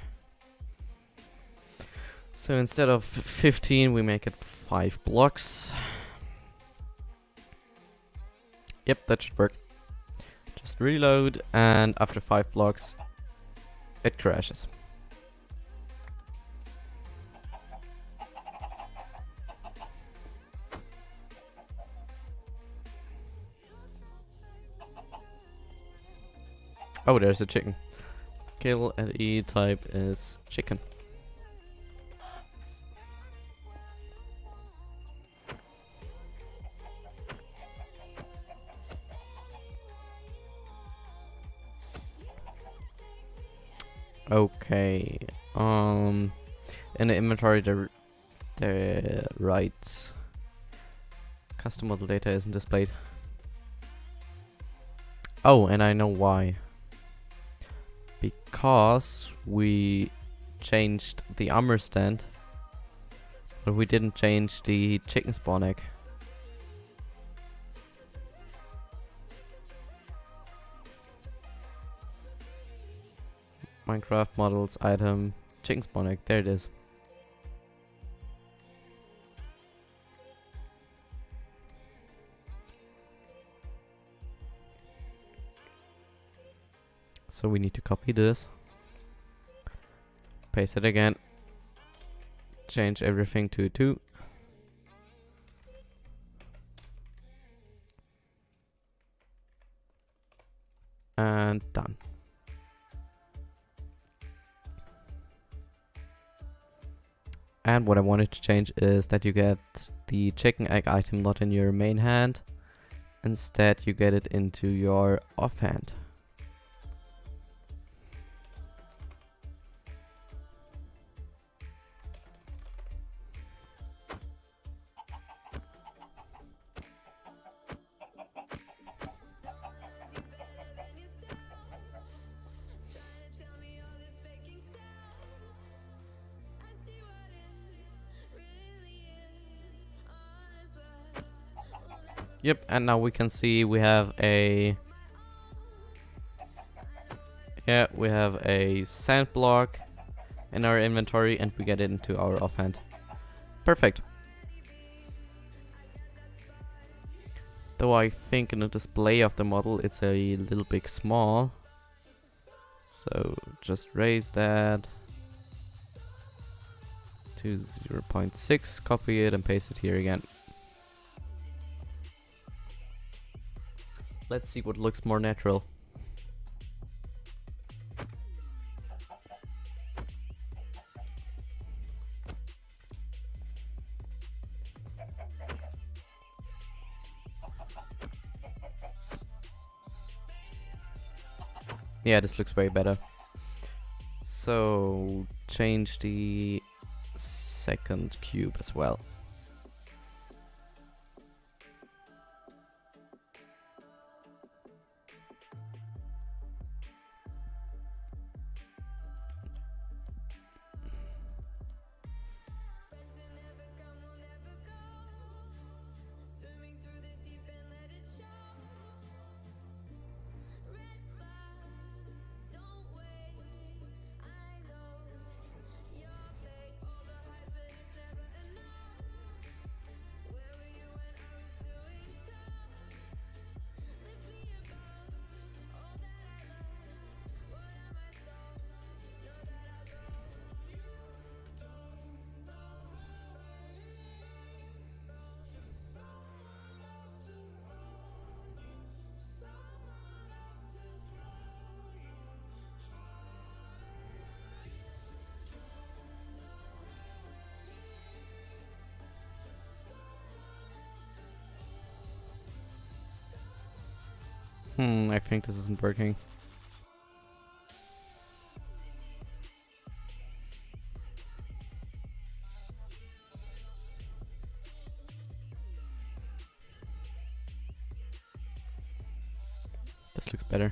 So instead of 15 we make it 5 blocks. Yep, that should work. Just reload, and after 5 blocks, it crashes. Oh, there's a chicken. Kill and E type is chicken. Okay. In the inventory, the right custom model data isn't displayed. Oh, and I know why. Because we changed the armor stand, but we didn't change the chicken spawn egg. Minecraft models, item, chicken spawn egg, there it is. So we need to copy this, paste it again, change everything to 2. And done. And what I wanted to change is that you get the chicken egg item not in your main hand. Instead you get it into your offhand. Yep, and now we can see we have a sand block in our inventory, and we get it into our offhand. Perfect. Though I think in the display of the model it's a little bit small. So just raise that to 0.6, copy it and paste it here again. Let's see what looks more natural. Yeah, this looks way better. So change the second cube as well. I think this isn't working. This looks better.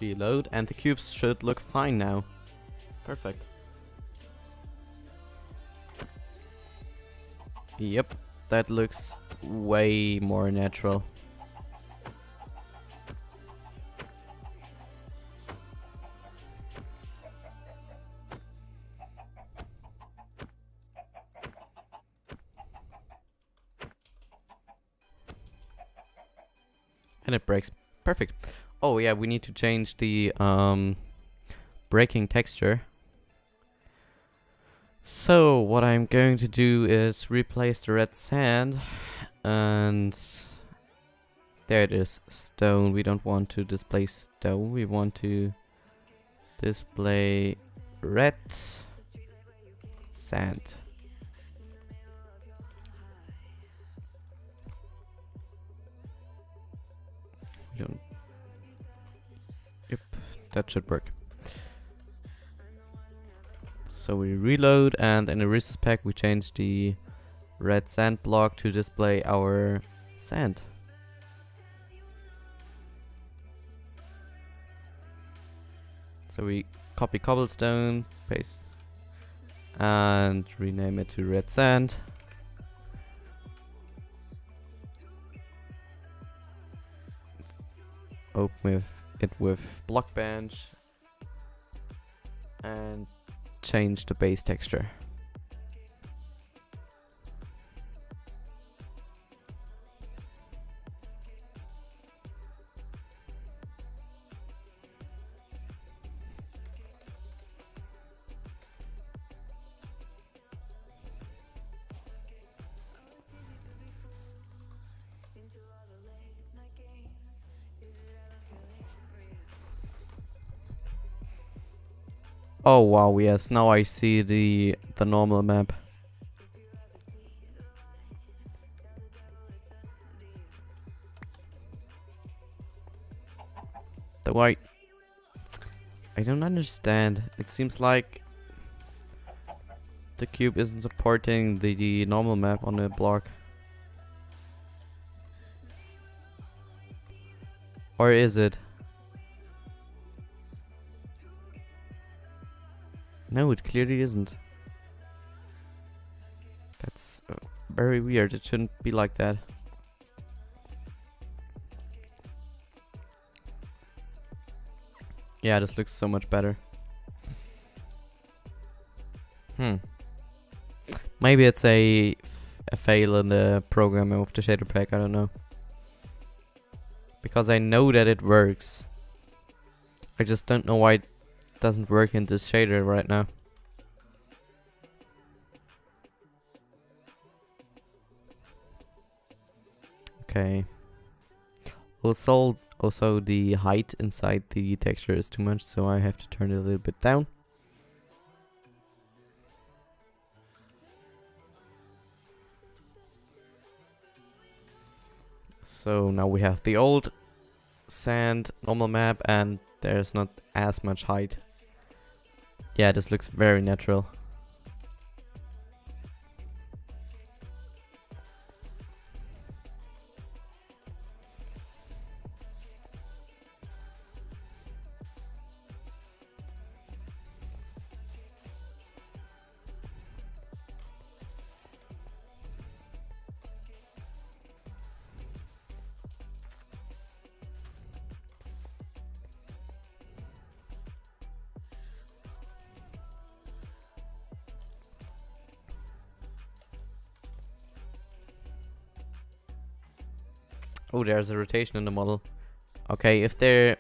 Reload, and the cubes should look fine now. Perfect. Yep, that looks way more natural. And it breaks. Perfect. Oh yeah, we need to change the breaking texture. So what I'm going to do is replace the red sand, and there it is, stone. We don't want to display stone, we want to display red sand. We don't. Yep, that should work. So we reload, and in the resource pack we change the red sand block to display our sand. So we copy cobblestone, paste, and rename it to red sand. Open it with blockbench and change the base texture. Oh wow, yes, now I see the normal map. The white. I don't understand. It seems like the cube isn't supporting the normal map on the block. Or is it? No, it clearly isn't. That's very weird. It shouldn't be like that. Yeah, this looks so much better. Maybe it's a fail in the programming of the shader pack, I don't know. Because I know that it works. I just don't know why it doesn't work in this shader right now. Okay. Also the height inside the texture is too much, so I have to turn it a little bit down. So now we have the old sand normal map, and there's not as much height. Yeah, this looks very natural. Oh, there's a rotation in the model. Okay, if there...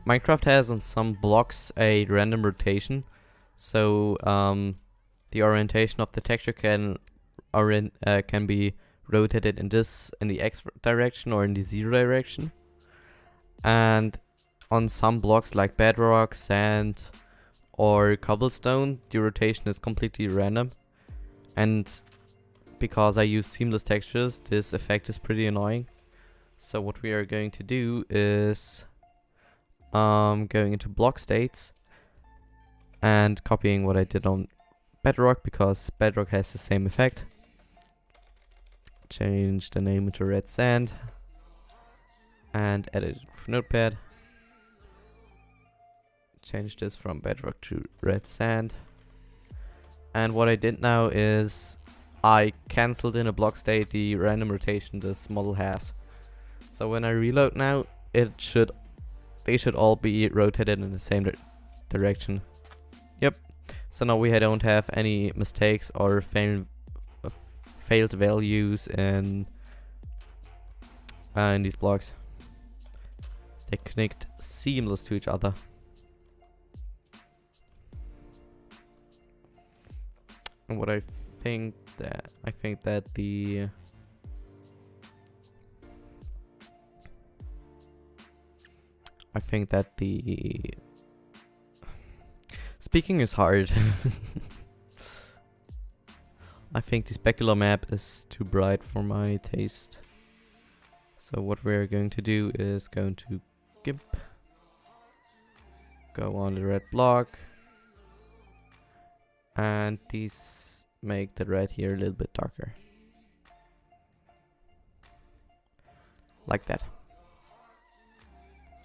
Minecraft has on some blocks a random rotation. So, the orientation of the texture can be rotated in the X direction or in the Z direction. And on some blocks like bedrock, sand, or cobblestone, the rotation is completely random. And because I use seamless textures, this effect is pretty annoying. So what we are going to do is going into block states and copying what I did on bedrock, because bedrock has the same effect. Change the name into red sand and edit it for notepad. Change this from bedrock to red sand. And what I did now is I cancelled in a block state the random rotation this model has. So when I reload now, they should all be rotated in the same direction. Yep. So now we don't have any mistakes or failed values in these blocks. They connect seamless to each other. And what I think that the speaking is hard. I think the specular map is too bright for my taste. So what we're going to do is go into GIMP, go on the red block, and these make the red here a little bit darker. Like that.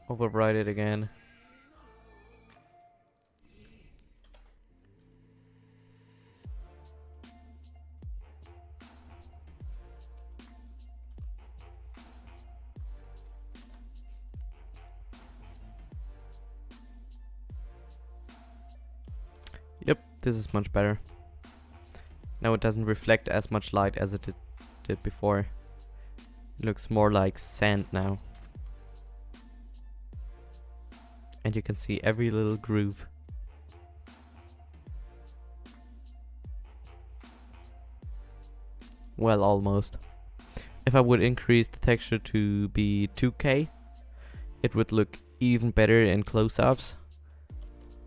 Override it again. Yep, this is much better. Now it doesn't reflect as much light as it did before. It looks more like sand now. And you can see every little groove. Well, almost. If I would increase the texture to be 2K, it would look even better in close-ups.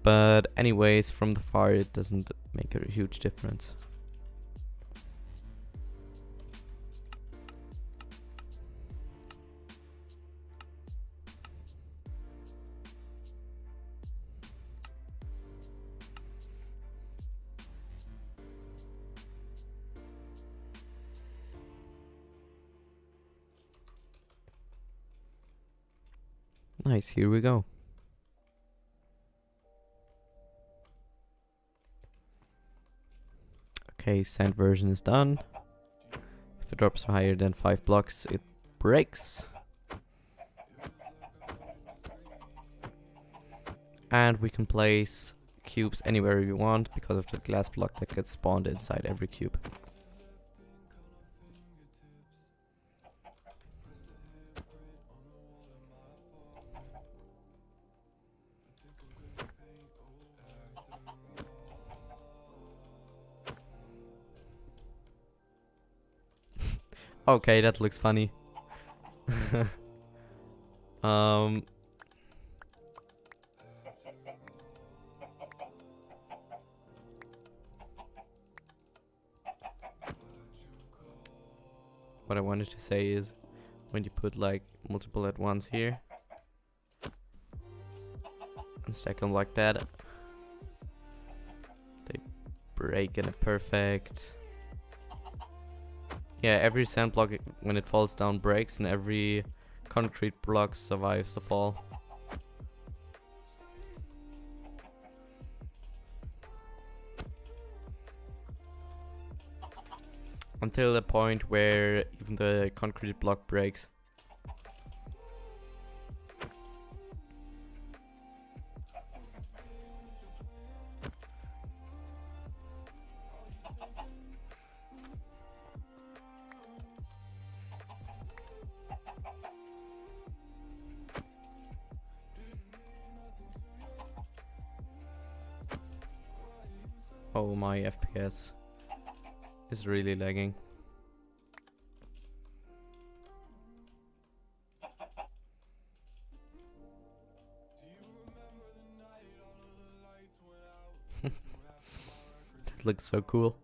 But anyways, from the far it doesn't make a huge difference. Nice, here we go. Okay, sand version is done. If it drops higher than 5 blocks, it breaks. And we can place cubes anywhere we want because of the glass block that gets spawned inside every cube. Okay, that looks funny. What I wanted to say is when you put like multiple at once here and stack them like that, they break in a perfect... Yeah, every sand block when it falls down breaks and every concrete block survives the fall. Until the point where even the concrete block breaks. Oh, my FPS is really lagging. That looks so cool.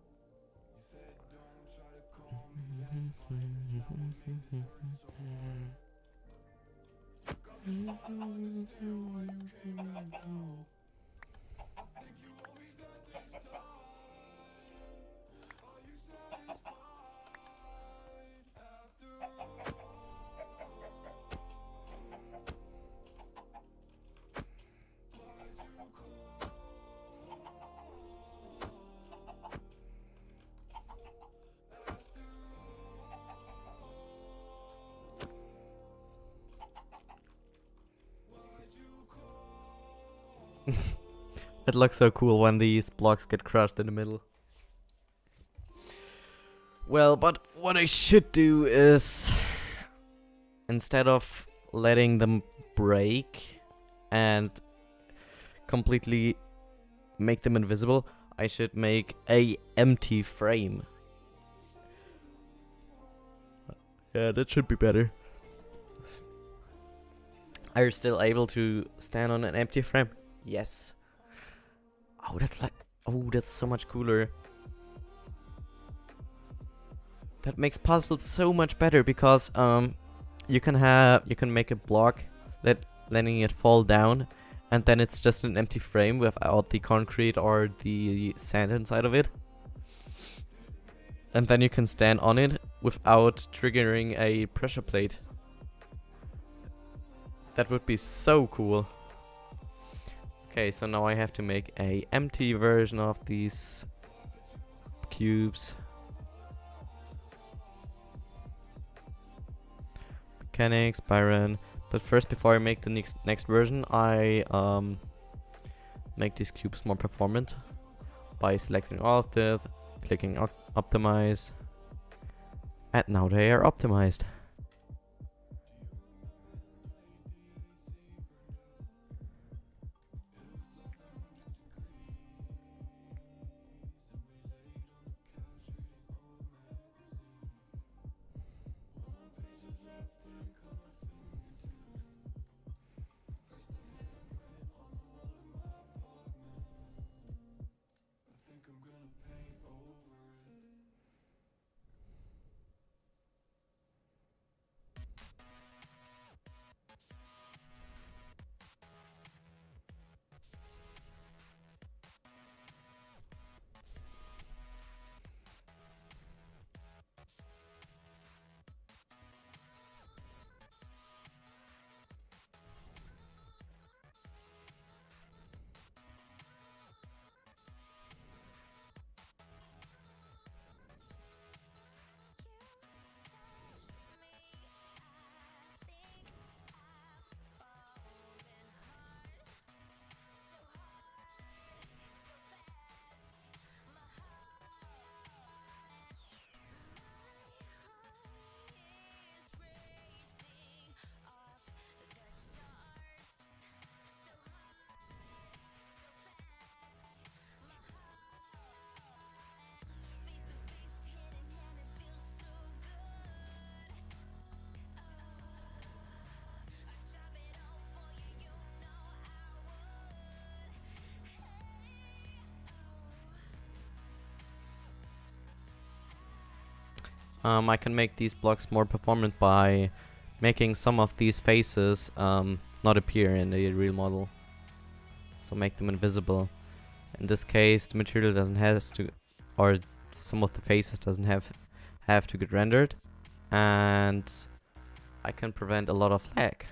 It looks so cool when these blocks get crushed in the middle. Well, but what I should do is, instead of letting them break and completely make them invisible, I should make a empty frame. Yeah, that should be better. Are you still able to stand on an empty frame? Yes. Oh, that's so much cooler. That makes puzzles so much better because you can make a block, letting it fall down, and then it's just an empty frame without the concrete or the sand inside of it. And then you can stand on it without triggering a pressure plate. That would be so cool. Okay, so now I have to make a empty version of these cubes. Mechanics, Byron. But first, before I make the next version, I make these cubes more performant by selecting all of this, clicking optimize, and now they are optimized. I can make these blocks more performant by making some of these faces not appear in the real model. So make them invisible. In this case, the material doesn't have to, or some of the faces doesn't have to get rendered, and I can prevent a lot of lag.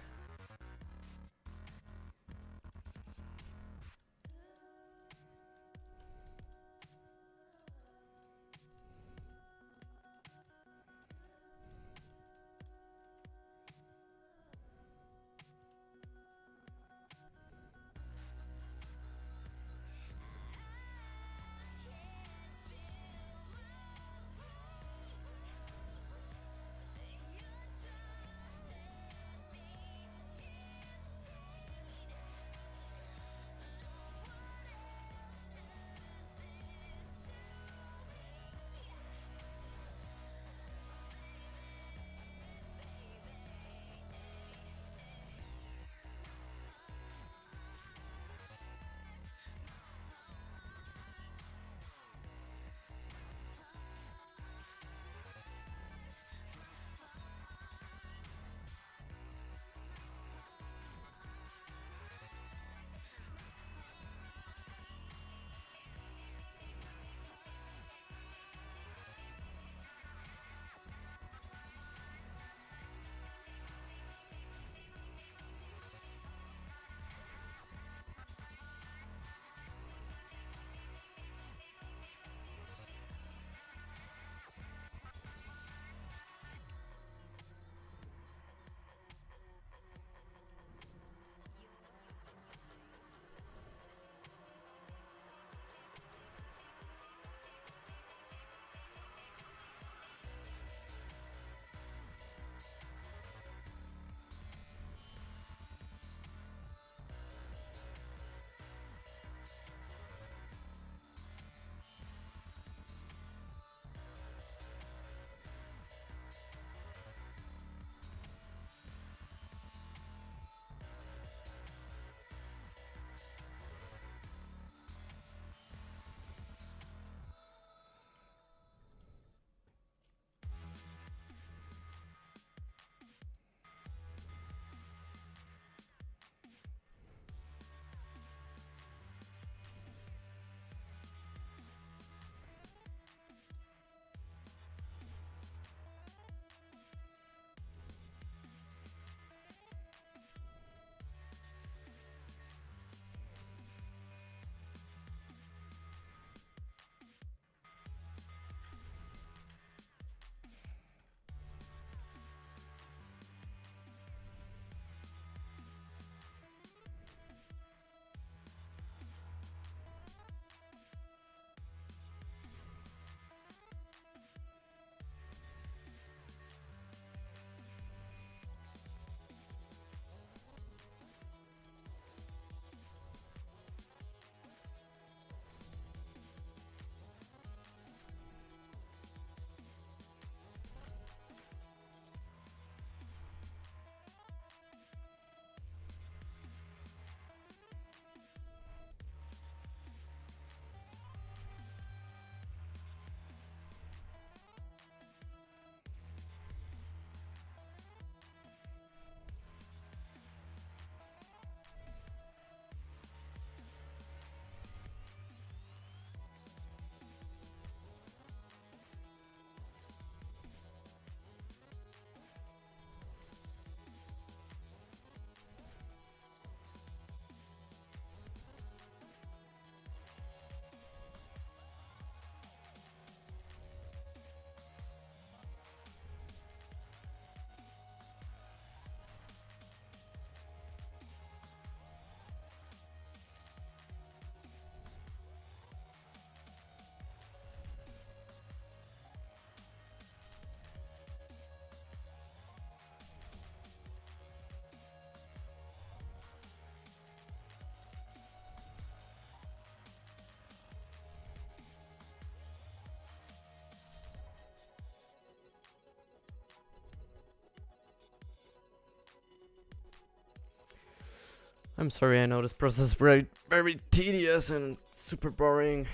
I'm sorry, I know this process is very, very tedious and super boring.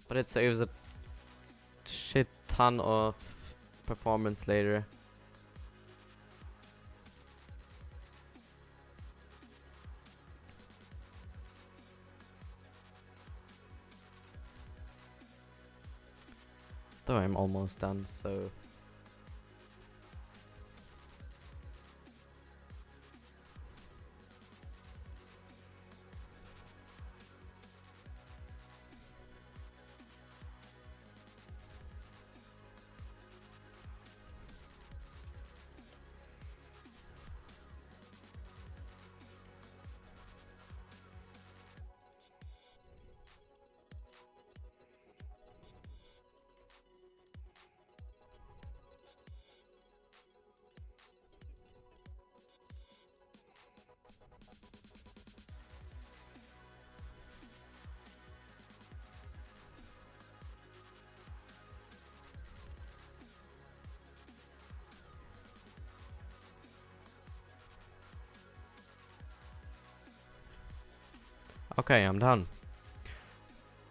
But it saves a shit ton of performance later. Though I'm almost done, so... Okay, I'm done.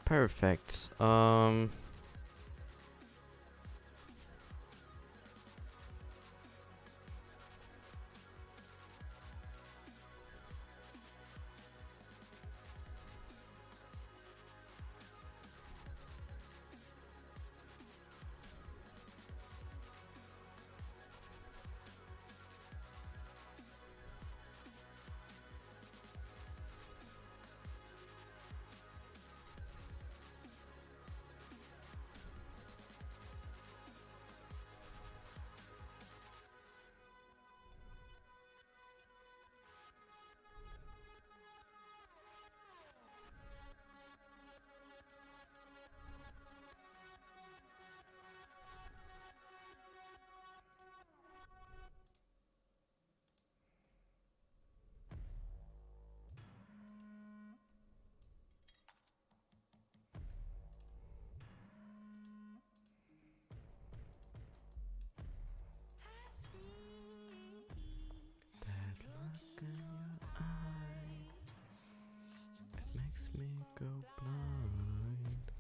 Perfect. That look in your eyes, it makes me go blind.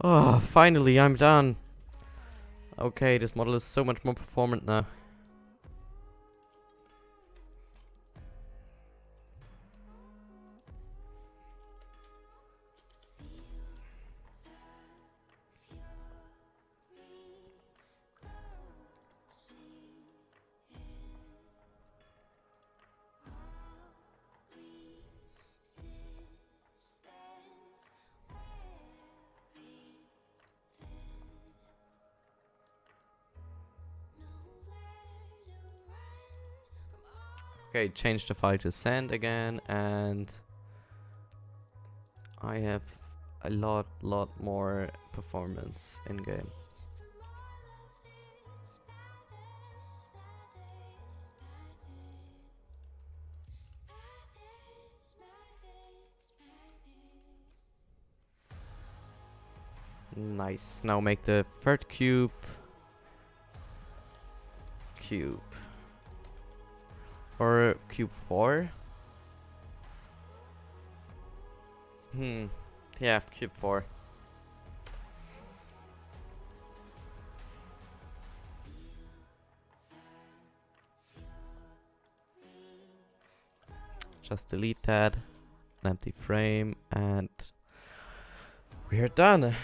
Oh, finally, I'm done. Okay, this model is so much more performant now. Okay, change the file to send again, and I have a lot more performance in game. Nice. Now make the third cube. Or cube 4? Yeah, cube 4. Just delete that. An empty frame, and we are done.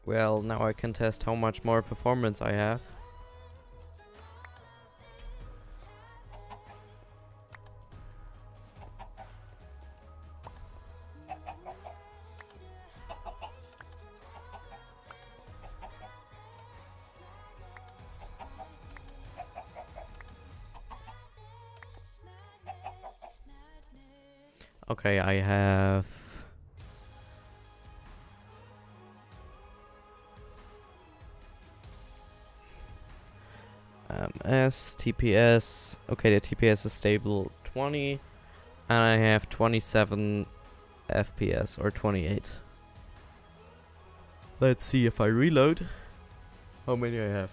Well, now I can test how much more performance I have. Okay, I have TPS. Okay, the TPS is stable 20. And I have 27 FPS or 28. Let's see if I reload. How many I have.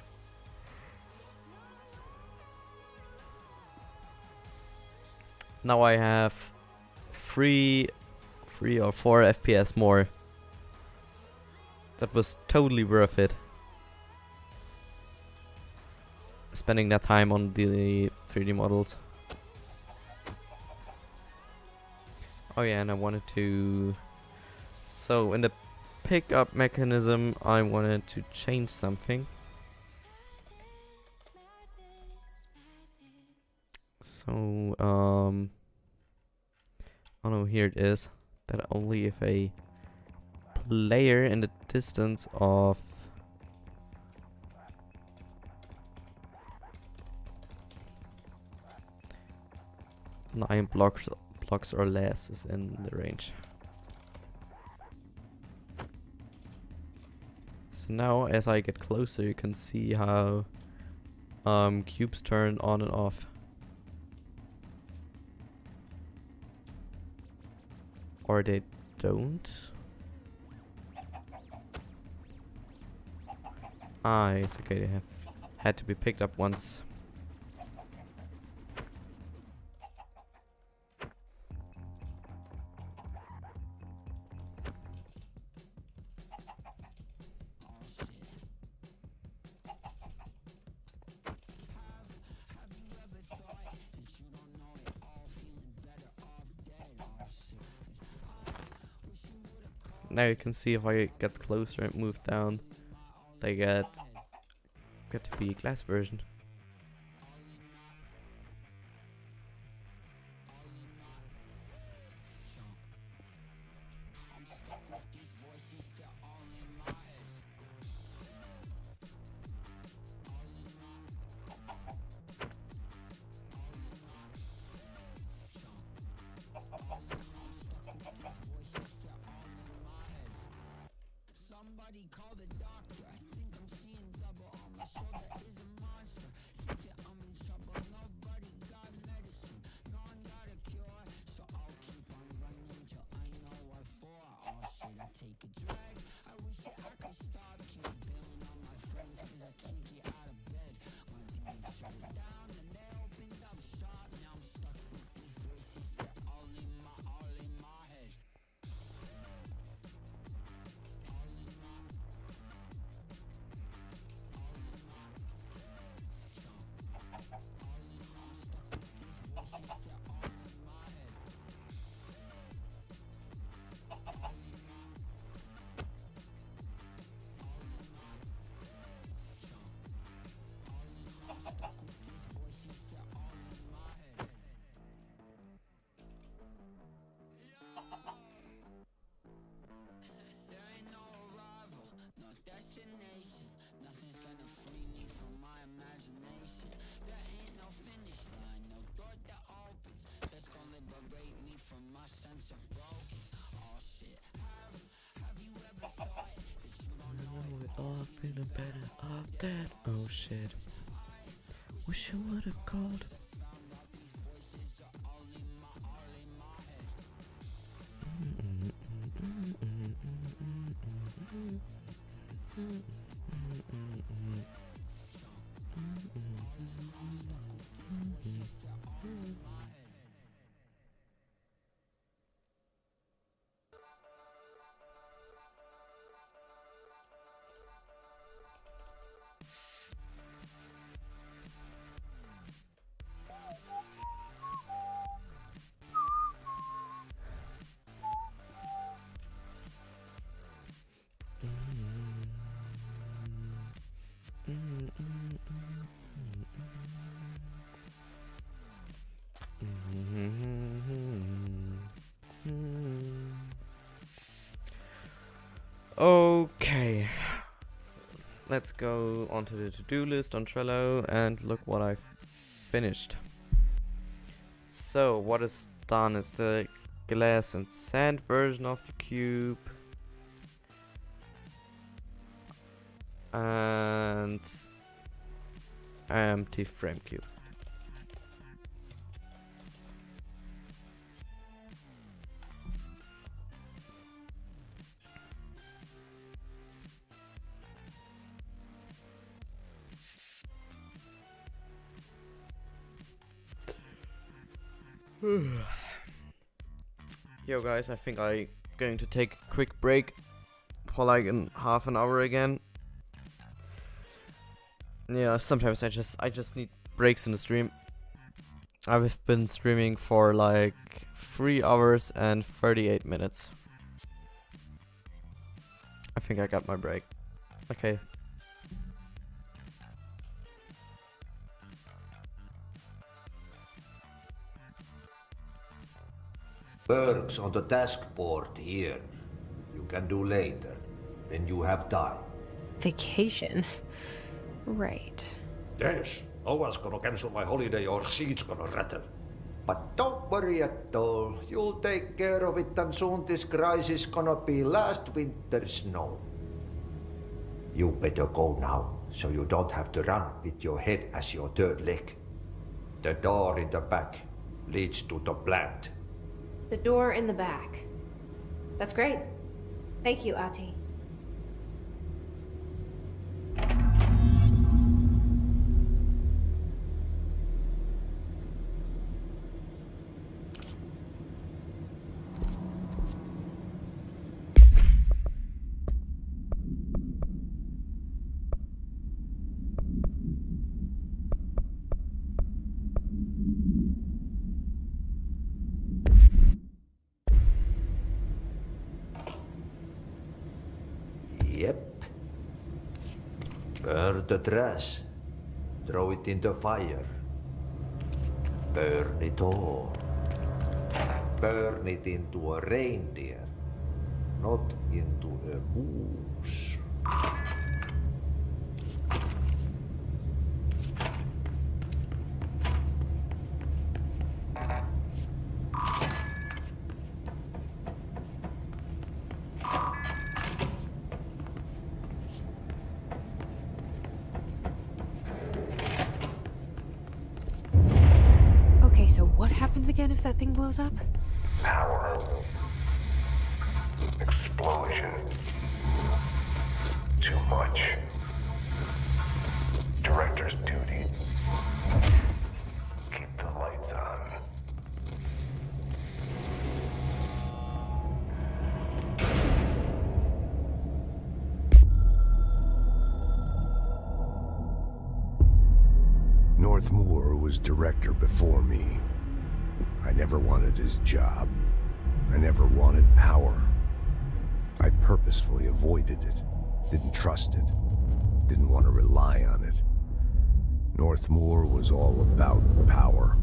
Now I have 3 or 4 FPS more. That was totally worth it. Spending that time on the 3D models. Oh yeah, and I wanted to... So in the pickup mechanism I wanted to change something. So oh no, here it is. That only if a player in the distance of 9 blocks or less is in the range. So now as I get closer you can see how cubes turn on and off. Or they don't. Ah, it's okay, they have had to be picked up once. Now you can see if I get closer and move down, they get to be a glass version. Somebody call the doctor. I think I'm seeing double. On my shoulder is a monster. Think that I'm in trouble. Nobody got medicine. No one got a cure. So I'll keep on running till I know what for. Oh shit, I take a drag. I wish that I could stop. Keep bailing on my friends cause I can't get out of bed. My demons shut it down and they opened up shop. Now I'm stuck with these voices that all in my head. Destination, nothing's gonna free me from my imagination. There ain't no finish line, no door that opens that's gonna liberate me from my sense of broken. Oh shit, have you ever thought that you don't know We're all feeling better off that. Oh shit. Wish you would have called. Okay, let's go onto the to-do list on Trello and look what I've finished. So what is done is the glass and sand version of the cube, and empty frame cube. Yo guys, I think I'm going to take a quick break for like in half an hour again. Yeah, sometimes I just need breaks in the stream. I've been streaming for like 3 hours and 38 minutes. I think I got my break. Okay. Works on the task board here. You can do later, when you have time. Vacation? Right. Yes, no one's gonna cancel my holiday or seat's gonna rattle. But don't worry at all. You'll take care of it and soon this crisis gonna be last winter's snow. You better go now, so you don't have to run with your head as your third leg. The door in the back leads to the plant. The door in the back. That's great. Thank you, Ati. Yep. Burn the trash. Throw it in the fire. Burn it all. Burn it into a reindeer, not into a moose. Okay, so what happens again if that thing blows up? Power. Explosion. Too much. Director's duty. Keep the lights on. Northmoor was director before me. I never wanted his job. I never wanted power. I purposefully avoided it. Didn't trust it. Didn't want to rely on it. Northmoor was all about power.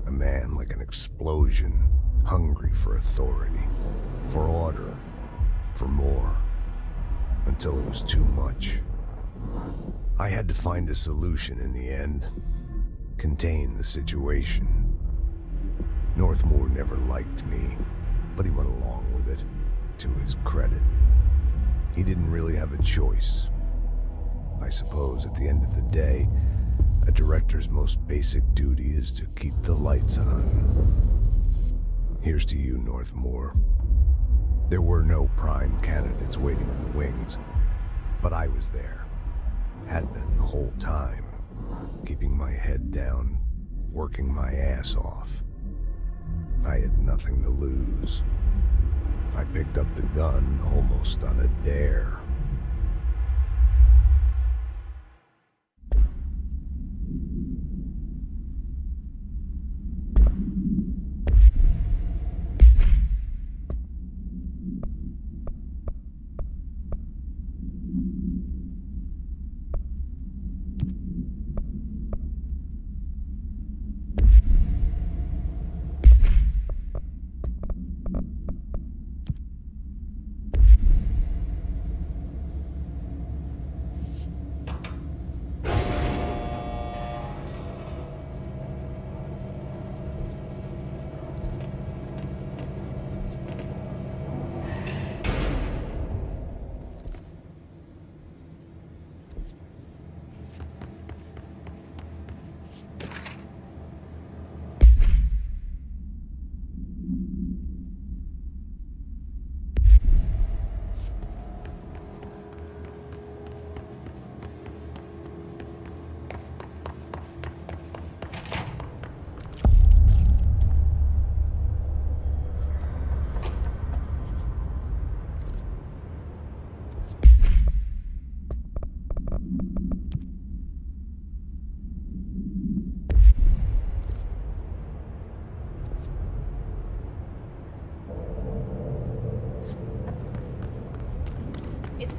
A man like an explosion, hungry for authority, for order, for more, until it was too much. I had to find a solution in the end. Contain the situation. Northmoor never liked me, but he went along with it, to his credit. He didn't really have a choice. I suppose at the end of the day, a director's most basic duty is to keep the lights on. Here's to you, Northmoor. There were no prime candidates waiting in the wings, but I was there. Had been the whole time, keeping my head down, working my ass off. I had nothing to lose. I picked up the gun almost on a dare.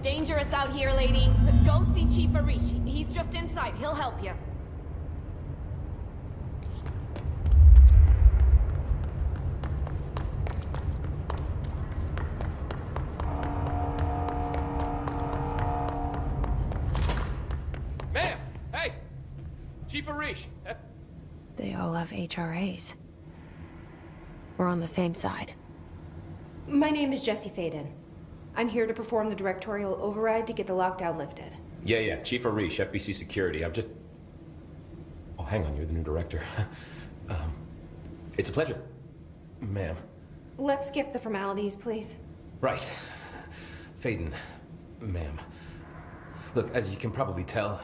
dangerous out here, lady. Go see Chief Arish. He's just inside. He'll help you. Ma'am! Hey! Chief Arish! They all have HRAs. We're on the same side. My name is Jesse Faden. I'm here to perform the directorial override to get the lockdown lifted. Yeah, Chief Arish, FBC Security. I'm just... Oh, hang on, you're the new director. It's a pleasure. Ma'am. Let's skip the formalities, please. Right. Faden, ma'am. Look, as you can probably tell,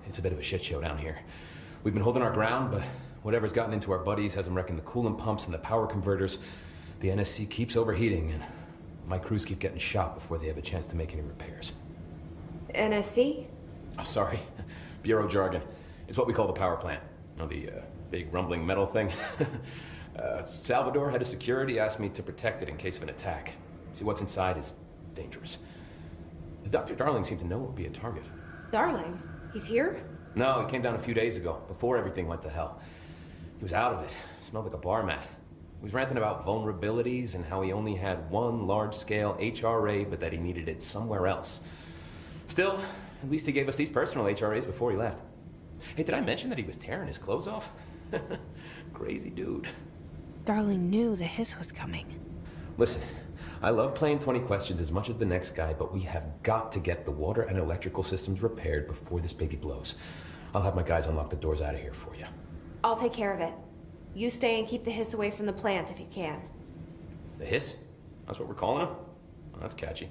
it's a bit of a shit show down here. We've been holding our ground, but whatever's gotten into our buddies has them wrecking the coolant pumps and the power converters. The NSC keeps overheating, and my crews keep getting shot before they have a chance to make any repairs. NSC? Oh, sorry. Bureau jargon. It's what we call the power plant. You know, the big rumbling metal thing? Salvador, head of security, asked me to protect it in case of an attack. See, what's inside is dangerous. Dr. Darling seemed to know it would be a target. Darling? He's here? No, he came down a few days ago, before everything went to hell. He was out of it. Smelled like a bar mat. He was ranting about vulnerabilities and how he only had one large-scale HRA, but that he needed it somewhere else. Still, at least he gave us these personal HRAs before he left. Hey, did I mention that he was tearing his clothes off? Crazy dude. Darling knew the hiss was coming. Listen, I love playing 20 questions as much as the next guy, but we have got to get the water and electrical systems repaired before this baby blows. I'll have my guys unlock the doors out of here for you. I'll take care of it. You stay and keep the hiss away from the plant if you can. The hiss? That's what we're calling him? Oh, that's catchy.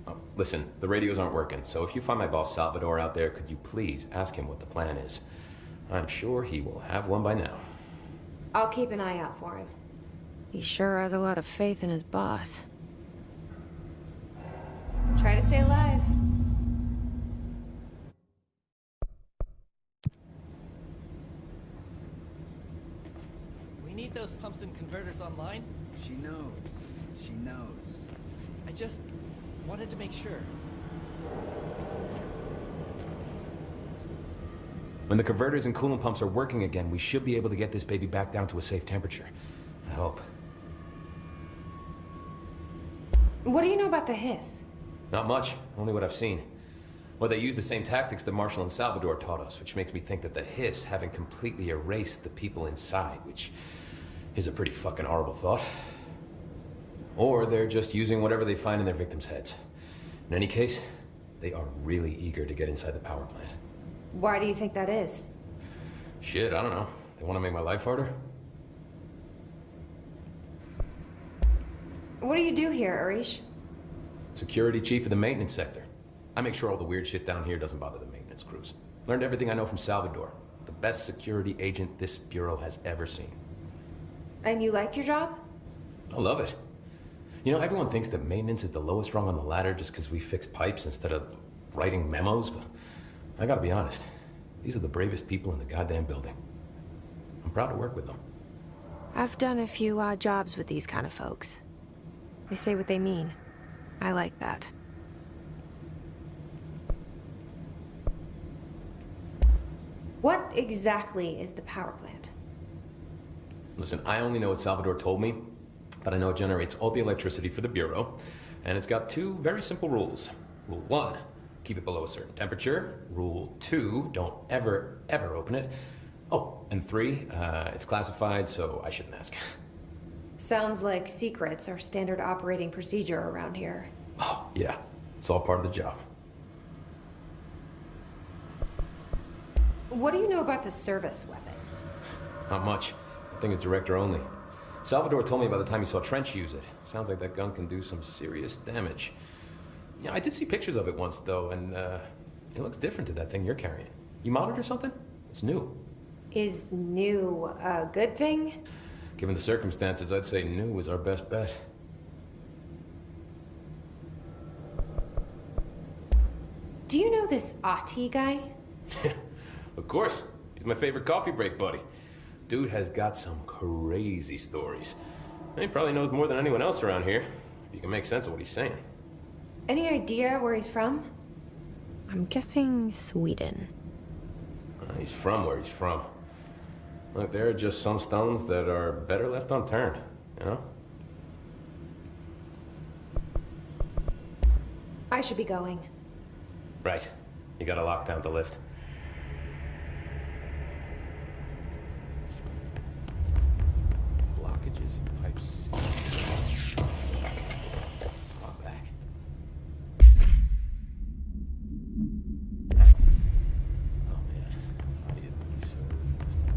Oh, listen, the radios aren't working, so if you find my boss Salvador out there, could you please ask him what the plan is? I'm sure he will have one by now. I'll keep an eye out for him. He sure has a lot of faith in his boss. Try to stay alive. We need those pumps and converters online. She knows. She knows. I just wanted to make sure. When the converters and coolant pumps are working again, we should be able to get this baby back down to a safe temperature. I hope. What do you know about the hiss? Not much, only what I've seen. Well, they use the same tactics that Marshall and Salvador taught us, which makes me think that the hiss haven't completely erased the people inside, which is a pretty fucking horrible thought. Or they're just using whatever they find in their victims' heads. In any case, they are really eager to get inside the power plant. Why do you think that is? Shit, I don't know. They want to make my life harder? What do you do here, Arish? Security chief of the maintenance sector. I make sure all the weird shit down here doesn't bother the maintenance crews. Learned everything I know from Salvador. The best security agent this bureau has ever seen. And you like your job? I love it. You know, everyone thinks that maintenance is the lowest rung on the ladder just because we fix pipes instead of writing memos, but I gotta be honest. These are the bravest people in the goddamn building. I'm proud to work with them. I've done a few odd jobs with these kind of folks. They say what they mean. I like that. What exactly is the power plant? Listen, I only know what Salvador told me, but I know it generates all the electricity for the Bureau, and it's got two very simple rules. Rule 1, keep it below a certain temperature. Rule 2, don't ever, ever open it. Oh, and 3, it's classified, so I shouldn't ask. Sounds like secrets are standard operating procedure around here. Oh, yeah. It's all part of the job. What do you know about the service weapon? Not much. That thing is director only. Salvador told me by the time he saw Trench use it. Sounds like that gun can do some serious damage. Yeah, I did see pictures of it once, though, and it looks different to that thing you're carrying. You modded or something? It's new. Is new a good thing? Given the circumstances, I'd say new is our best bet. Do you know this Ati guy? Of course. He's my favorite coffee break buddy. Dude has got some crazy stories. And he probably knows more than anyone else around here, if you can make sense of what he's saying. Any idea where he's from? I'm guessing Sweden. He's from where he's from. Look, there are just some stones that are better left unturned, you know? I should be going. Right. You gotta lock down the lift. Blockages in pipes. Lock back. Oh man. I didn't really so this time.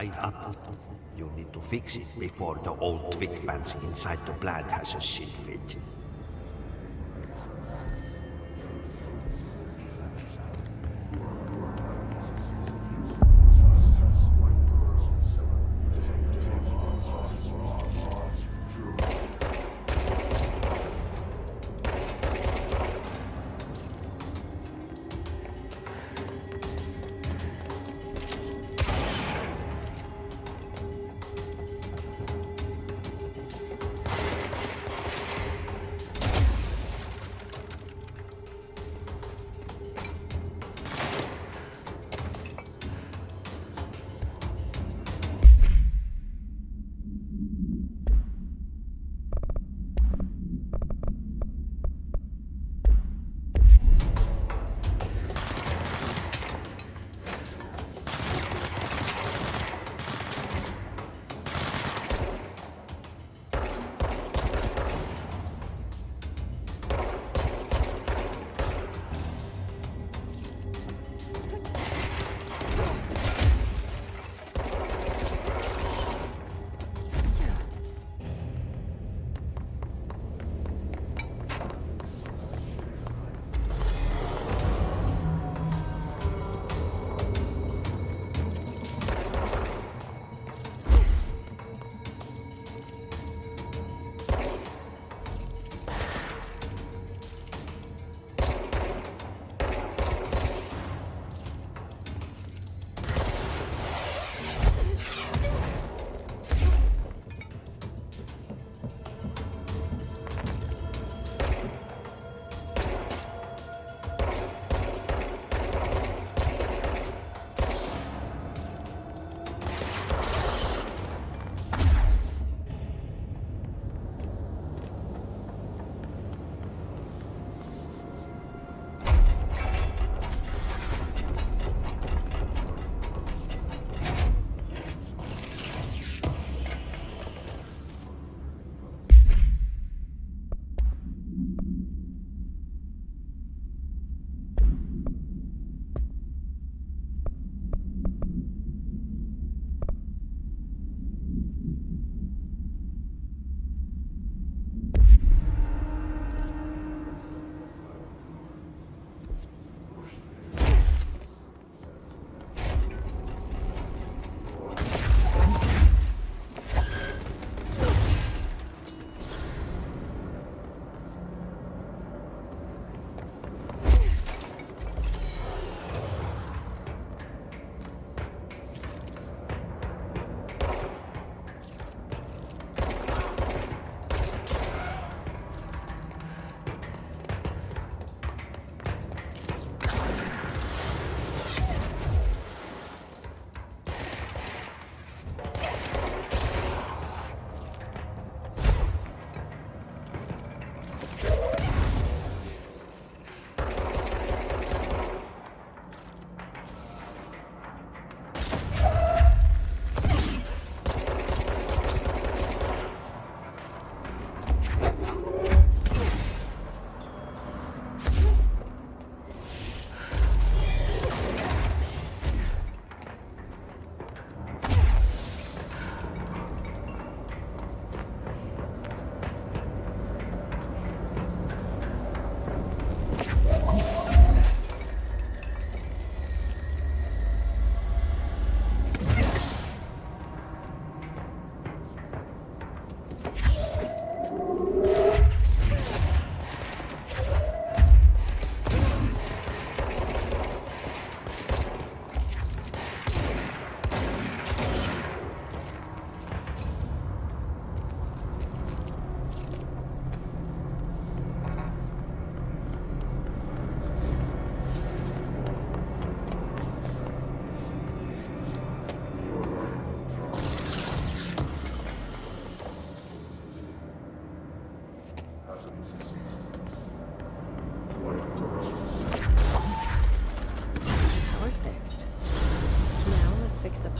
tied up. You need to fix it before the old twig pants inside the plant has a shit fit.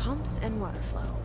pumps and water flow.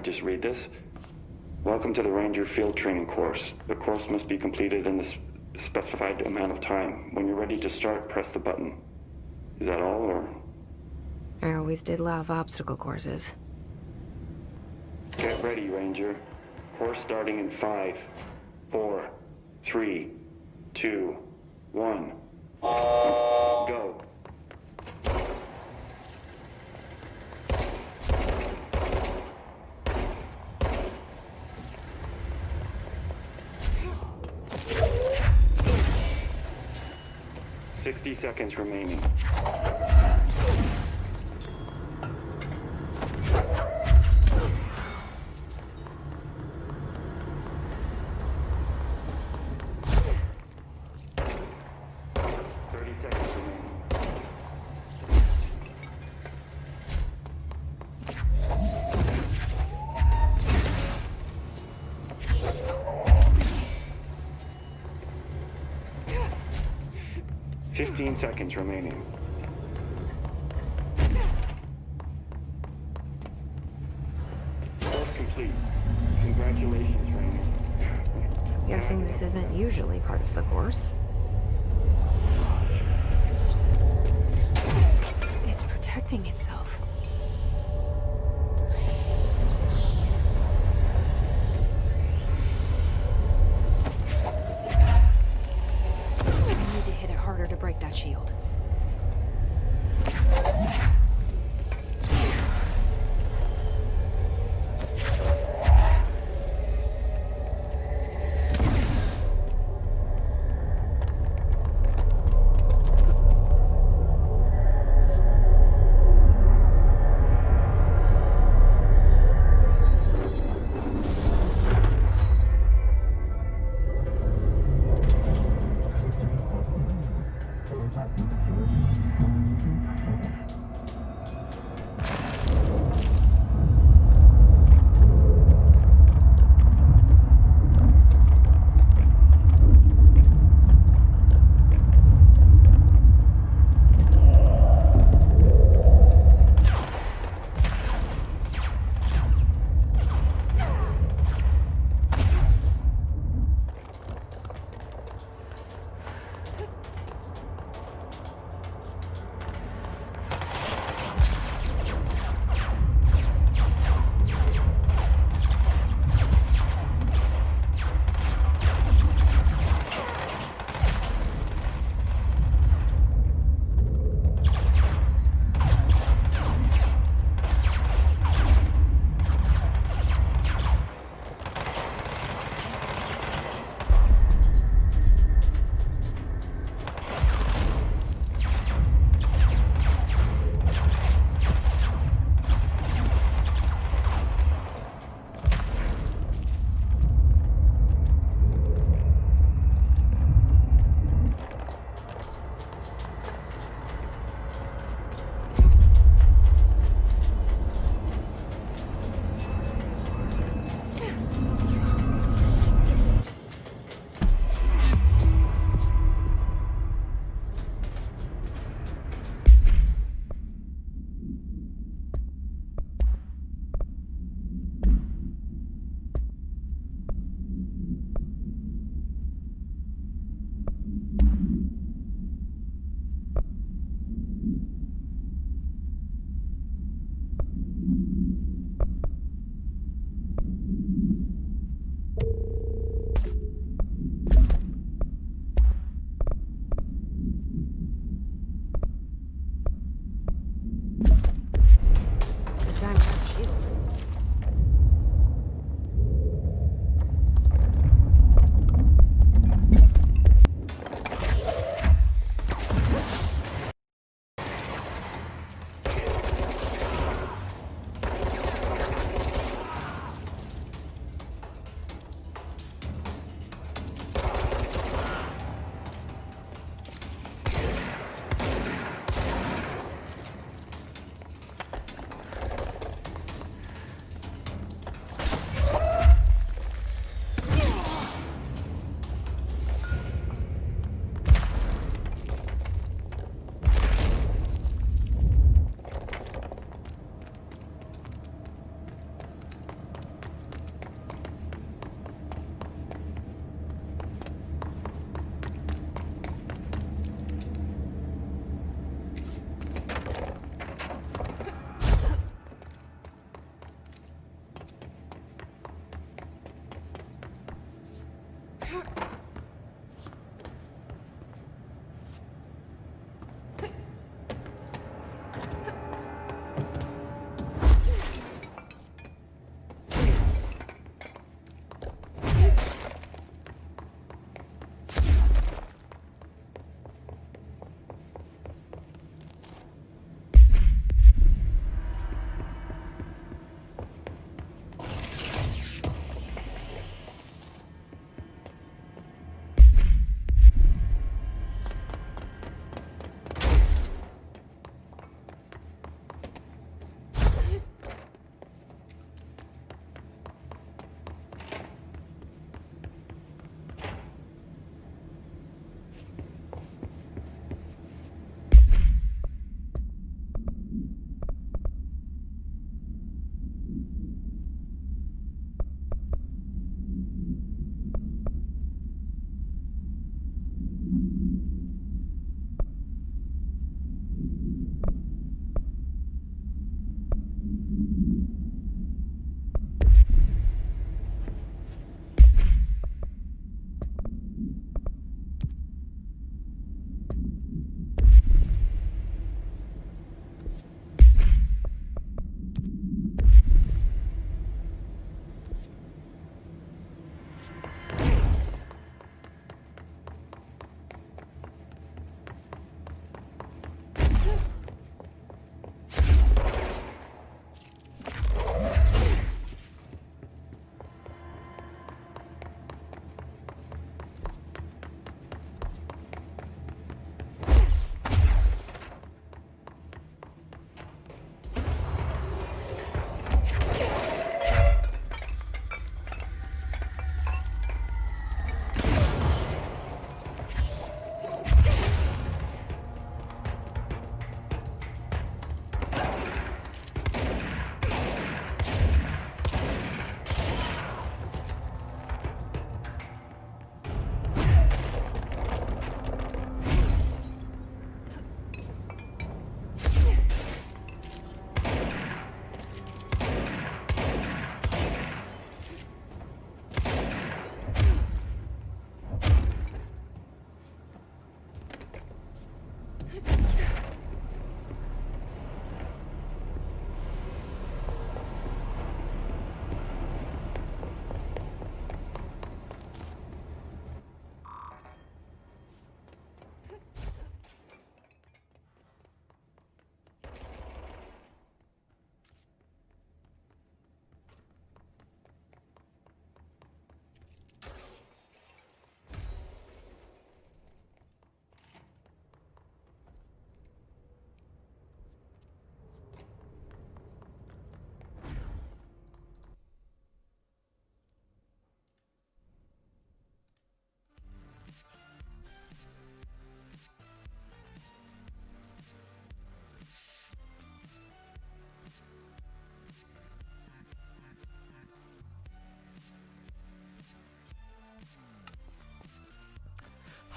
just read this? Welcome to the Ranger Field Training course. The course must be completed in the specified amount of time. When you're ready to start, press the button. Is that all, or? I always did love obstacle courses. Get ready, Ranger. Course starting in 5, 4, 3, 2, 1. Go. "60 seconds remaining. Fifteen seconds remaining. Course complete. Congratulations, Ranger. Guessing this isn't usually part of the course. It's protecting itself. I need to hit it harder to break that shield.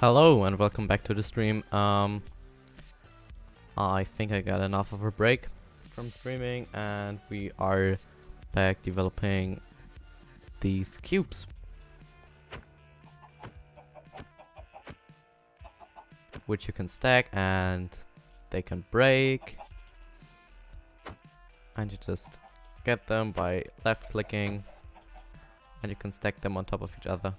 Hello and welcome back to the stream. I think I got enough of a break from streaming and we are back developing these cubes. Which you can stack and they can break. And you just get them by left clicking and you can stack them on top of each other.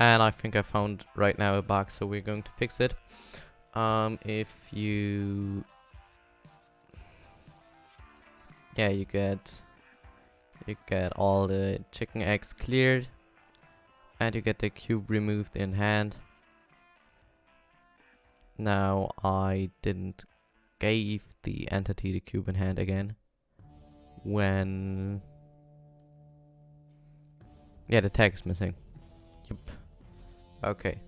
And I think I found right now a bug, so we're going to fix it. If you... Yeah, you get all the chicken eggs cleared. And you get the cube removed in hand. Now, I didn't give the entity the cube in hand again. When... Yeah, the tag is missing. Yep. Okay.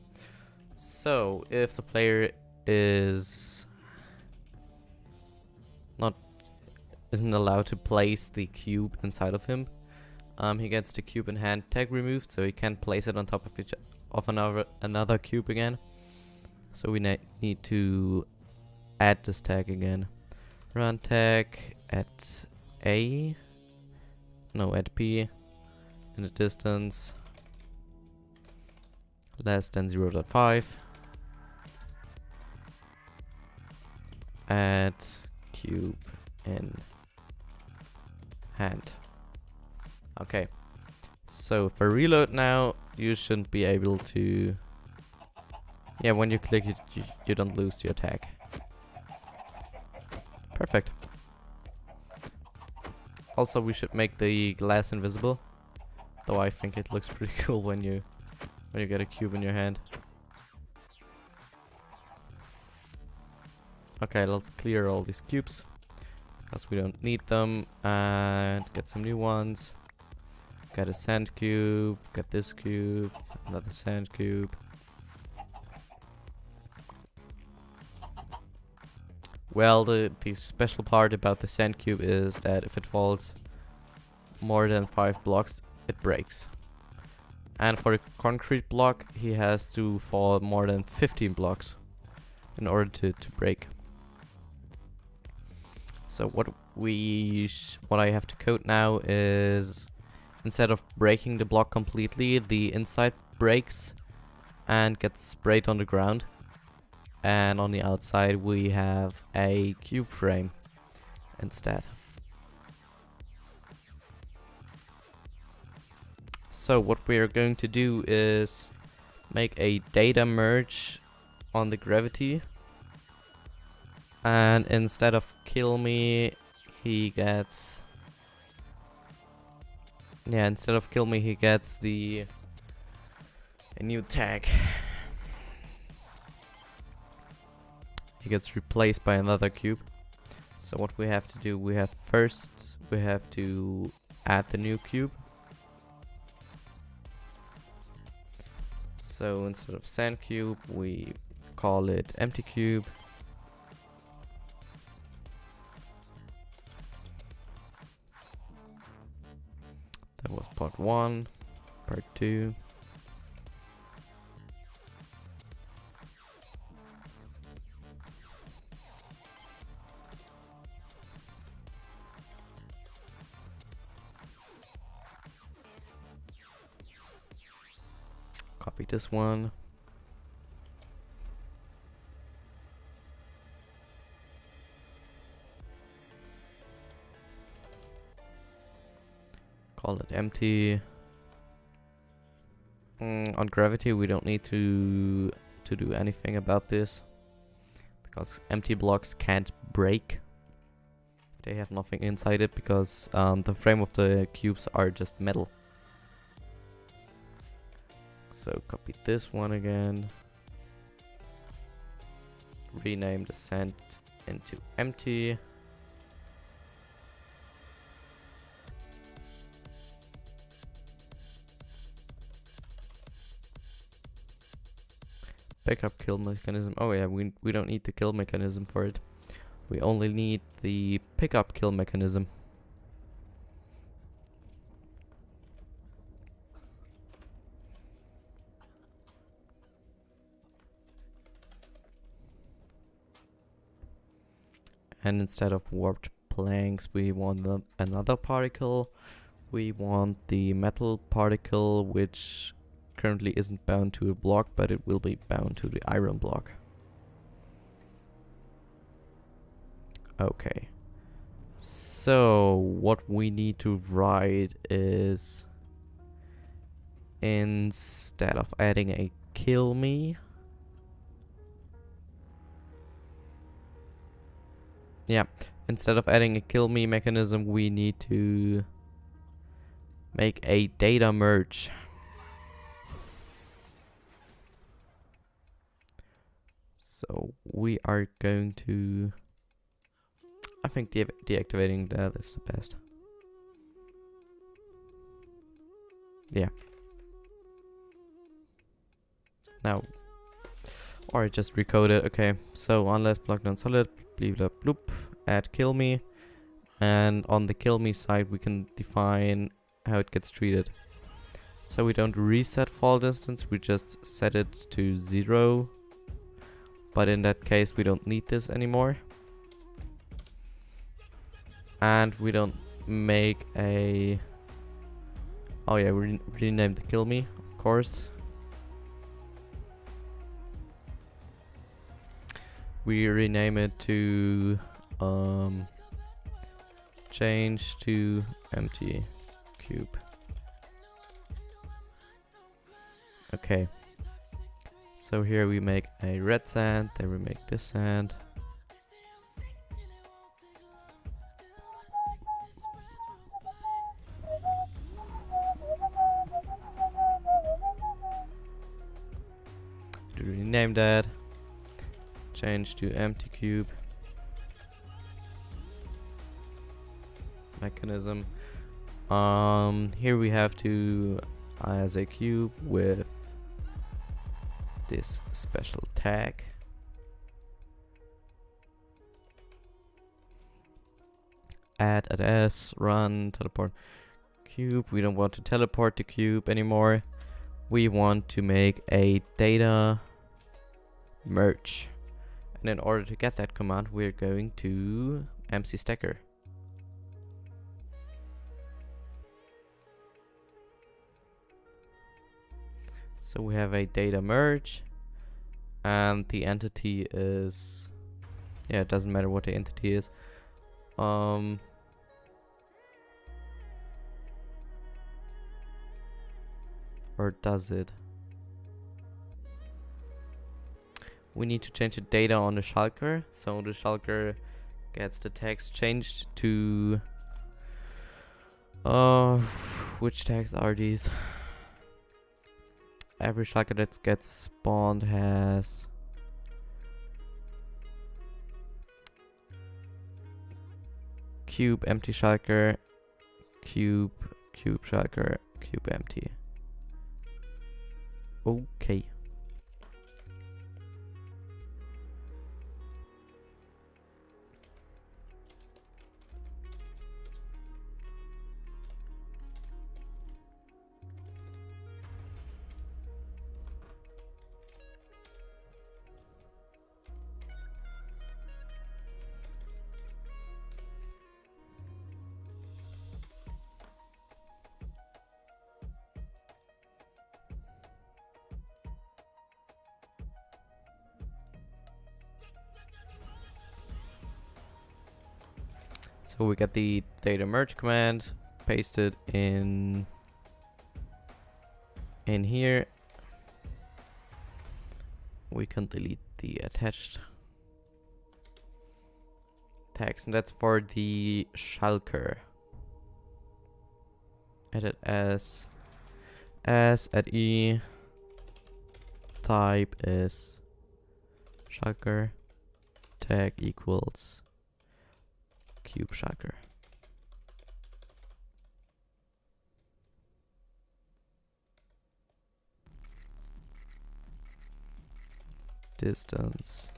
So, if the player isn't allowed to place the cube inside of him, he gets the cube in hand tag removed, so he can't place it on top of another cube again. So we need to add this tag again. Run tag at A. No, at P. In the distance. Less than 0.5. Add cube in hand. Okay. So if I reload now, you shouldn't be able to... Yeah, when you click it, you don't lose your tag. Perfect. Also, we should make the glass invisible. Though I think it looks pretty cool when you get a cube in your hand. Okay, let's clear all these cubes. Because we don't need them. And get some new ones. Get a sand cube. Get this cube. Another sand cube. Well, the special part about the sand cube is that if it falls more than 5 blocks, it breaks. And for the concrete block, he has to fall more than 15 blocks in order to break. So what I have to code now is, instead of breaking the block completely, the inside breaks and gets sprayed on the ground. And on the outside we have a cube frame instead. So what we are going to do is make a data merge on the gravity. And instead of kill me, he gets... Yeah, instead of kill me, he gets a new tag. He gets replaced by another cube. So what we have to do, we have to add the new cube. So instead of sand cube, we call it empty cube. That was part 1, part 2. Copy this one. Call it empty. On gravity we don't need to do anything about this, because empty blocks can't break. They have nothing inside it, because the frame of the cubes are just metal. So copy this one again. Rename the sand into empty. Backup kill mechanism. Oh yeah, we don't need the kill mechanism for it. We only need the pickup kill mechanism. And instead of warped planks, we want another particle. We want the metal particle, which currently isn't bound to a block, but it will be bound to the iron block. Okay. So what we need to write is, instead of adding a kill me, instead of adding a kill me mechanism, we need to make a data merge. So we are going to, I think deactivating that is the best. Yeah. Now, or just recode it. Okay, so unless blocked on solid, bleep bloop bloop, add kill me, and on the kill me side we can define how it gets treated. So we don't reset fall distance, we just set it to 0. But in that case we don't need this anymore. And we don't make a... Oh yeah, we renamed the kill me, of course. We rename it to change to empty cube. Okay. So here we make a red sand, then we make this sand. Rename that. Change to empty cube. Mechanism. Here we have to as a cube with this special tag. Add as run teleport cube. We don't want to teleport the cube anymore. We want to make a data merge. And in order to get that command, we're going to MC stacker. So we have a data merge, and the entity is, yeah, it doesn't matter what the entity is. Or does it? We need to change the data on the shulker, so the shulker gets the text changed to which tags are these? Every shulker that gets spawned has cube empty shulker, cube shulker, cube empty. Okay. So we get the data merge command, paste it in here. We can delete the attached text, and that's for the shulker. Edit as at E, type is shulker, tag equals cube shulker. Distance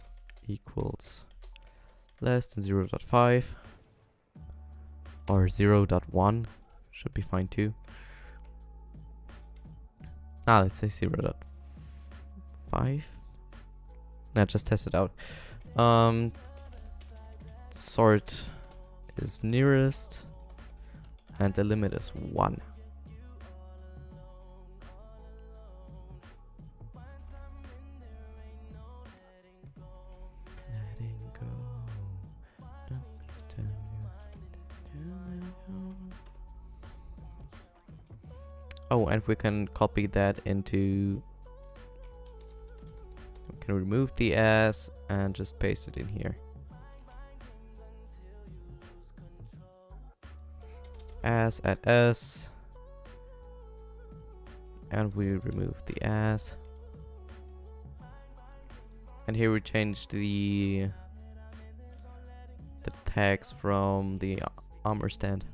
equals less than 0.5 or 0.1 should be fine too. Let's say 0.5. Just test it out. Sort is nearest, and the limit is 1. Letting go. Don't pretend you. Oh, and we can copy that into. We can remove the S and just paste it in here. S at S, and we remove the S, and here we change the tags from the armor stand.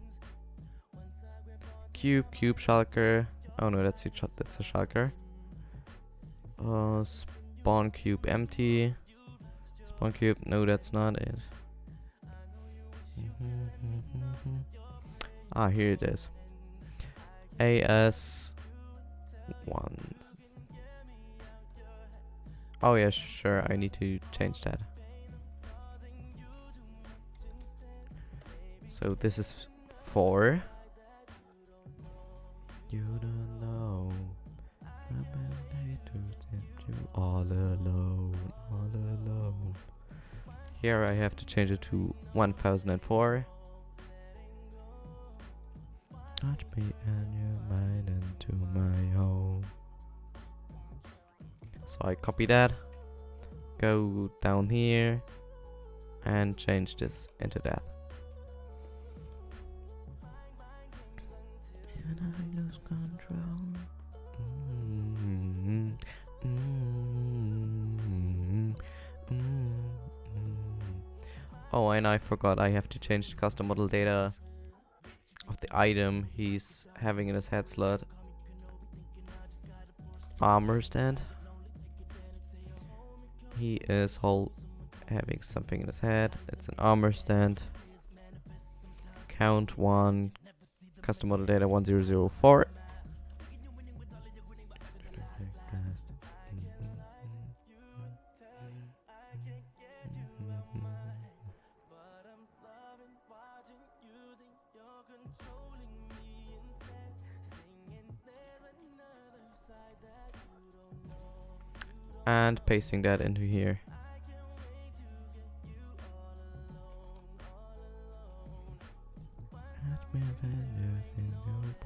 Cube shulker. Oh no, that's a shulker. Spawn cube empty. Spawn cube. No, that's not it. Ah, here it is. AS1. Oh yeah, sure, I need to change that. So this is 4. You don't know. You all alone, all alone. Here I have to change it to 1004. Touch me and your mind into my home. So I copy that, go down here, and change this into that. Can I lose control? Oh, and I forgot I have to change the custom model data of the item he's having in his head slot. Armor stand. He is having something in his head. It's an armor stand. Count 1. Custom model data 1004. And pasting that into here.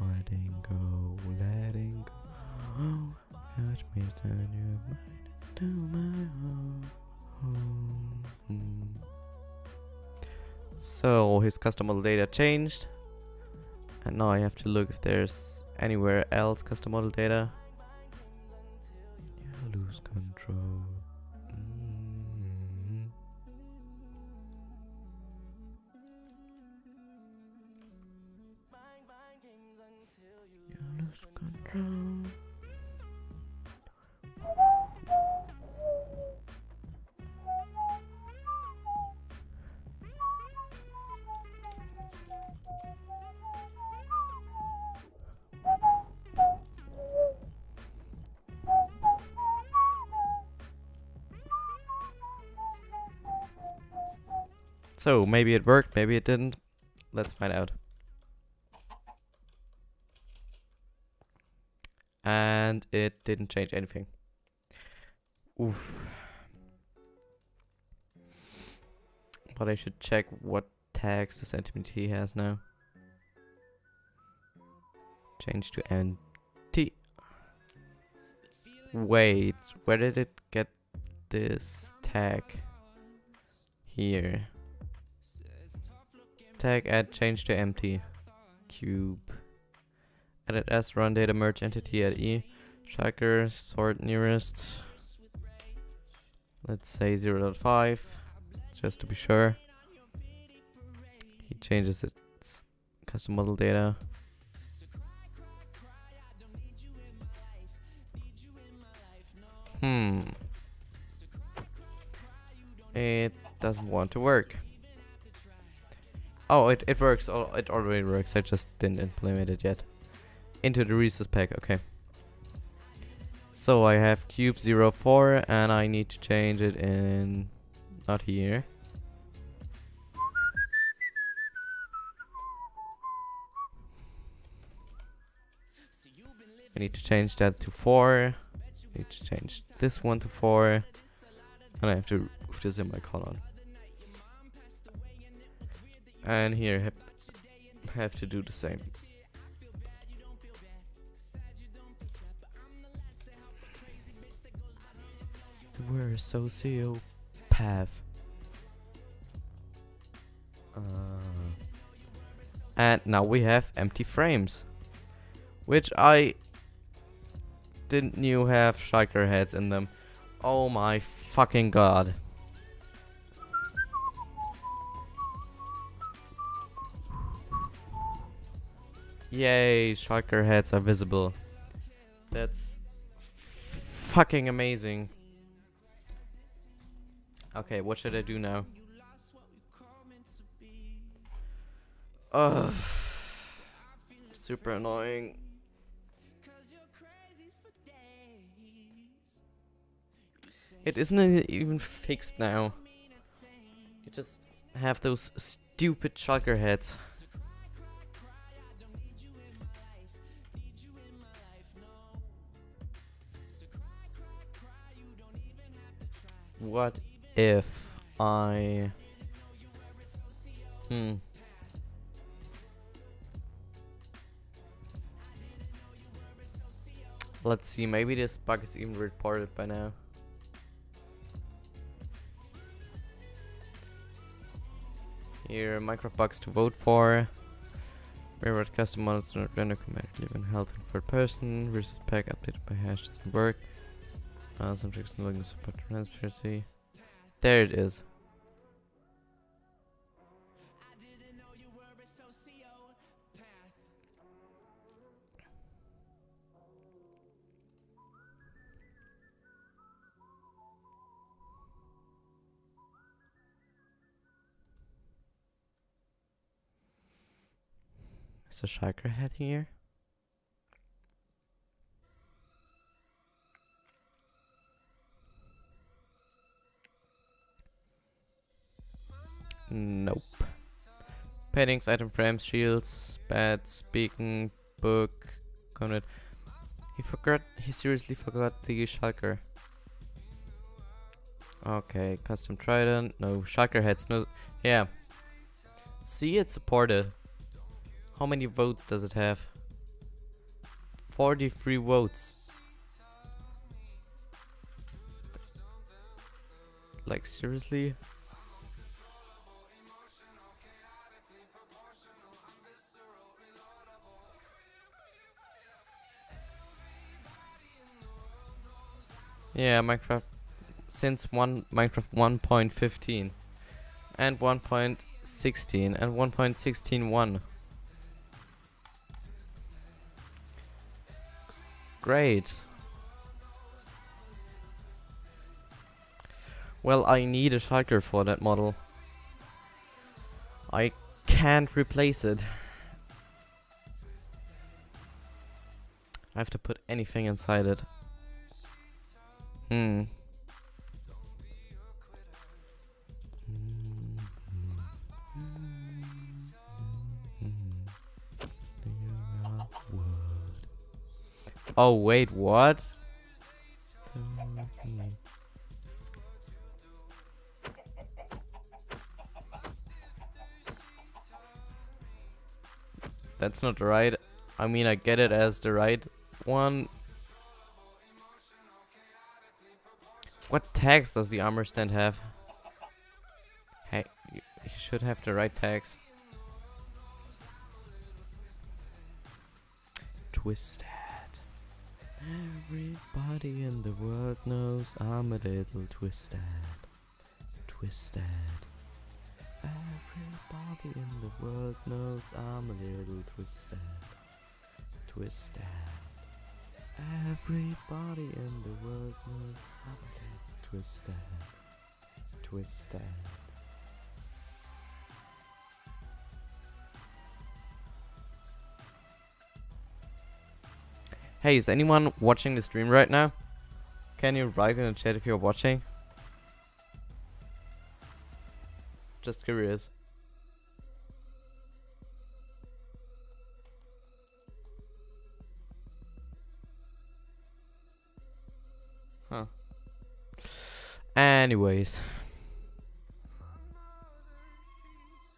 Letting go. Catch me, turn your mind to my home. So his custom model data changed, and now I have to look if there's anywhere else custom model data. Lose control. You lose control. So maybe it worked, maybe it didn't. Let's find out. And it didn't change anything. Oof. But I should check what tags the sentiment he has now. Change to NT. Wait, where did it get this tag? Here. Tag add change to empty. Cube. Edit S run data merge entity at E. Tracker sort nearest. Let's say 0.5. Just to be sure. He changes its custom model data. It doesn't want to work. Oh, it works. Oh, it already works. I just didn't implement it yet. Into the resource pack. Okay. So I have cube 04 and I need to change it in not here. We need to change that to 4. Need to change this one to 4. And I have to move the semicolon. And here have to do the same. We're a sociopath. And now we have empty frames, which I didn't knew have shiker heads in them. Oh my fucking god. Yay, shiker heads are visible. That's fucking amazing. Okay, what should I do now? Ugh. Super annoying. It isn't even fixed now. You just have those stupid shulker heads. What if I... Let's see, maybe this bug is even reported by now. Here, Minecraft bugs to vote for. Favorite custom models do not render automatically when held in third person. Versus pack updated by hash doesn't work. Some tricks no longer support transparency. There it is. Is a shiker head here? Nope. Paintings, item frames, shields, bats, beacon, book, convert. He seriously forgot the shulker. Okay, custom trident, no shulker heads, no. Yeah. See, it's supported. How many votes does it have? 43 votes. Like, seriously? Yeah, Minecraft since Minecraft 1.15 and 1.16 and 1.16.1. Great. Well, I need a shulker for that model. I can't replace it. I have to put anything inside it. Oh wait, what? That's not right. I mean, I get it as the right one. What tags does the armor stand have? Hey, you should have the right tags. Twisted. Everybody in the world knows I'm a little twisted. Twisted. Everybody in the world knows I'm a little twisted. Twisted. Everybody in the world knows I'm a little twisted. Twisted. Hey, is anyone watching the stream right now? Can you write in the chat if you're watching? Just curious. Anyways.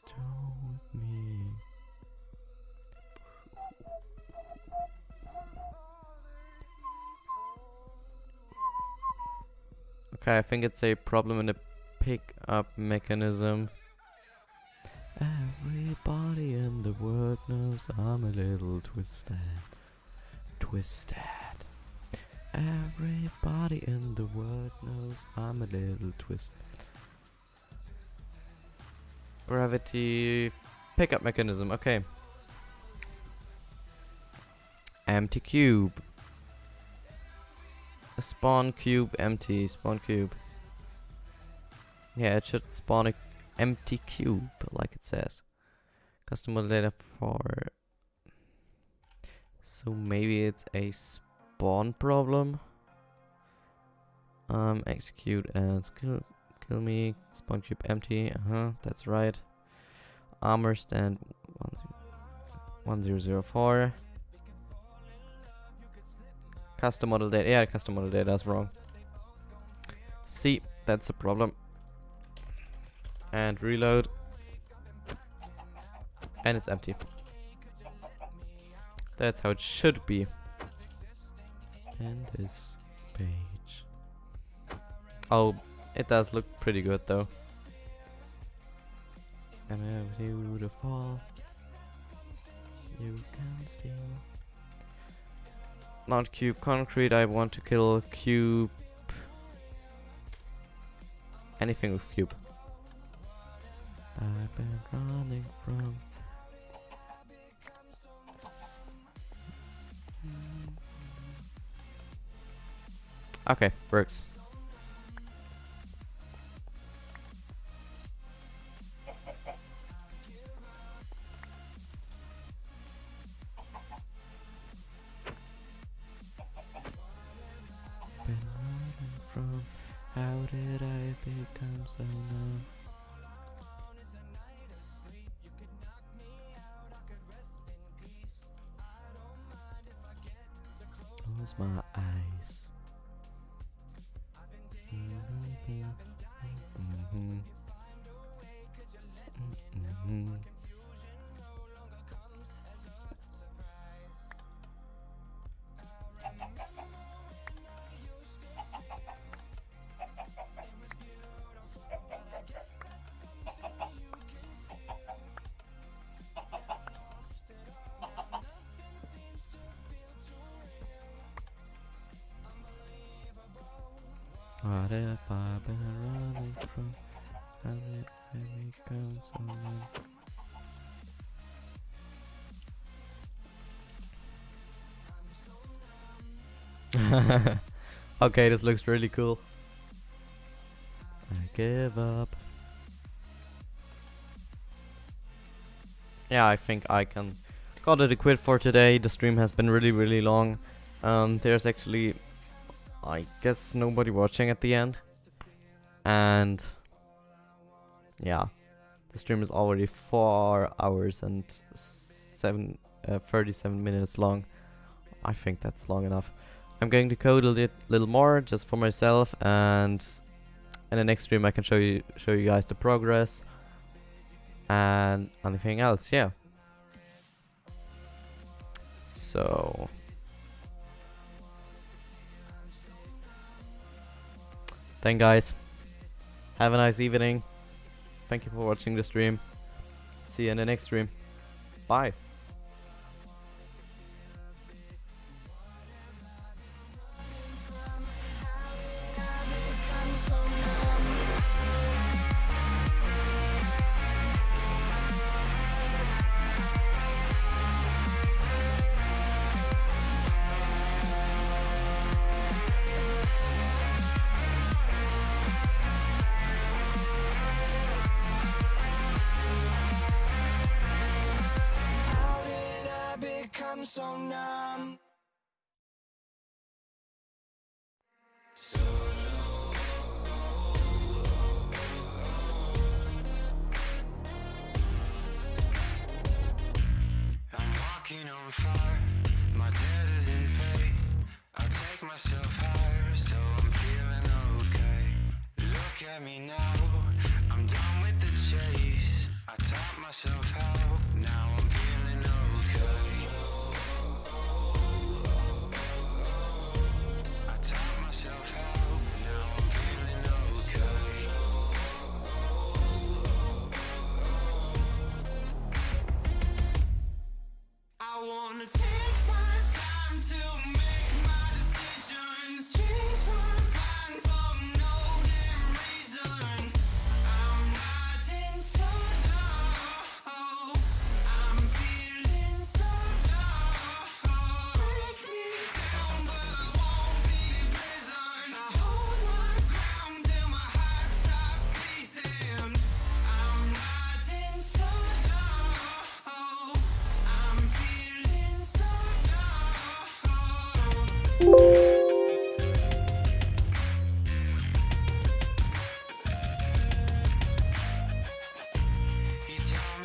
Told me. Okay, I think it's a problem in the pick-up mechanism. Everybody in the world knows I'm a little twisted. Twisted. Everybody in the world knows I'm a little twisted. Gravity pickup mechanism, okay. Empty cube. A spawn cube empty. Spawn cube. Yeah, it should spawn a empty cube, like it says. Customer data for. So maybe it's a spawn problem. Execute and kill me. Spawn cube empty. That's right. Armor stand 1004. Custom model data. Yeah, custom model data is wrong. See, that's a problem. And reload. And it's empty. That's how it should be. And this page. Oh, it does look pretty good though. And beautiful. You can steal. Not cube concrete, I want to kill cube. Anything with cube. I've been running from. Okay, works. Been running from. How did I become so numb? Close my eyes. What have I been running from? How did I become so numb? Okay, this looks really cool. I give up. Yeah, I think I can call it a quit for today. The stream has been really long. There's actually, I guess, nobody watching at the end. And yeah, the stream is already 4 hours and 37 minutes long. I think that's long enough. I'm going to code a little more just for myself, and in the next stream I can show you guys the progress and anything else. Yeah. So then guys, have a nice evening. Thank you for watching the stream. See you in the next stream. Bye. I'm so numb. I'm walking on fire. My debt isn't paid. I'll take myself higher, so I'm feeling okay. Look myself out, now I'm feeling okay. I taught myself out, now I'm feeling okay. I wanna take my time to make my decisions, change my mind for no damn reason. I'm riding solo, I'm feeling so low. Break me down, but I won't be in prison. I hold my ground till my heart stops beating. I'm riding solo, I'm feeling so low. You tell